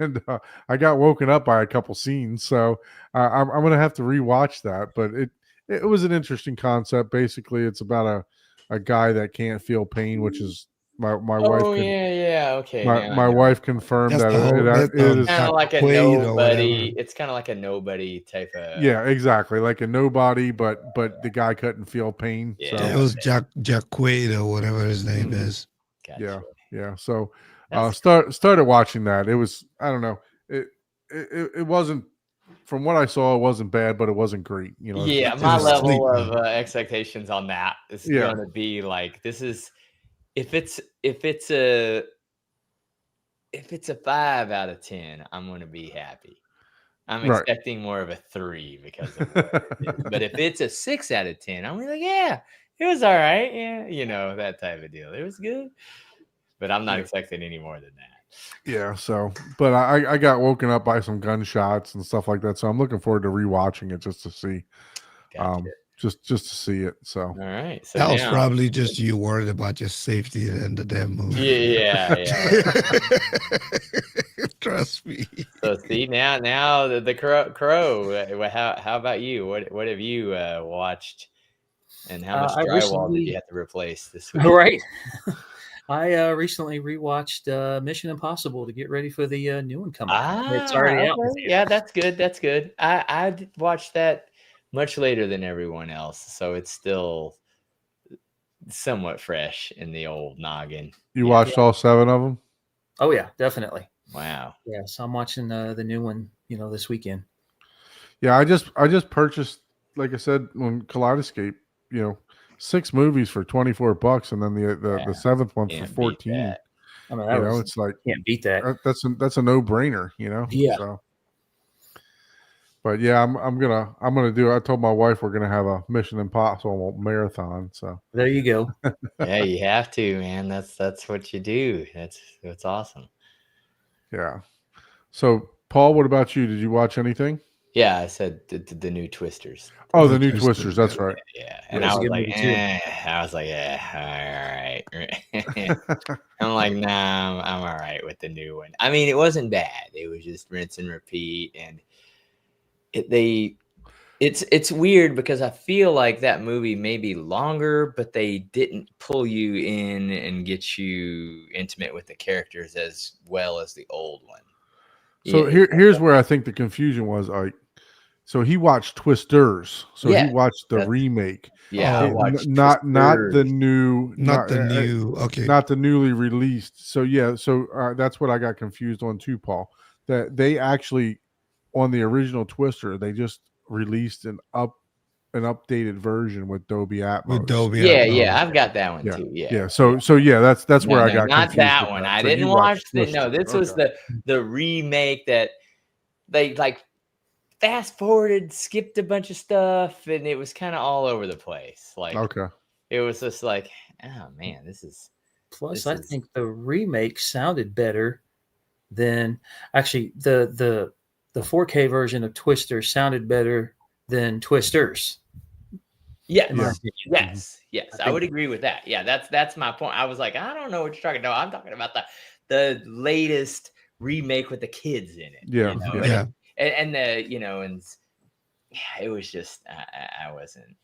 and I got woken up by a couple scenes. So I'm gonna have to rewatch that. But it was an interesting concept. Basically, it's about a guy that can't feel pain, which is my wife. Oh yeah. Okay. My wife confirmed That's that the whole- that's it is kind of like a Quaid or nobody. whatever. It's kind of like a nobody type of. yeah, exactly, like a nobody, but the guy couldn't feel pain. Yeah. So It was Jack Quaid or whatever his name is. Gotcha. yeah. So That's- started watching that. It was, I don't know, it wasn't, from what I saw, it wasn't bad, but it wasn't great. You know. Yeah, just my sleep, level of man. expectations on that is Yeah. going to be like, this is if it's a 5 out of 10, I'm going to be happy. I'm Right. expecting more of a 3 because of what it is. But if it's a 6 out of 10, I'm like, yeah, it was all right. Yeah, you know, that type of deal. It was good. But I'm not expecting any more than that. Yeah. So, but I got woken up by some gunshots and stuff like that. So I'm looking forward to rewatching it just to see, Gotcha. just to see it. So All right. So That was now- probably just you worried about your safety and the damn movie. Yeah. Trust me. So see now the crow. How about you? What have you watched, and how much I drywall did recently- you have to replace this week? All right. I recently rewatched Mission Impossible to get ready for the new one coming out. It's already out. Okay. Yeah, that's good. That's good. I watched that much later than everyone else, so it's still somewhat fresh in the old noggin. you Yeah. watched all 7 of them? Oh yeah, definitely. Wow. Yeah, so I'm watching the new one, this weekend. Yeah, I just purchased, like I said, on Kaleidoscape, 6 movies for $24, and then the Yeah, 7th one for can't beat 14. that. I mean, It's like can't beat that. that's a no-brainer, Yeah. So, but yeah, I'm gonna do. I told my wife we're gonna have a Mission Impossible marathon. So There you go. Yeah, you have to, man. That's what you do. That's awesome. yeah. So Paul, what about you? Did you watch anything? Yeah, I said the new Twisters. Oh, the The new Twisters, Twisters. That's yeah. right. Yeah, and That's I a was good like, movie, too. all right. I'm like, nah, I'm all right with the new one. I mean, it wasn't bad. It was just rinse and repeat, and it's weird because I feel like that movie may be longer, but they didn't pull you in and get you intimate with the characters as well as the old one. So Yeah. here's where I think the confusion was. So he watched Twisters. So Yeah, he watched the that's- remake. Yeah, I Oh, watched not the Twisters. new, Not the new. Okay. not the newly released. So yeah, that's what I got confused on too, Paul. That they actually, on the original Twister, they just released an updated version with Dolby Atmos. With Dolby. Yeah, Atmos. yeah, I've got that one Yeah, too. Yeah, Yeah. So yeah, that's where No, I no, got not confused that with one. that. I So didn't you watch watched the no. Twister. This was Okay. the remake that they like fast forwarded, skipped a bunch of stuff, and it was kind of all over the place. Like Okay. it was just like, oh man, this is Plus, This I is- think the remake sounded better than actually the 4K version of Twister sounded better than Twisters. Yes, in my Yeah. opinion. yes, I I think- would agree with that. Yeah, that's my point. I was like, I don't know what you're talking about. I'm talking about the latest remake with the kids in it. Yeah, you know? yeah. Yeah. And the and yeah, it was just I wasn't.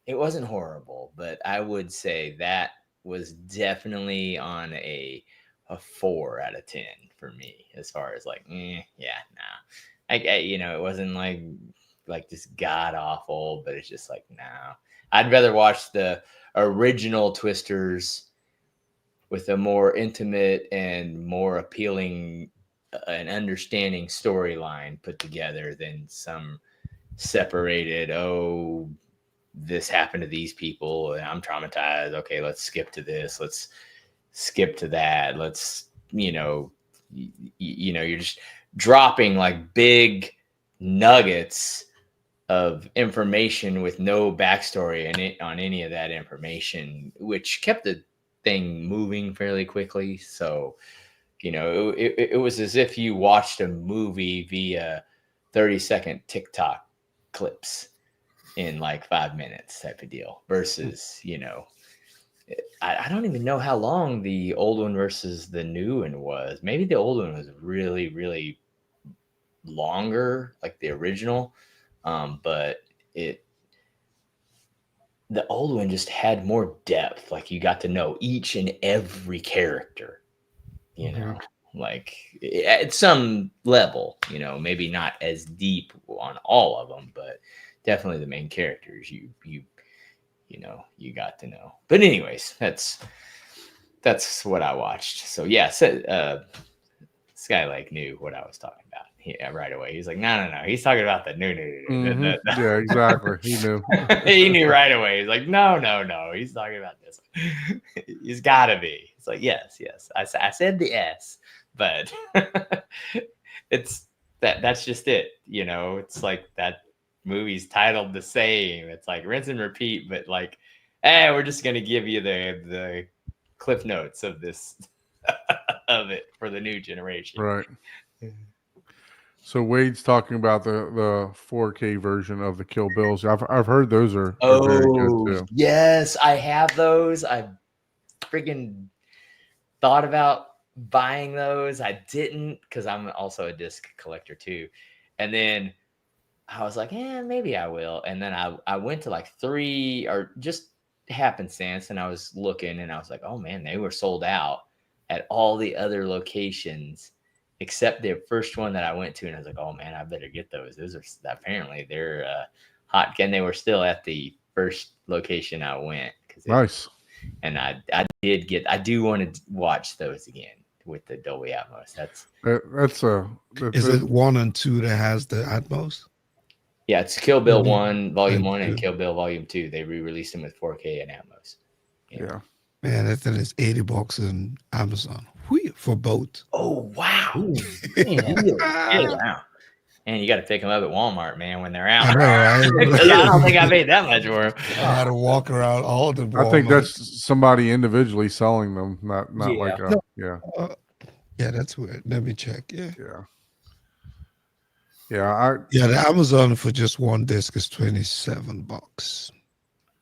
It wasn't horrible, but I would say that was definitely on a 4 out of 10 for me as far as like, yeah, nah. It wasn't like just god awful, but it's just like, nah. I'd rather watch the original Twisters with a more intimate and more appealing and understanding storyline put together than some separated, this happened to these people and I'm traumatized. Okay, let's skip to this. Let's skip to that. Let's, you're just dropping like big nuggets of information with no backstory in it on any of that information, which kept the thing moving fairly quickly. So, it was as if you watched a movie via 30-second TikTok clips in like 5 minutes type of deal versus, I don't even know how long the old one versus the new one was. Maybe the old one was really, really longer, like the original. But the old one just had more depth. Like you got to know each and every character, like at some level, maybe not as deep on all of them, but definitely the main characters you got to know. But anyways, that's what I watched. So yeah, Skylake knew what I was talking about. Yeah, right away. He's like, no. He's talking about the new. Mhm. Yeah, exactly. He knew. He knew right away. He's like, no. He's talking about this one. He's got to be. It's like, yes. I said the S, but it's that's just it. It's like that movie's titled the same. It's like rinse and repeat, but like, we're just gonna give you the cliff notes of this of it for the new generation. Right. So Wade's talking about the 4K version of the Kill Bills. I've heard those are very good too. Yes, I have those. I freaking thought about buying those. I didn't because I'm also a disc collector too. And then I was like, maybe I will. And then I went to like 3 or just happenstance, and I was looking, and I was like, oh man, they were sold out at all the other locations except the first one that I went to, and I was like, oh man, I better get those. Those are apparently they're hot, and they were still at the first location I went. Nice. And I do want to watch those again with the Dolby Atmos. That's Is it 1 and 2 that has the Atmos? yeah, it's Kill Bill Mhm. 1 Volume 1 and2. Kill Bill Volume 2. They re-released them with 4K and Atmos. Yeah. Man, that thing is $80 on Amazon. Whee, for both. Oh wow! Ooh, Yeah, wow. And you got to pick them up at Walmart, man, when they're out. I know, right? 'Cause I don't think I paid that much for them. I had to walk around all the I think Walmart. that's somebody individually selling them, not Yeah. like a yeah. Yeah, that's weird. Let me check. Yeah. Yeah. Yeah, the Amazon for just one disc is $27.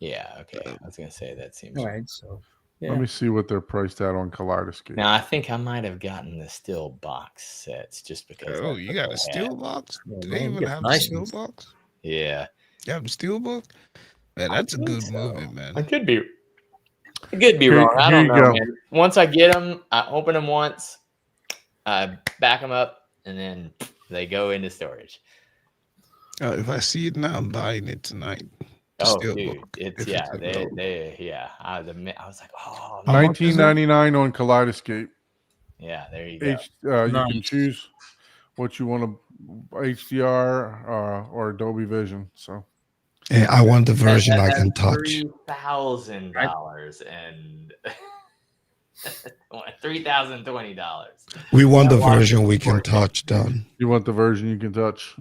Yeah, okay. I was gonna say that seems. all right. So yeah. Let me see what they're priced at on Kaleidoscope. Now I think I might have gotten the steel box sets just because. Oh, that's you what got they a steel had. box? Yeah, Do man, they you even got have nice a steel ones. box? Yeah, You have a steel box? Man, that's a think good so. movie, man. I could be wrong. I Here don't you know, go. man. Once I get them, I open them once, I back them up, and then they go into storage. If I see it now, I'm buying it tonight. The Oh, steel dude, book, it's if yeah, it's available. I was like, oh, How man. much is it? $19.99 on Kaleidoscope. Yeah, there you go. You can Nice. choose what you want to HDR or Adobe Vision. So And I want the version I can touch. $3,000 and $3,020. We want the I want version it we can for it. touch, done. you want the version you can touch.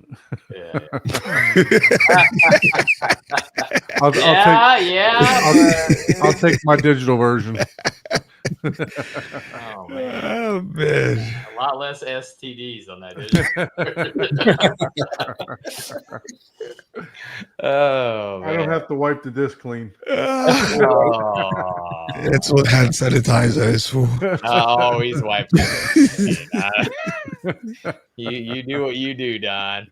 Yeah, I'll yeah. take my digital version. Oh man, Oh man. a lot less STDs on that. Oh I don't man. have to wipe the disc clean. Oh, That's what hand sanitizer is for. I always wipe that. You do what you do, Don.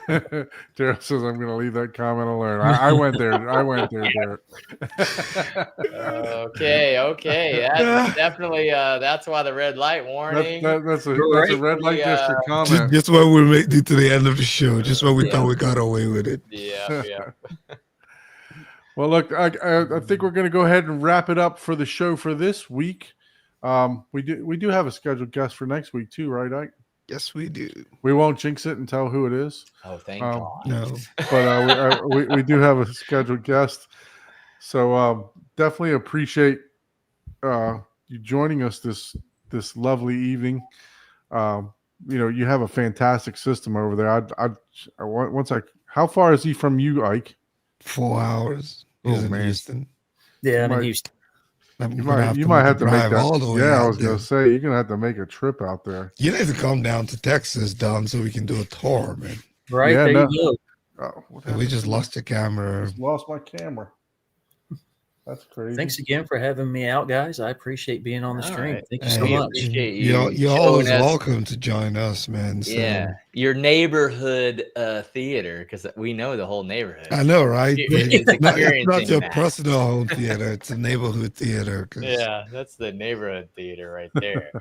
Daryl says I'm going to leave that comment alone. I went there. I went there, Derek. Okay. That's definitely that's why the red light warning. That's a red light district comment. Just when we made it to the end of the show, just when we thought we got away with it. Yeah. Well, look, I think we're going to go ahead and wrap it up for the show for this week. We do have a scheduled guest for next week too, right, Ike? Yes, we do. We won't jinx it and tell who it is. Oh, thank God. No. But we do have a scheduled guest. So definitely appreciate you joining us this lovely evening. You have a fantastic system over there. How far is he from you, Ike? 4 hours. Oh, He's in man. Houston. Yeah, You might- Houston. I'm You gonna might have to make drive that. all the way Yeah, I out was there. going to say you're going to have to make a trip out there. You need to come down to Texas, Don, so we can do a tour, man. Right Yeah, there no. you go. Oh, what And we happened? just lost your camera. Just lost my camera. That's crazy. Thanks again for having me out, guys. I appreciate being on the All stream. right. Thank you so Hey, much. Appreciate You're showing always us- welcome to join us, man. So, Yeah, your neighborhood theater, because we know the whole neighborhood. I know, right? It's It's not experiencing your that. personal home theater; it's a neighborhood theater. 'Cause, Yeah, that's the neighborhood theater right there.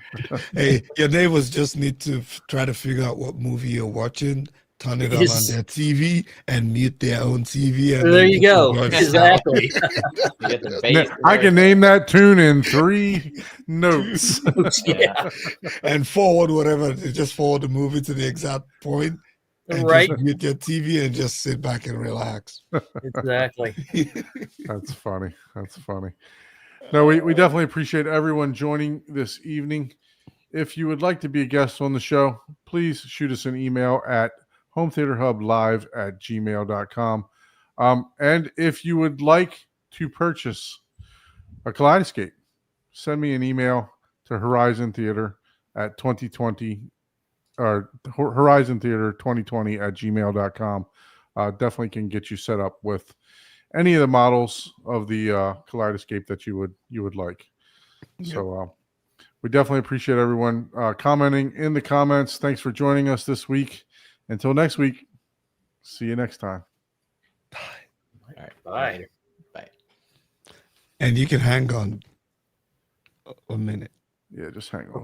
hey, your neighbors just need to try to figure out what movie you're watching, turn it Yes. on their TV, and mute their own TV. And There then you go. join us. Exactly. You get the bass. I can name that tune in 3 notes. Yeah. And forward whatever. Just forward the movie to the exact point. And Right. just mute your TV and just sit back and relax. Exactly. That's funny. That's funny. No, we definitely appreciate everyone joining this evening. If you would like to be a guest on the show, please shoot us an email at hometheaterhublive@gmail.com. And if you would like to purchase a Kaleidoscape, send me an email to Horizon Theater at 2020 or Horizon Theater 2020 at gmail.com. Definitely can get you set up with any of the models of the Kaleidoscape that you would like. Yep. So we definitely appreciate everyone commenting in the comments. Thanks for joining us this week. Until next week, see you next time. All right, Bye. Bye. And you can hang on a minute. Yeah, just hang on.